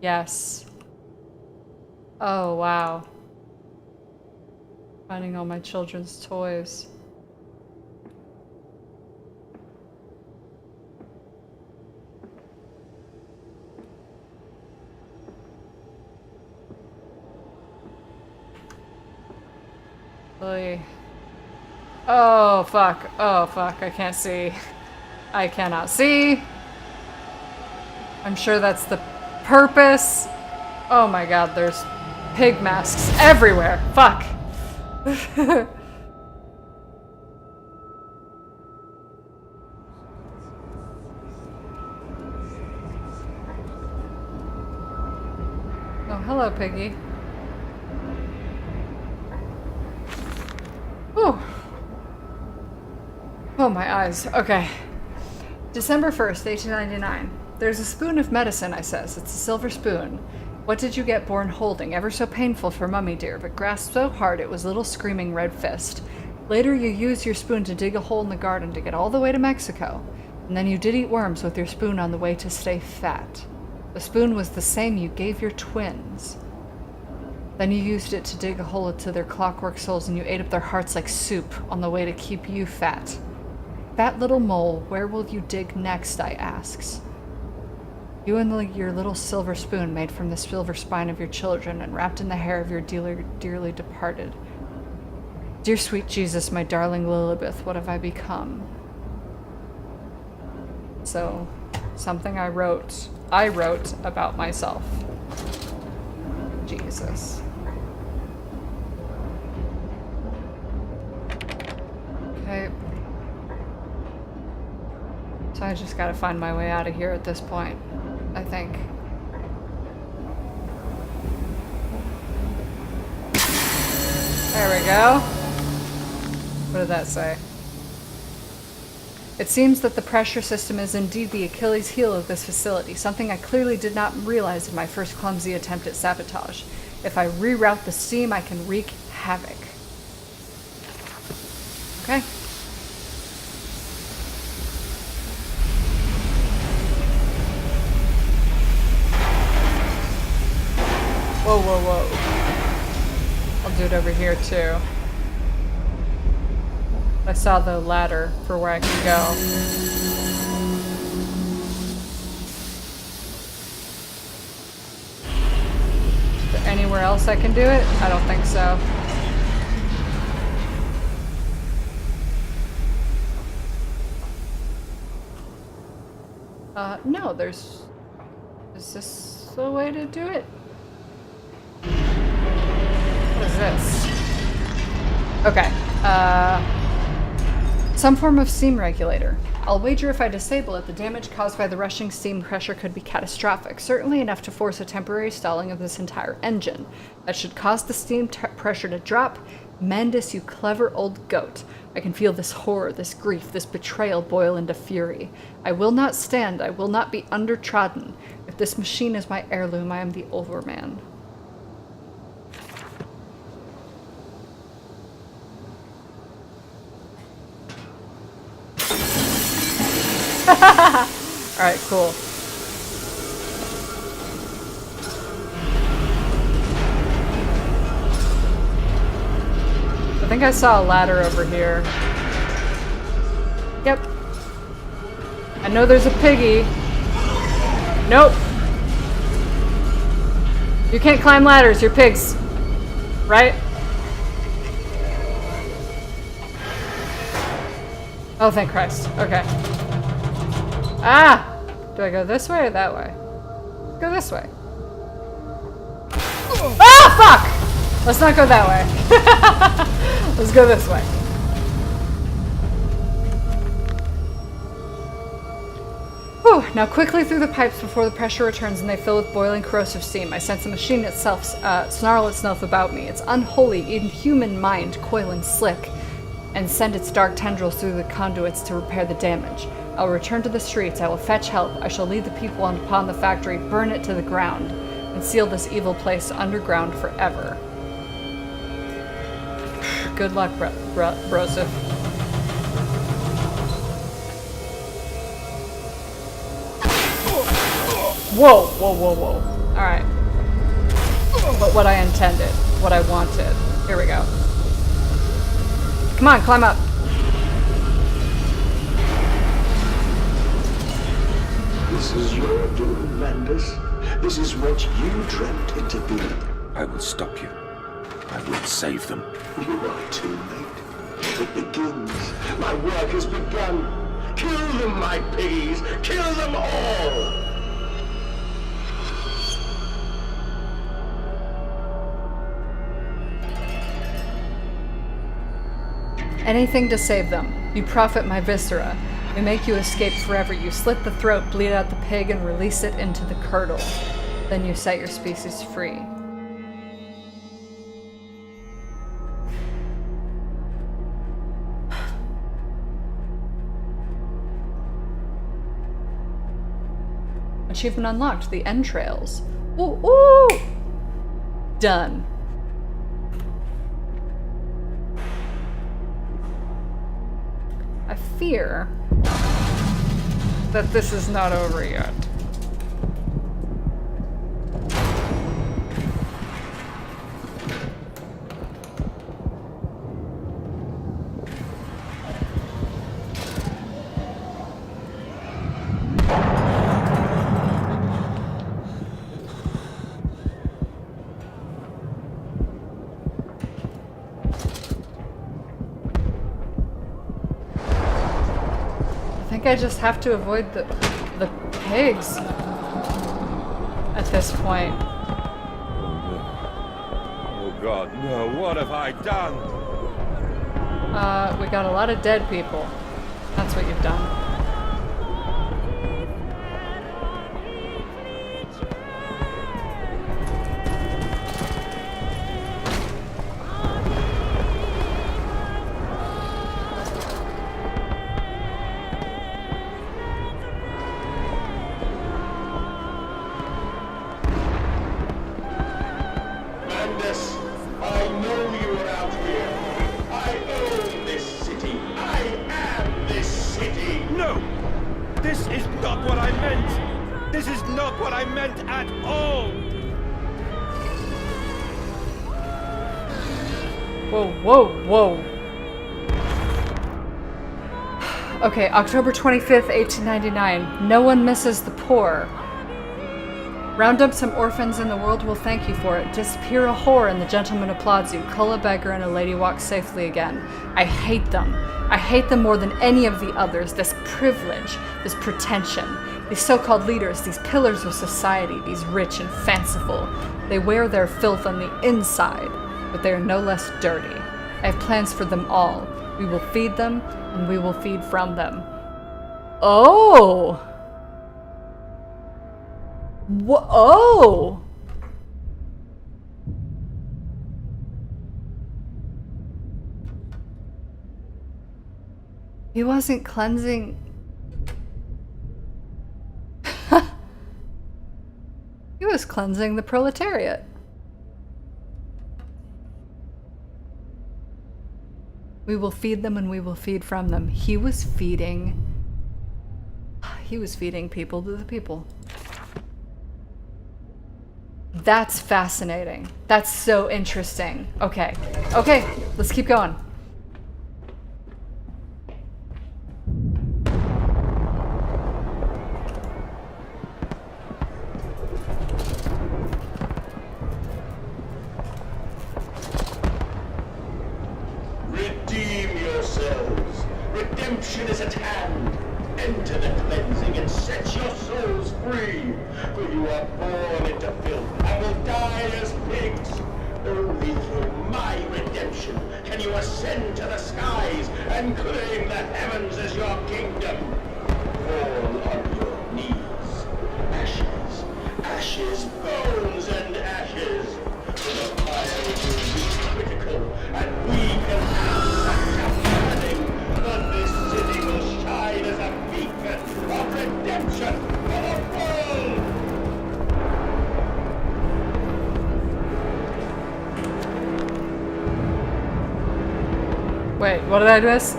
Yes. Oh, wow. Finding all my children's toys. Really? Oh, fuck. Oh, fuck. I can't see. I cannot see. I'm sure that's the purpose. Oh my god, there's pig masks everywhere. Fuck. Oh, hello, piggy. Whew. Oh, my eyes. Okay. December 1st, 1899. There's a spoon of medicine, I says. It's a silver spoon. What did you get born holding? Ever so painful for Mummy dear, but grasped so hard it was little screaming red fist. Later you used your spoon to dig a hole in the garden to get all the way to Mexico. And then you did eat worms with your spoon on the way to stay fat. The spoon was the same you gave your twins. Then you used it to dig a hole into their clockwork souls and you ate up their hearts like soup on the way to keep you fat. Fat little mole, where will you dig next, I asks. You and your little silver spoon made from the silver spine of your children and wrapped in the hair of your dearly departed. Dear sweet Jesus, my darling Lilibeth, what have I become? So, something I wrote about myself. Jesus. Okay. So I just gotta find my way out of here at this point, I think. There we go. What did that say? It seems that the pressure system is indeed the Achilles heel of this facility, something I clearly did not realize in my first clumsy attempt at sabotage. If I reroute the steam, I can wreak havoc. Okay. Whoa, whoa, whoa. I'll do it over here too. I saw the ladder for where I can go. Is there anywhere else I can do it? I don't think so. No, there's... Is this the way to do it? What is this? Okay, some form of steam regulator. I'll wager if I disable it, the damage caused by the rushing steam pressure could be catastrophic, certainly enough to force a temporary stalling of this entire engine. That should cause the steam pressure to drop. Mendus, you clever old goat. I can feel this horror, this grief, this betrayal boil into fury. I will not stand. I will not be undertrodden. If this machine is my heirloom, I am the overman. Alright, cool. I think I saw a ladder over here. Yep. I know there's a piggy. Nope. You can't climb ladders, you're pigs. Right? Oh, thank Christ. Okay. Ah! Do I go this way or that way? Go this way. Ah, fuck! Let's not go that way. Let's go this way. Whew. Now quickly through the pipes before the pressure returns and they fill with boiling corrosive steam. I sense the machine itself snarl itself about me. Its unholy, inhuman mind coil and slick and send its dark tendrils through the conduits to repair the damage. I will return to the streets. I will fetch help. I shall lead the people upon the factory, burn it to the ground, and seal this evil place underground forever. Good luck, Broseph. Whoa, whoa, whoa, whoa. Alright. But what I intended. What I wanted. Here we go. Come on, climb up. This is your doing, Mandus. This is what you dreamt it to be. I will stop you. I will save them. You are too late. It begins. My work has begun. Kill them, my piggies. Kill them all. Anything to save them. You profit my viscera. We make you escape forever. You slit the throat, bleed out the pig, and release it into the curdle. Then you set your species free. Achievement unlocked. The entrails. Ooh, ooh! Done. I fear that this is not over yet. I just have to avoid the pigs at this point. Oh God, no, what have I done? We got a lot of dead people. That's what you've done. Whoa, whoa. Okay, October 25th, 1899. No one misses the poor. Round up some orphans and the world will thank you for it. Disappear a whore and the gentleman applauds you. Cull a beggar and a lady walks safely again. I hate them. I hate them more than any of the others. This privilege, this pretension. These so-called leaders, these pillars of society, these rich and fanciful. They wear their filth on the inside, but they are no less dirty. I have plans for them all. We will feed them, and we will feed from them. Oh! Oh! He wasn't cleansing. He was cleansing the proletariat. We will feed them and we will feed from them. He was feeding people to the people. That's fascinating. That's so interesting. Okay. Okay, let's keep going. Redeem yourselves. Redemption is at hand. Enter the cleansing and set your souls free. For you are born into filth and will die as pigs. Only through my redemption can you ascend to the skies and claim the heavens as your kingdom. Fall on your knees. Ashes, ashes, bones and ashes. For the fire will be critical, and we can have such a burning that this city will shine as a beacon of redemption for the world! Wait, what did I miss?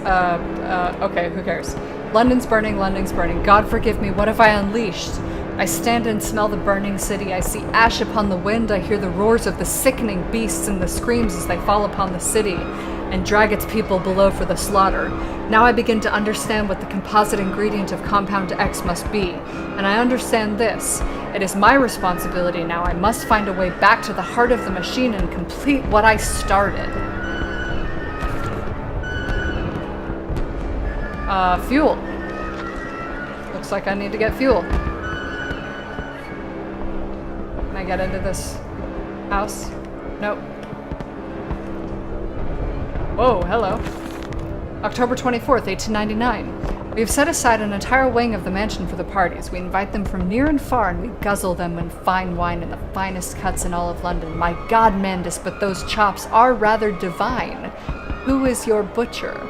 Okay, who cares? London's burning, London's burning. God forgive me, what have I unleashed? I stand and smell the burning city. I see ash upon the wind. I hear the roars of the sickening beasts and the screams as they fall upon the city and drag its people below for the slaughter. Now I begin to understand what the composite ingredient of Compound X must be, and I understand this. It is my responsibility now. I must find a way back to the heart of the machine and complete what I started. Fuel. Looks like I need to get fuel. Can I get into this house? Nope. Whoa, hello. October 24th, 1899. We have set aside an entire wing of the mansion for the parties. We invite them from near and far, and we guzzle them in fine wine and the finest cuts in all of London. My God, Mandus, but those chops are rather divine. Who is your butcher?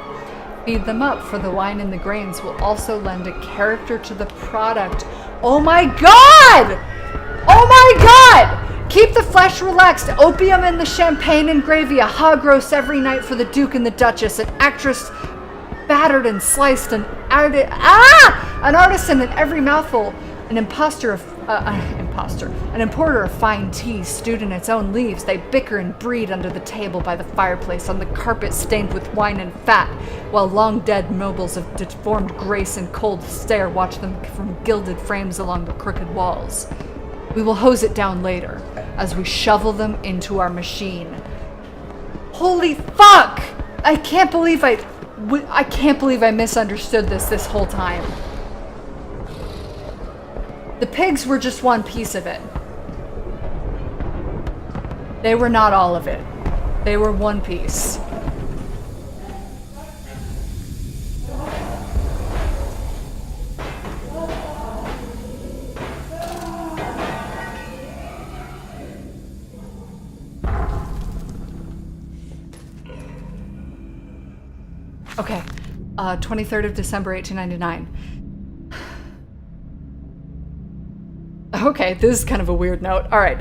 Feed them up, for the wine and the grains will also lend a character to the product. Oh my God! Oh my God! Keep the flesh relaxed. Opium in the champagne and gravy. A hog roast every night for the Duke and the Duchess. An actress battered and sliced. An artisan in every mouthful. An importer of fine tea stewed in its own leaves. They bicker and breed under the table by the fireplace, on the carpet stained with wine and fat, while long-dead nobles of deformed grace and cold stare watch them from gilded frames along the crooked walls. We will hose it down later, as we shovel them into our machine. Holy fuck! I can't believe I misunderstood this whole time. The pigs were just one piece of it. They were not all of it. They were one piece. Okay, 23rd of December, 1899. Okay, this is kind of a weird note. All right.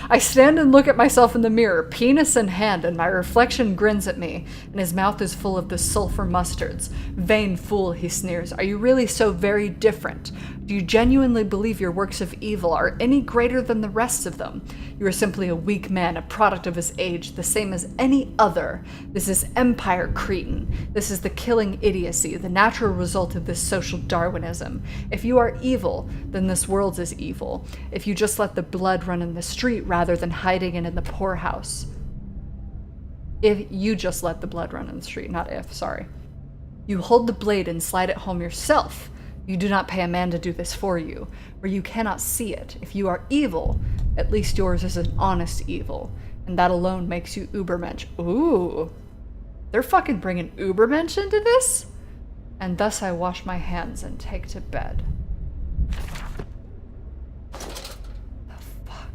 I stand and look at myself in the mirror, penis in hand, and my reflection grins at me, and his mouth is full of the sulfur mustards. Vain fool, he sneers. Are you really so very different? Do you genuinely believe your works of evil are any greater than the rest of them? You are simply a weak man, a product of his age, the same as any other. This is empire cretin. This is the killing idiocy, the natural result of this social Darwinism. If you are evil, then this world is evil. If you just let the blood run in the street rather than hiding it in the poorhouse. If you just let the blood run in the street, not if, sorry. You hold the blade and slide it home yourself. You do not pay a man to do this for you, where you cannot see it. If you are evil, at least yours is an honest evil, and that alone makes you Ubermensch. Ooh, they're fucking bringing Ubermensch into this? And thus I wash my hands and take to bed. The fuck?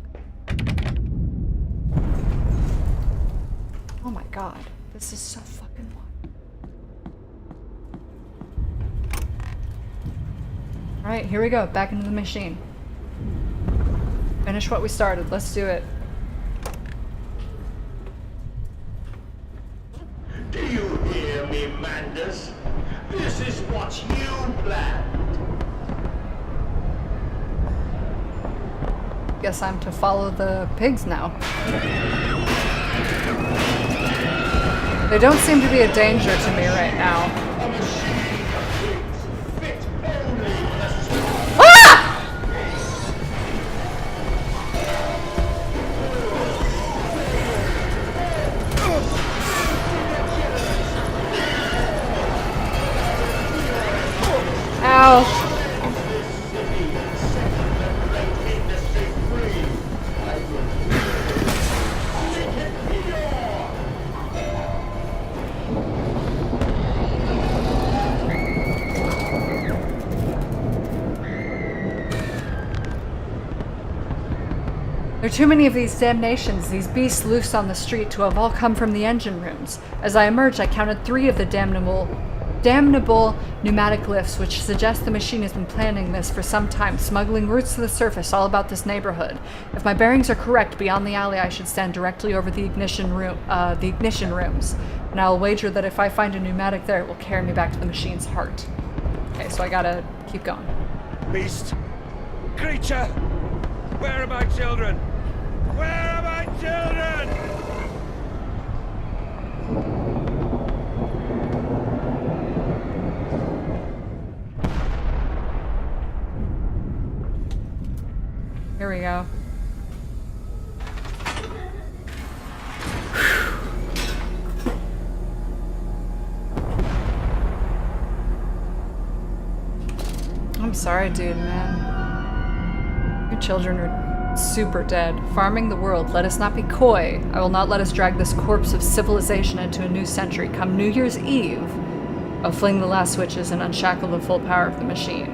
Oh my God, this is so fucking long. Alright, here we go. Back into the machine. Finish what we started. Let's do it. Do you hear me, Mandus? This is what you planned. Guess I'm to follow the pigs now. They don't seem to be a danger to me right now. A machine of pigs, fit only for the sword. Ah! Ow. There are too many of these damnations, these beasts loose on the street, to have all come from the engine rooms. As I emerged, I counted 3 of the damnable pneumatic lifts, which suggest the machine has been planning this for some time, smuggling routes to the surface all about this neighborhood. If my bearings are correct, beyond the alley I should stand directly over the ignition rooms. And I'll wager that if I find a pneumatic there, it will carry me back to the machine's heart. Okay, so I gotta keep going. Beast! Creature! Where are my children? Where are my children? Here we go. I'm sorry, dude, man. Your children are super dead. Farming the world, let us not be coy. I will not let us drag this corpse of civilization into a new century. Come New Year's Eve, I'll fling the last switches and unshackle the full power of the machine.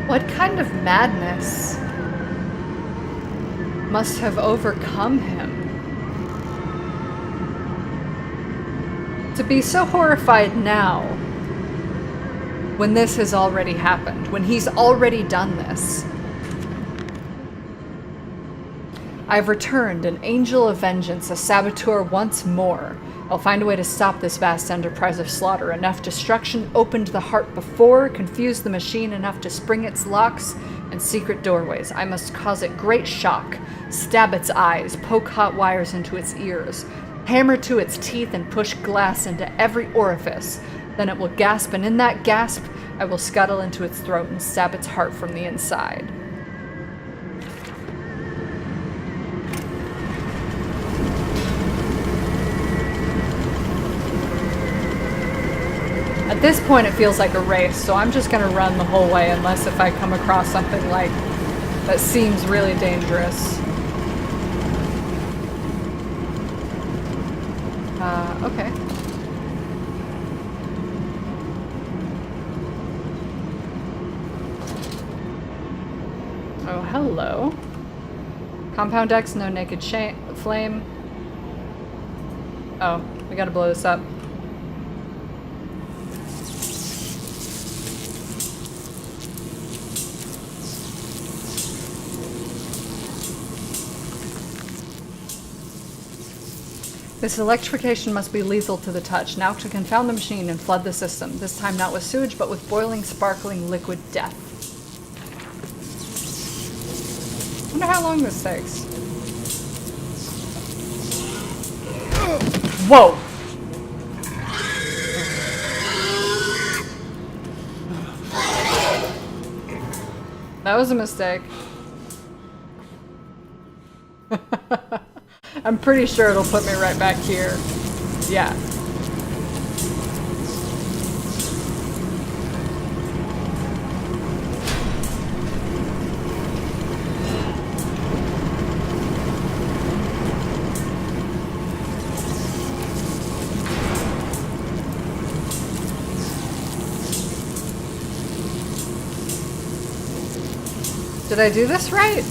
What kind of madness must have overcome him to be so horrified now when this has already happened, when he's already done this? I've returned, an angel of vengeance, a saboteur once more. I'll find a way to stop this vast enterprise of slaughter. Enough destruction opened the heart before, confused the machine enough to spring its locks and secret doorways. I must cause it great shock, stab its eyes, poke hot wires into its ears, hammer to its teeth and push glass into every orifice. Then it will gasp, and in that gasp, I will scuttle into its throat and stab its heart from the inside. At this point it feels like a race, so I'm just gonna run the whole way unless if I come across something like that seems really dangerous. Okay. Oh, hello. Compound X, no naked flame. Oh, we gotta blow this up. This electrification must be lethal to the touch. Now to confound the machine and flood the system. This time not with sewage, but with boiling, sparkling liquid death. Wonder how long this takes. Whoa! That was a mistake. I'm pretty sure it'll put me right back here. Yeah. Did I do this right?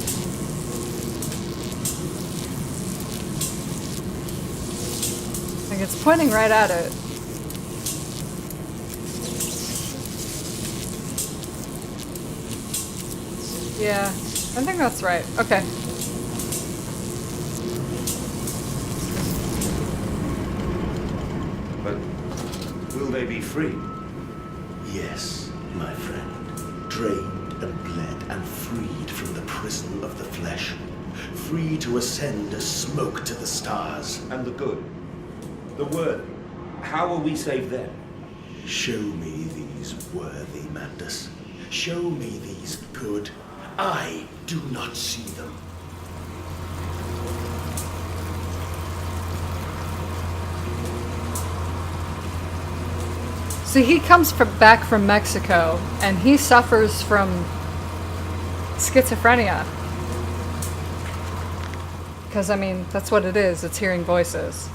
Like, it's pointing right at it. Yeah, I think that's right. Okay. But will they be free? Yes, my friend. Drained and bled and freed from the prison of the flesh. Free to ascend as smoke to the stars. And the good? The worthy? How will we save them? Show me these worthy, Mandus. Show me these good. I do not see them. So he comes back from Mexico, and he suffers from schizophrenia. Because, I mean, that's what it is. It's hearing voices.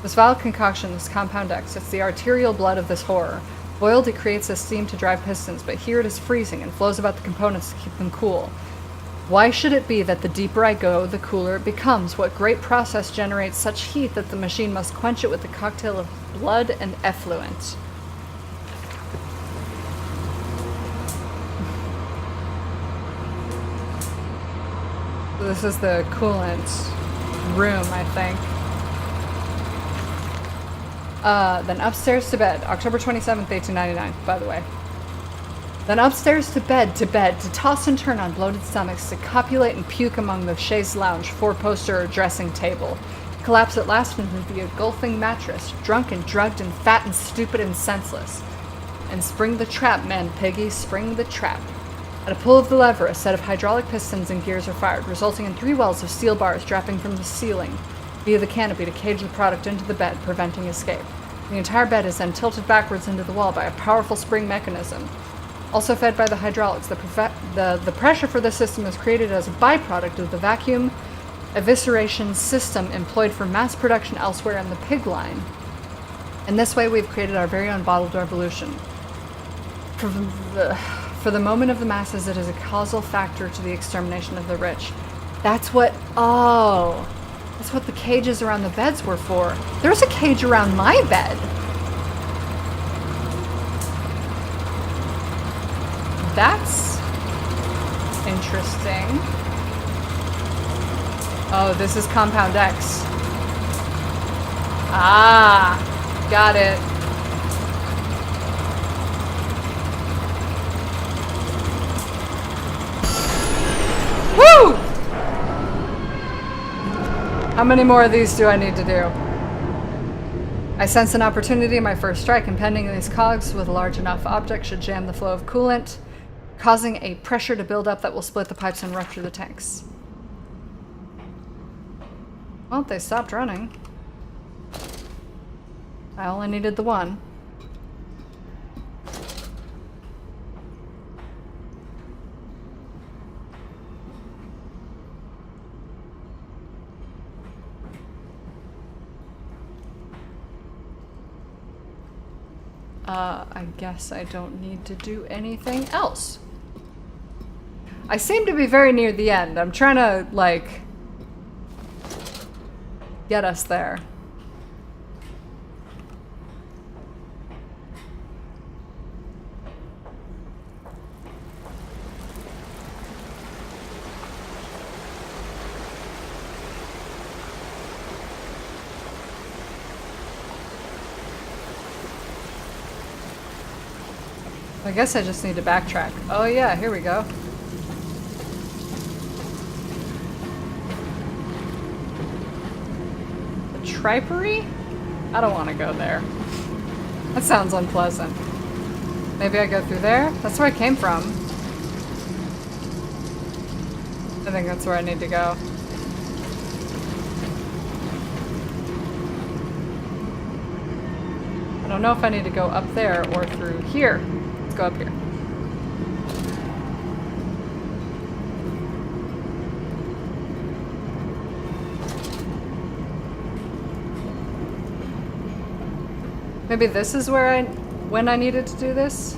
This vile concoction is Compound X. It's the arterial blood of this horror. Boiled, it creates a steam to drive pistons, but here it is freezing and flows about the components to keep them cool. Why should it be that the deeper I go, the cooler it becomes? What great process generates such heat that the machine must quench it with a cocktail of blood and effluent? This is the coolant room, I think. Then upstairs to bed. October 27th, 1899, by the way. Then upstairs to bed, to toss and turn on bloated stomachs, to copulate and puke among the chaise lounge, four-poster or dressing table. Collapse at last into the engulfing mattress, drunk and drugged and fat and stupid and senseless. And spring the trap, man, piggy, spring the trap. At a pull of the lever, a set of hydraulic pistons and gears are fired, resulting in 3 wells of steel bars dropping from the ceiling via the canopy to cage the product into the bed, preventing escape. The entire bed is then tilted backwards into the wall by a powerful spring mechanism. Also fed by the hydraulics, the pressure for the system is created as a byproduct of the vacuum evisceration system employed for mass production elsewhere in the pig line. In this way, we've created our very own bottled revolution. For the moment of the masses, it is a causal factor to the extermination of the rich. That's what the cages around the beds were for. There's a cage around my bed. That's interesting. Oh, this is Compound X. Ah, got it. Woo! How many more of these do I need to do? I sense an opportunity in my first strike. Impending these cogs with a large enough object should jam the flow of coolant, causing a pressure to build up that will split the pipes and rupture the tanks. Well, they stopped running. I only needed the one. I guess I don't need to do anything else. I seem to be very near the end. I'm trying to, like, get us there. I guess I just need to backtrack. Oh yeah, here we go. The tripery? I don't want to go there. That sounds unpleasant. Maybe I go through there? That's where I came from. I think that's where I need to go. I don't know if I need to go up there or through here. Let's go up here. Maybe this is where when I needed to do this?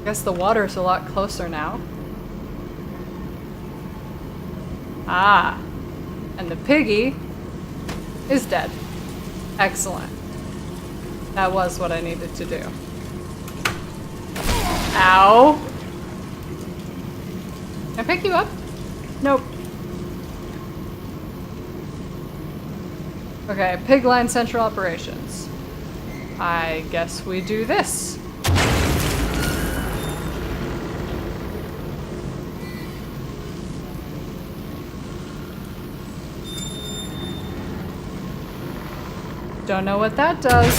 Guess the water's a lot closer now. Ah. And the piggy is dead. Excellent. That was what I needed to do. Ow! Can I pick you up? Nope. Okay, Pigline Central Operations. I guess we do this. Don't know what that does.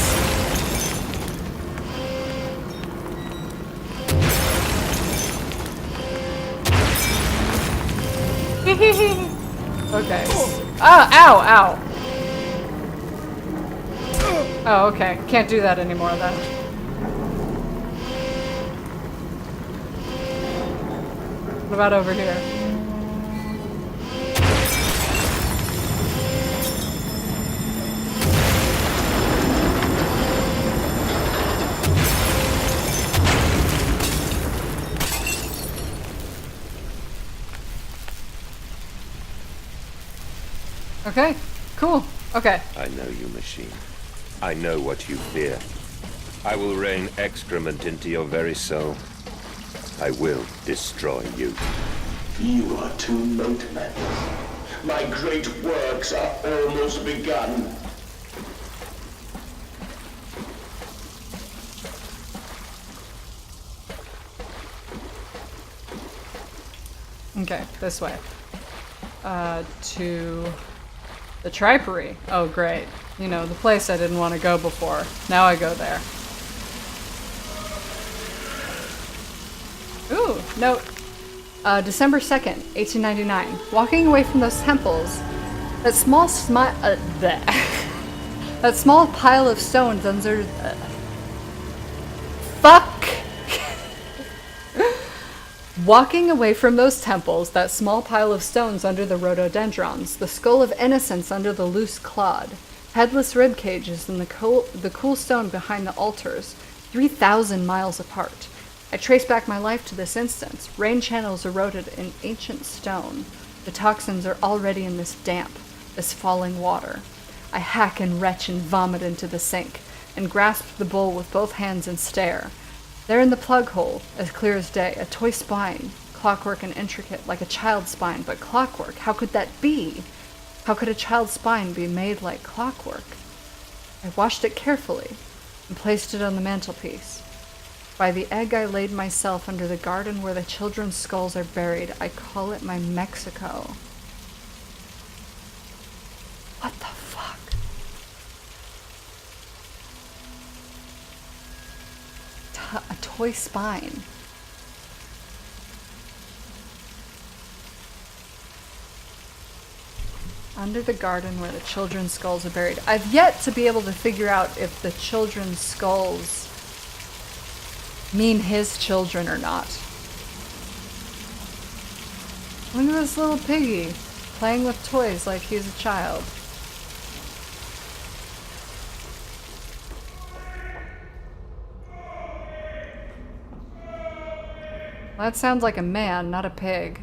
Okay. Ah, ow, ow. Oh, okay. Can't do that anymore then. What about over here? Okay, cool. Okay. I know you, machine. I know what you fear. I will rain excrement into your very soul. I will destroy you. You are too late, man. My great works are almost begun. Okay, this way. To the Tripery. Oh, great. You know, the place I didn't want to go before. Now I go there. Ooh, note. December 2nd, 1899. Walking away from those temples, that small that small pile of stones under... Fuck! Walking away from those temples, that small pile of stones under the rhododendrons, the skull of innocence under the loose clod, headless rib cages and the cool stone behind the altars, 3,000 miles apart. I trace back my life to this instance. Rain channels eroded in ancient stone. The toxins are already in this damp, this falling water. I hack and retch and vomit into the sink, and grasp the bowl with both hands and stare. There in the plug hole, as clear as day, a toy spine, clockwork and intricate, like a child's spine, but clockwork. How could that be? How could a child's spine be made like clockwork? I washed it carefully and placed it on the mantelpiece. By the egg I laid myself under the garden where the children's skulls are buried. I call it my Mexico. What the fuck? A toy spine. Under the garden where the children's skulls are buried. I've yet to be able to figure out if the children's skulls mean his children or not. Look at this little piggy playing with toys like he's a child. Well, that sounds like a man, not a pig.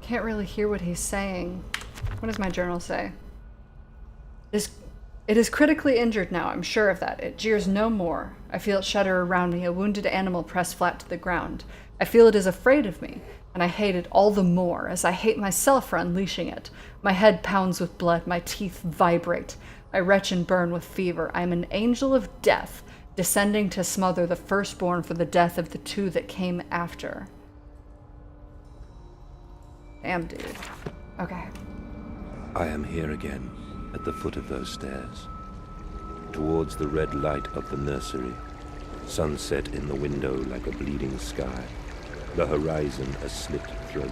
Can't really hear what he's saying. What does my journal say? It is critically injured now, I'm sure of that. It jeers no more. I feel it shudder around me, a wounded animal pressed flat to the ground. I feel it is afraid of me, and I hate it all the more, as I hate myself for unleashing it. My head pounds with blood, my teeth vibrate. I retch and burn with fever. I am an angel of death, descending to smother the firstborn for the death of the two that came after. Damn, dude. Okay. I am here again, at the foot of those stairs, towards the red light of the nursery, sunset in the window like a bleeding sky, the horizon a slit throat,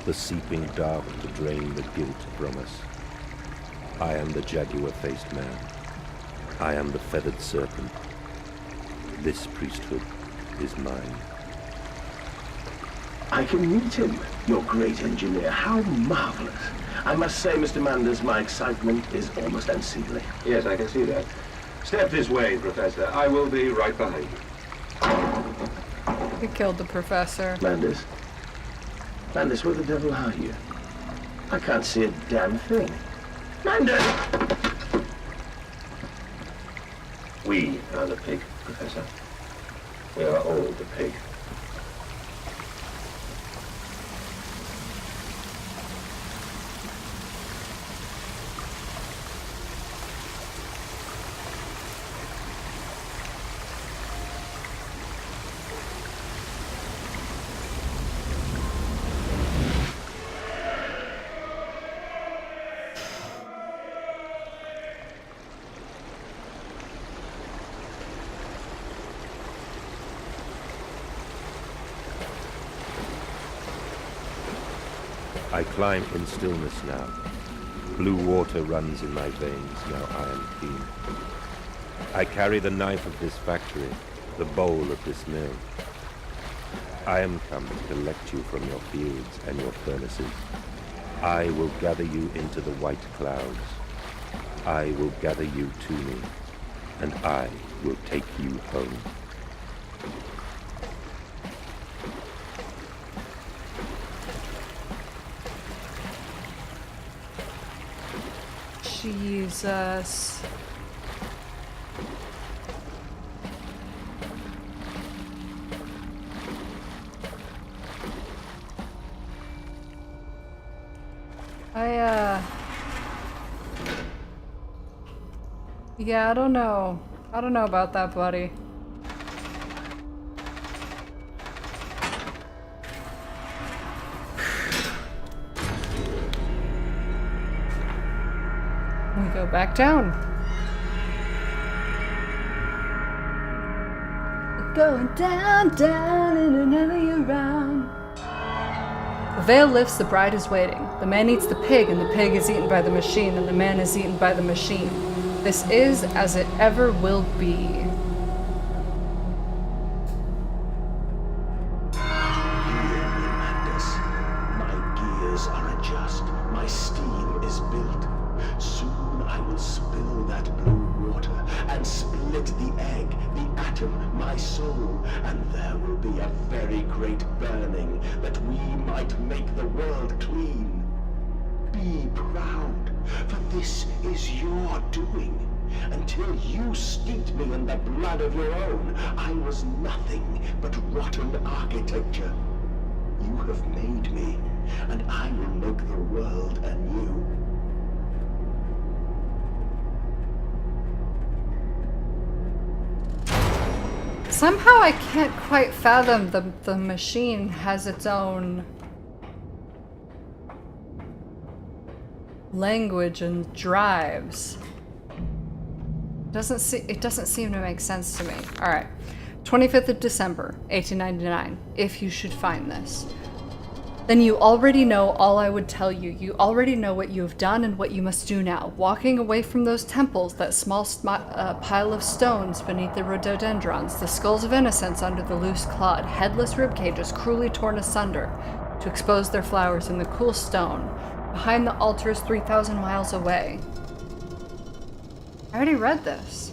the seeping dark to drain the guilt from us. I am the jaguar-faced man. I am the feathered serpent. This priesthood is mine. I can meet him, your great engineer. How marvelous. I must say, Mr. Manders, my excitement is almost unseemly. Yes, I can see that. Step this way, Professor. I will be right behind you. We killed the professor. Manders? Manders, where the devil are you? I can't see a damn thing. Manders! We are the pig, Professor. We are all the pig. I climb in stillness now. Blue water runs in my veins, now I am clean. I carry the knife of this factory, the bowl of this mill. I am come to collect you from your fields and your furnaces. I will gather you into the white clouds. I will gather you to me, and I will take you home. Jesus. Yeah, I don't know. I don't know about that, buddy. We go back down. Going down, down, in another year round. The veil lifts, the bride is waiting. The man eats the pig, and the pig is eaten by the machine, and the man is eaten by the machine. This is as it ever will be. My gears are adjust. My steam is built. Soon I will spill that blue water and split the egg, the atom, my soul, and there will be a very great burning that we might make the world clean. Be proud, for this is your doing. Until you steeped me in the blood of your own, I was nothing but rotten architecture. You have made me, and I will make the world anew. Somehow I can't quite fathom the machine has its own language and drives. It doesn't seem to make sense to me. All right. 25th of December, 1899. If you should find this, then you already know all I would tell you. You already know what you have done and what you must do now. Walking away from those temples, that small pile of stones beneath the rhododendrons, the skulls of innocents under the loose clod, headless rib cages cruelly torn asunder, to expose their flowers in the cool stone, behind the altars 3,000 miles away. I already read this.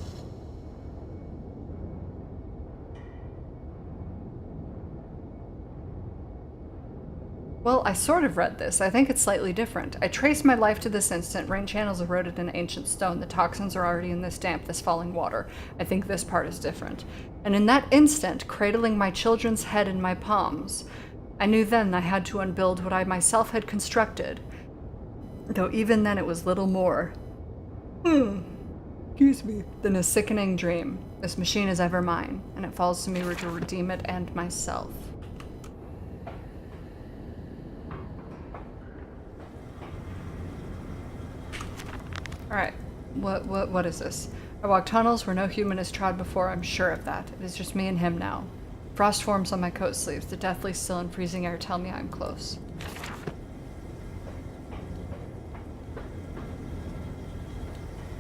Well, I sort of read this. I think it's slightly different. I traced my life to this instant. Rain channels eroded in ancient stone. The toxins are already in this damp, this falling water. I think this part is different. And in that instant, cradling my children's head in my palms, I knew then I had to unbuild what I myself had constructed. Though even then it was little more. Excuse me. Than a sickening dream. This machine is ever mine, and it falls to me to redeem it and myself. Alright, what is this? I walk tunnels where no human has trod before, I'm sure of that. It is just me and him now. Frost forms on my coat sleeves, the deathly still and freezing air tell me I'm close.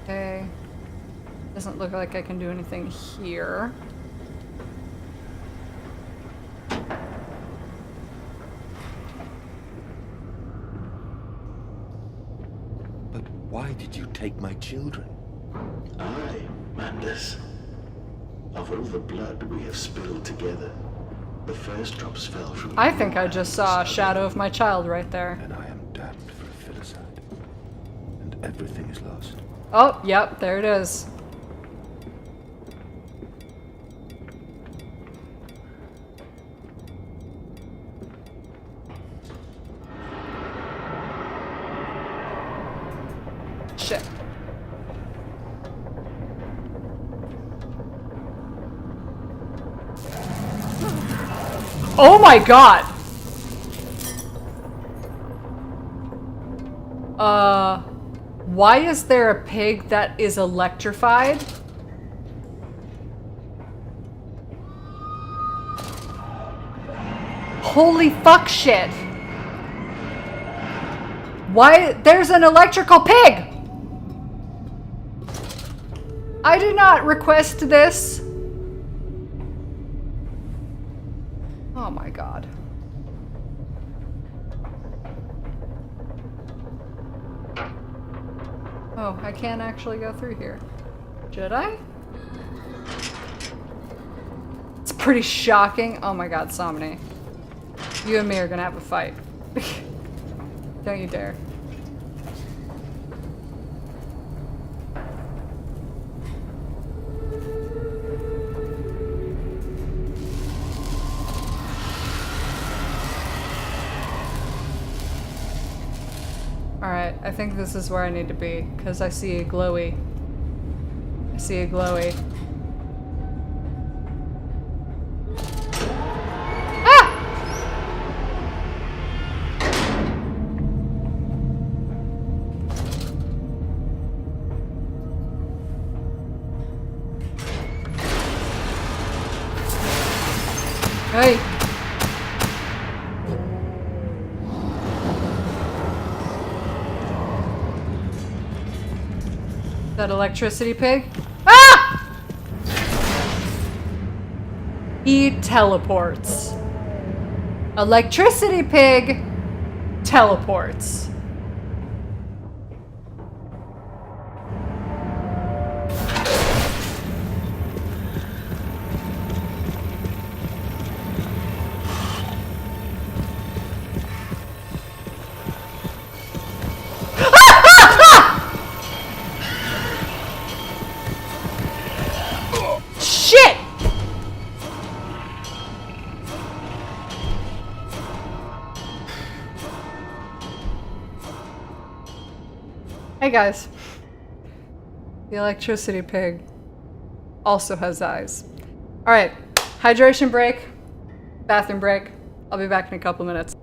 Okay. Doesn't look like I can do anything here. Why did you take my children? Aye, Mandus. Of all the blood we have spilled together, the first drops fell from I think I just saw a shadow of my child right there. And I am damned for a filicide. And everything is lost. Oh, yep, there it is. Shit. Oh my god! Why is there a pig that is electrified? Holy fuck shit! Why? There's an electrical pig! I did not request this. Oh my god. Oh, I can't actually go through here. Should I? It's pretty shocking. Oh my god, Somni. You and me are gonna have a fight. Don't you dare. Alright, I think this is where I need to be, because I see a glowy. I see a glowy. Ah! Hey! That electricity pig? Ah! He teleports. Electricity pig teleports. Shit! Hey guys. The electricity pig also has eyes. Alright, hydration break, bathroom break. I'll be back in a couple minutes.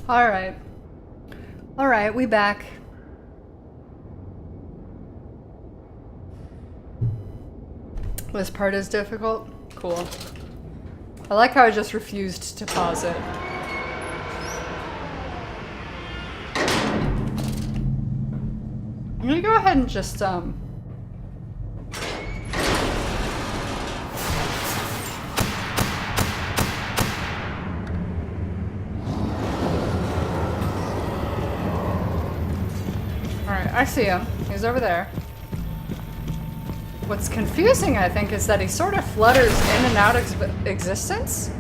Alright. Alright, we back. This part is difficult? Cool. I like how I just refused to pause it. I'm gonna go ahead and just, Alright, I see him. He's over there. What's confusing, I think, is that he sort of flutters in and out of existence.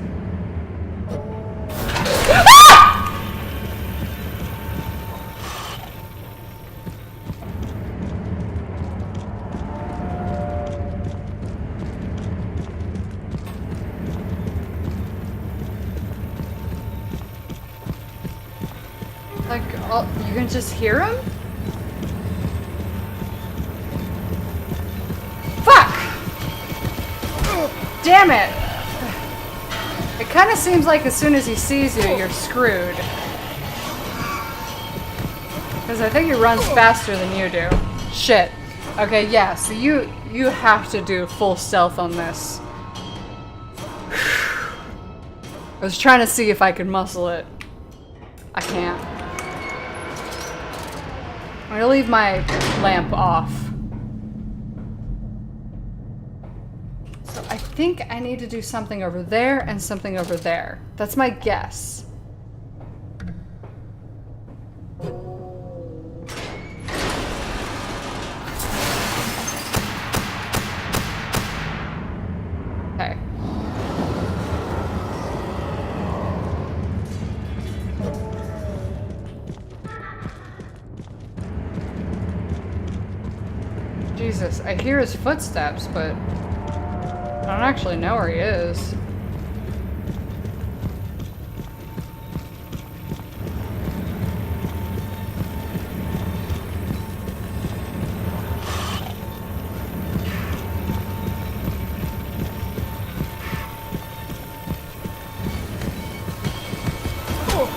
Like, you can just hear him? Fuck! Damn it! It kind of seems like as soon as he sees you, you're screwed. Because I think he runs faster than you do. Shit. Okay, yeah, so you have to do full stealth on this. I was trying to see if I could muscle it. I can't. I'm gonna leave my lamp off. So I think I need to do something over there and something over there. That's my guess. Okay. Jesus, I hear his footsteps, but I don't actually know where he is.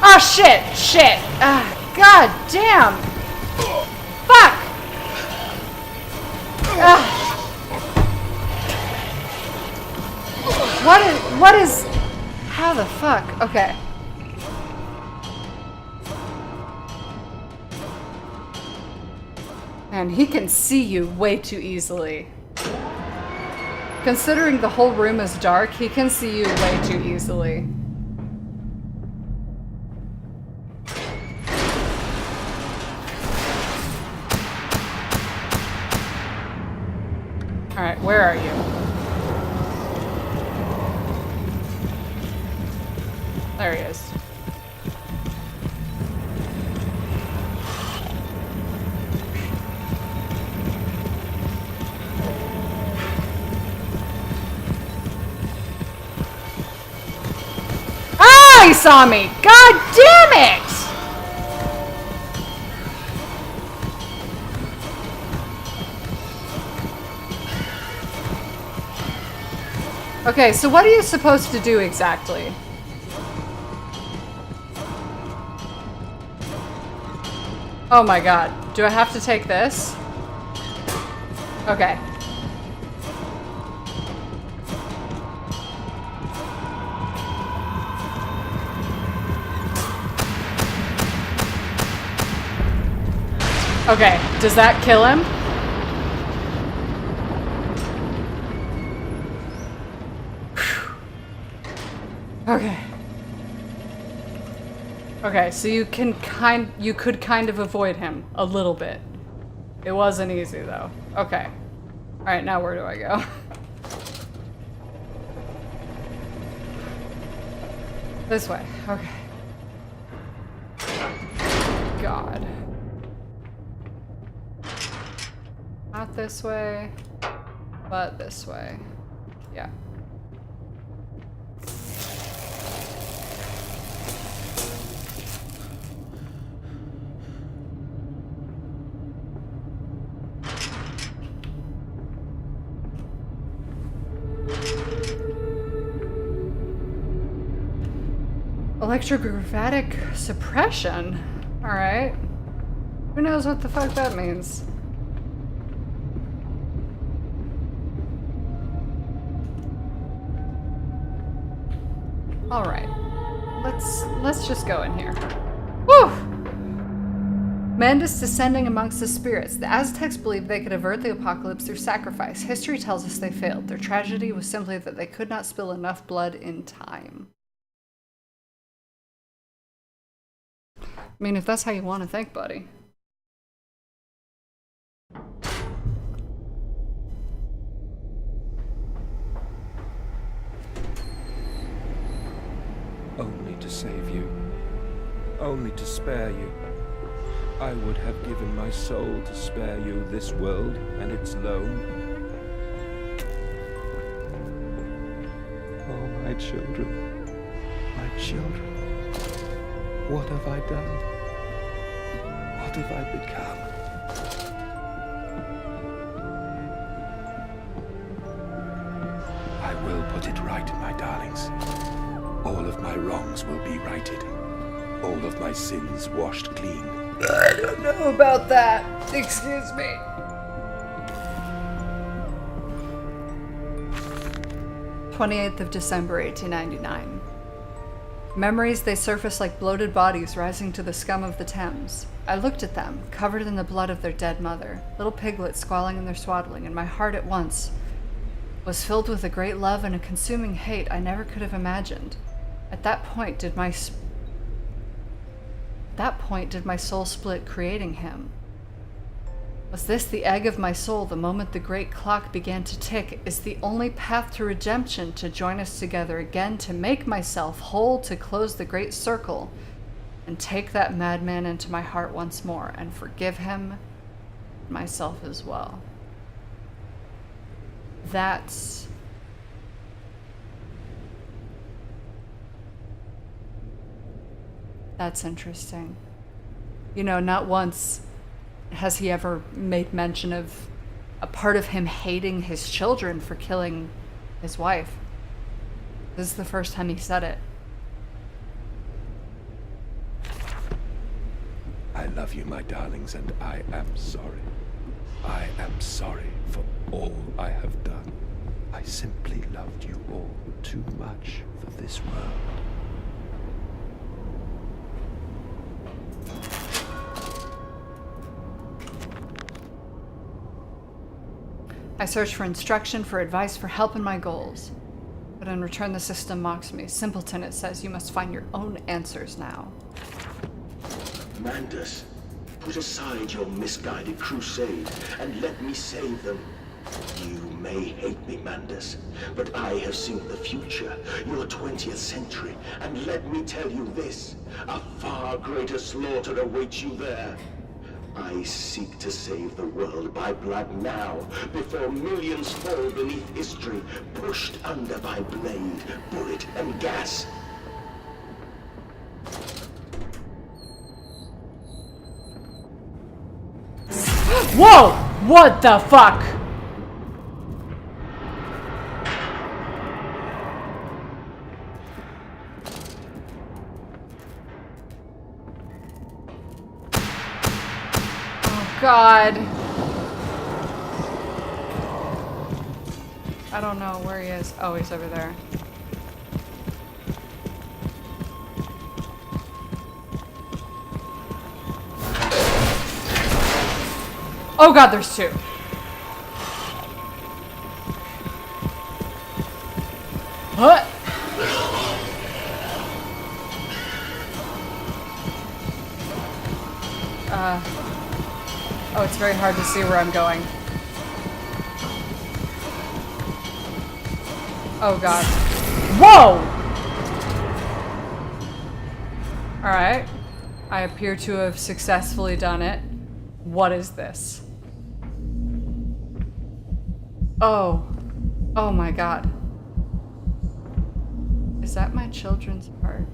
Oh shit! Shit! God damn! Fuck! What is, how the fuck? Okay. Man, he can see you way too easily. Considering the whole room is dark, he can see you way too easily. Alright, where are you? There he is. Ah, he saw me! God damn it! Okay, so what are you supposed to do exactly? Oh my god. Do I have to take this? Okay. Okay, does that kill him? Okay. Okay, so you could kind of avoid him a little bit. It wasn't easy though. Okay. Alright, now where do I go? This way. Okay. God. Not this way, but this way. Yeah. Electrographic suppression? Alright. Who knows what the fuck that means? Alright. Let's just go in here. Woo! Madness descending amongst the spirits. The Aztecs believed they could avert the apocalypse through sacrifice. History tells us they failed. Their tragedy was simply that they could not spill enough blood in time. I mean, if that's how you want to think, buddy. Only to save you. Only to spare you. I would have given my soul to spare you this world and its loan. Oh, my children. My children. What have I done? What have I become? I will put it right, my darlings. All of my wrongs will be righted. All of my sins washed clean. I don't know about that. Excuse me. December 28th, 1899. Memories, they surface like bloated bodies rising to the scum of the Thames. I looked at them, covered in the blood of their dead mother, little piglets squalling in their swaddling, and my heart at once was filled with a great love and a consuming hate I never could have imagined. At that point did my soul split, creating him. Was this the egg of my soul, the moment the great clock began to tick? Is the only path to redemption to join us together again, to make myself whole, to close the great circle, and take that madman into my heart once more, and forgive him, myself as well. That's interesting. You know, not once has he ever made mention of a part of him hating his children for killing his wife. This is the first time he said it. I love you, my darlings, and I am sorry. I am sorry for all I have done. I simply loved you all too much for this world. I search for instruction, for advice, for help in my goals. But in return, the system mocks me. Simpleton, it says, you must find your own answers now. Mandus, put aside your misguided crusade and let me save them. You may hate me, Mandus, but I have seen the future, your 20th century, and let me tell you this, a far greater slaughter awaits you there. I seek to save the world by blood now, before millions fall beneath history, pushed under by blade, bullet, and gas. Whoa! What the fuck? God. I don't know where he is. Oh, he's over there. Oh God, there's two. What? Oh, it's very hard to see where I'm going. Oh God. Whoa! Alright. I appear to have successfully done it. What is this? Oh. Oh my God. Is that my children's heart?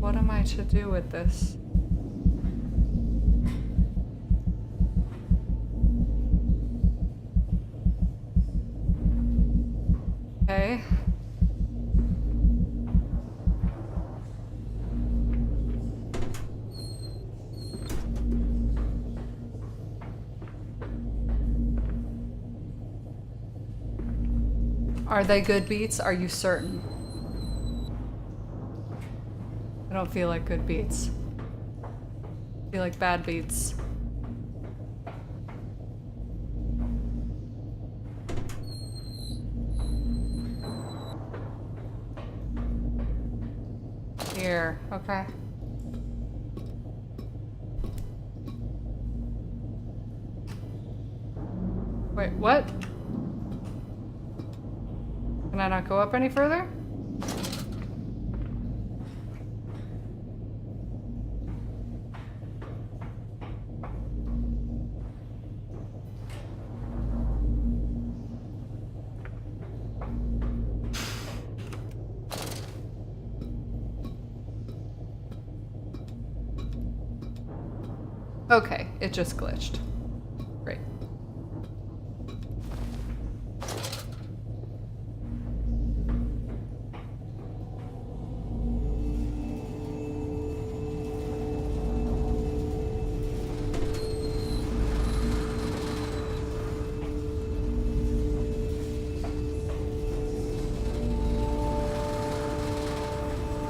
What am I to do with this? Are they good beats? Are you certain? I don't feel like good beats. I feel like bad beats. Here, okay. Wait, what? Can I not go up any further? Okay, it just glitched. Great.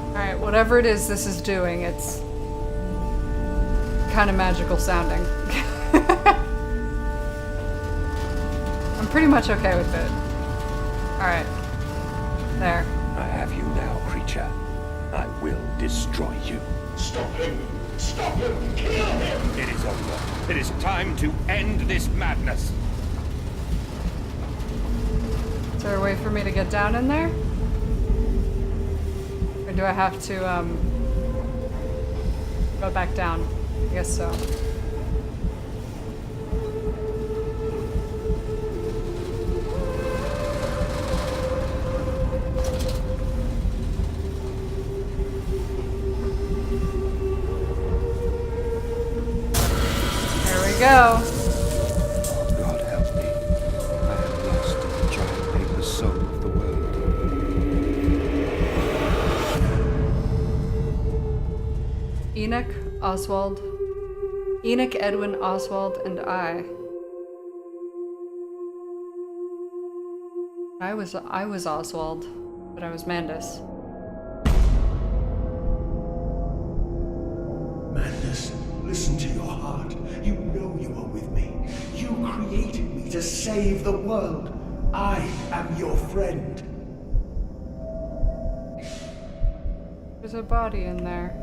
Alright, whatever it is this is doing, it's kind of magical sounding. I'm pretty much okay with it. Alright. There. I have you now, creature. I will destroy you. Stop him! Stop him! Kill him! It is over. It is time to end this madness. Is there a way for me to get down in there? Or do I have to, go back down? I guess so. There we go. God help me. I am lost in the giant paper soul of the world. Enoch, Edwin, Oswald, and I. I was Oswald, but I was Mandus. Madness, listen to your heart. You know you are with me. You created me to save the world. I am your friend. There's a body in there.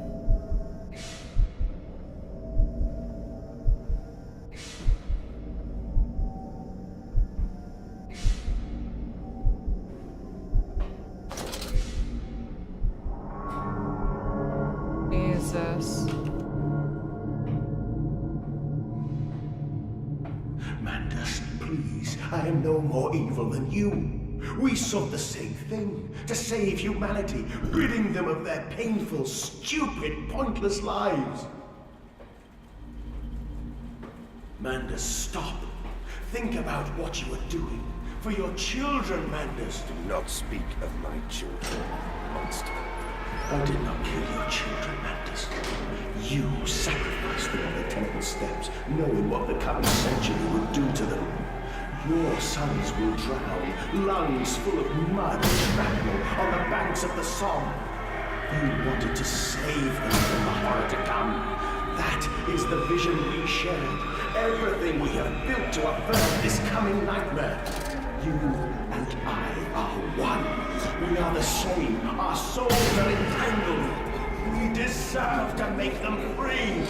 Jesus. Mandus, please, I am no more evil than you. We sought the same thing, to save humanity, ridding them of their painful, stupid, pointless lives. Mandus, stop. Think about what you are doing. For your children, Mandus. Do not speak of my children, monster. I did not kill your children, Mandus. You sacrificed them on the temple steps, knowing what the coming century would do to them. Your sons will drown, lungs full of mud and shrapnel on the banks of the Somme. You wanted to save them from the horror to come. That is the vision we shared. Everything we have built to avert this coming nightmare. You and I are one. We are the same. Our souls are entangled. We deserve to make them free.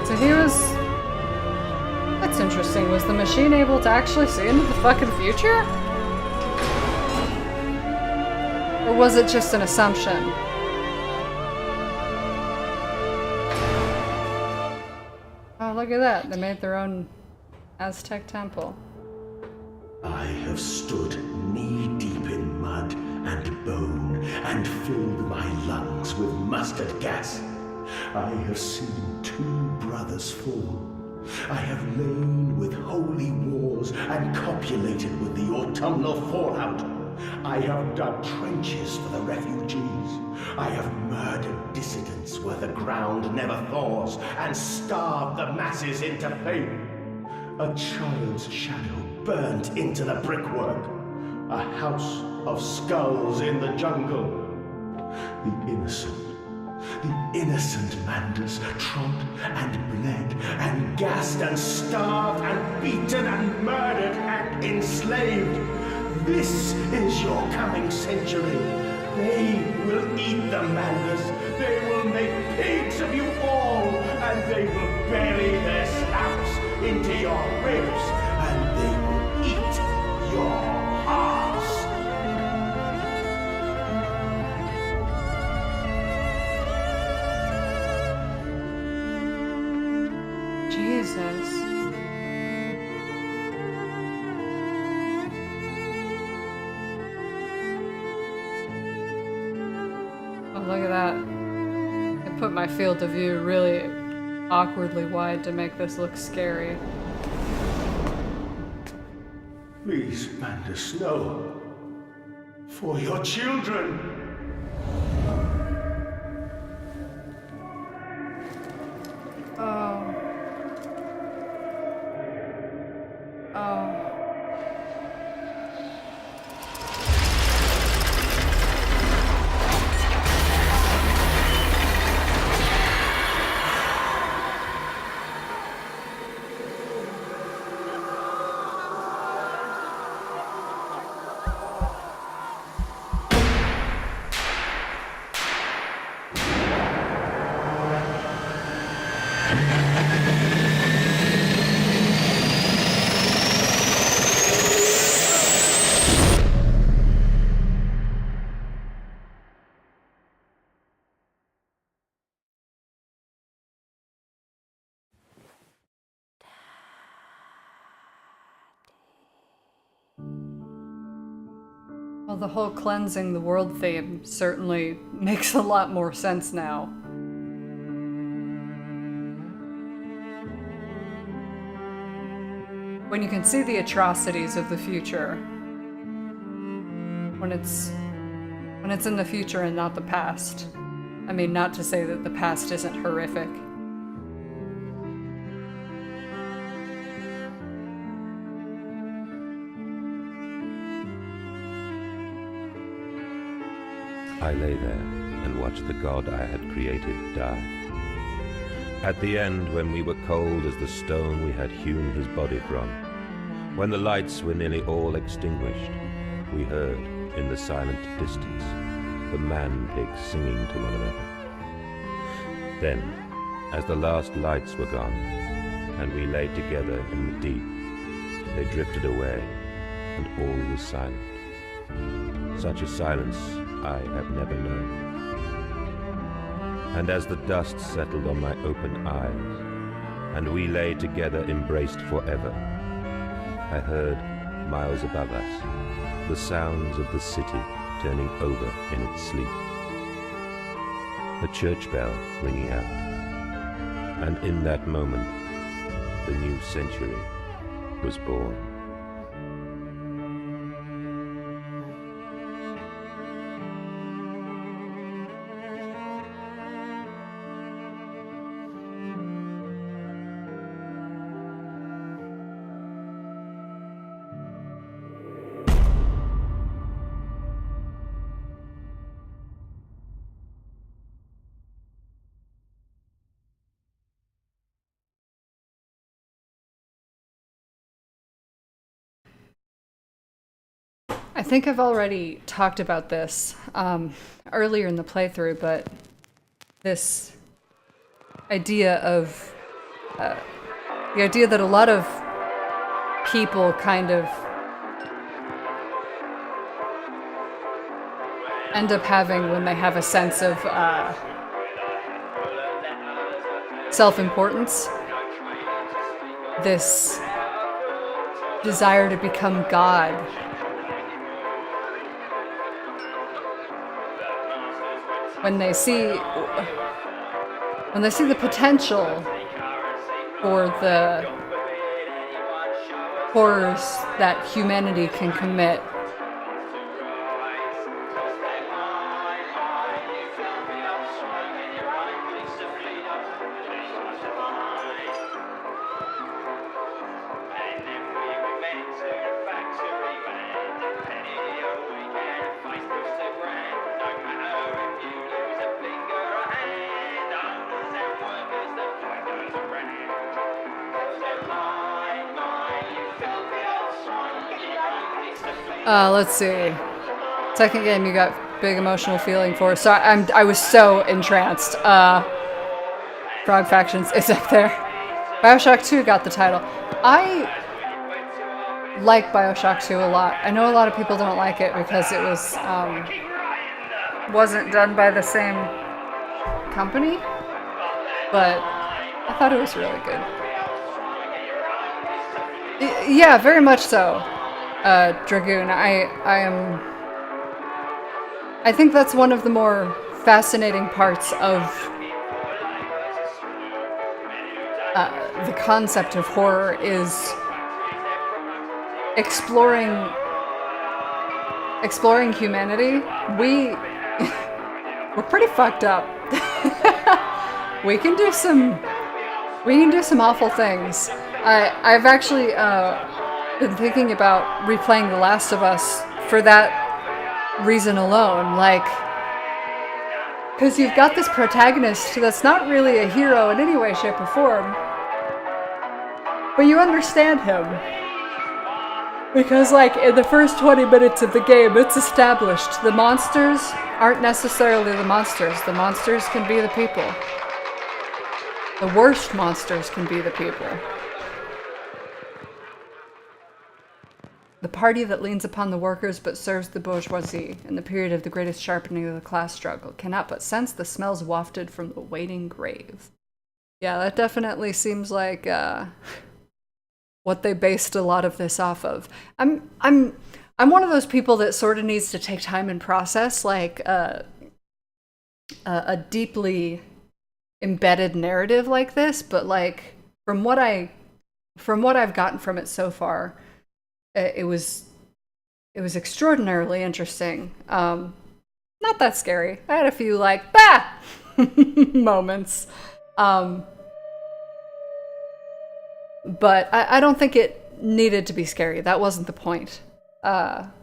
So he was... That's interesting. Was the machine able to actually see into the fucking future? Or was it just an assumption? Oh, look at that. They made their own Aztec temple. I have stood knee-deep in mud and bone and filled my lungs with mustard gas. I have seen 2 brothers fall. I have lain with holy wars and copulated with the autumnal fallout. I have dug trenches for the refugees. I have murdered dissidents where the ground never thaws and starved the masses into faith. A child's shadow burnt into the brickwork. A house of skulls in the jungle. The innocent Manders trod and bled and gassed and starved and beaten and murdered and enslaved. This is your coming century. They will eat the Manders. They will make pigs of you all, and they will bury their snouts into your ribs, and they will eat your hearts. Jesus. Oh, look at that. I put my field of view really awkwardly wide to make this look scary. Please, Manders, no. For your children. Oh. Oh. Well, the whole cleansing the world theme certainly makes a lot more sense now. When you can see the atrocities of the future, when it's in the future and not the past. I mean, not to say that the past isn't horrific. I lay there and watched the god I had created die. At the end, when we were cold as the stone we had hewn his body from, when the lights were nearly all extinguished, we heard, in the silent distance, the man-pigs singing to one another. Then, as the last lights were gone, and we lay together in the deep, they drifted away, and all was silent. Such a silence I have never known. And as the dust settled on my open eyes, and we lay together embraced forever, I heard, miles above us, the sounds of the city turning over in its sleep. A church bell ringing out. And in that moment, the new century was born. I think I've already talked about this earlier in the playthrough, but this idea of the idea that a lot of people kind of end up having when they have a sense of self-importance, this desire to become God. When they see the potential for the horrors that humanity can commit. Let's see. Second game you got big emotional feeling for. So I was so entranced. Frog Factions is up there. BioShock 2 got the title. I like BioShock 2 a lot. I know a lot of people don't like it because it was wasn't done by the same company, but I thought it was really good. Yeah, very much so. Dragoon, I think that's one of the more fascinating parts of the concept of horror is exploring humanity. We're pretty fucked up. we can do some awful things. I've actually been thinking about replaying The Last of Us for that reason alone, like, because you've got this protagonist that's not really a hero in any way, shape, or form, but you understand him. Because, like, in the first 20 minutes of the game, it's established the monsters aren't necessarily the monsters. The monsters can be the people. The worst monsters can be the people. The party that leans upon the workers but serves the bourgeoisie in the period of the greatest sharpening of the class struggle cannot but sense the smells wafted from the waiting grave. Yeah, that definitely seems like what they based a lot of this off of. I'm one of those people that sort of needs to take time and process like a deeply embedded narrative like this, but like from what I've gotten from it so far, it was extraordinarily interesting. Not that scary. I had a few like bah moments, but I don't think it needed to be scary. That wasn't the point. The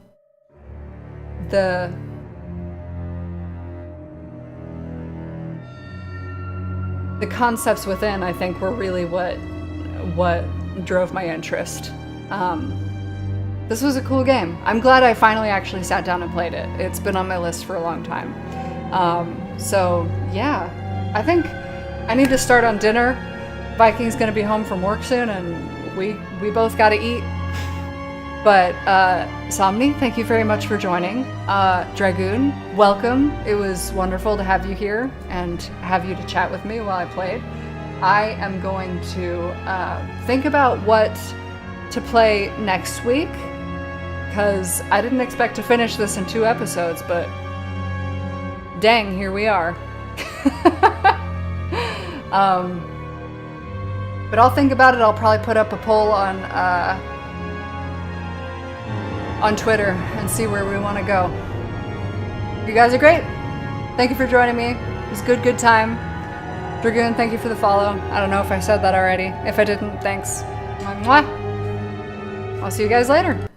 concepts within, I think, were really what drove my interest. This was a cool game. I'm glad I finally actually sat down and played it. It's been on my list for a long time. So yeah, I think I need to start on dinner. Viking's gonna be home from work soon, and we both gotta eat. But Somni, thank you very much for joining. Dragoon, welcome. It was wonderful to have you here and have you to chat with me while I played. I am going to think about what to play next week, because I didn't expect to finish this in 2 episodes, but dang, here we are. But I'll think about it. I'll probably put up a poll on Twitter and see where we want to go. You guys are great. Thank you for joining me. It was a good time. Dragoon, thank you for the follow. I don't know if I said that already. If I didn't, thanks. Mwah. I'll see you guys later.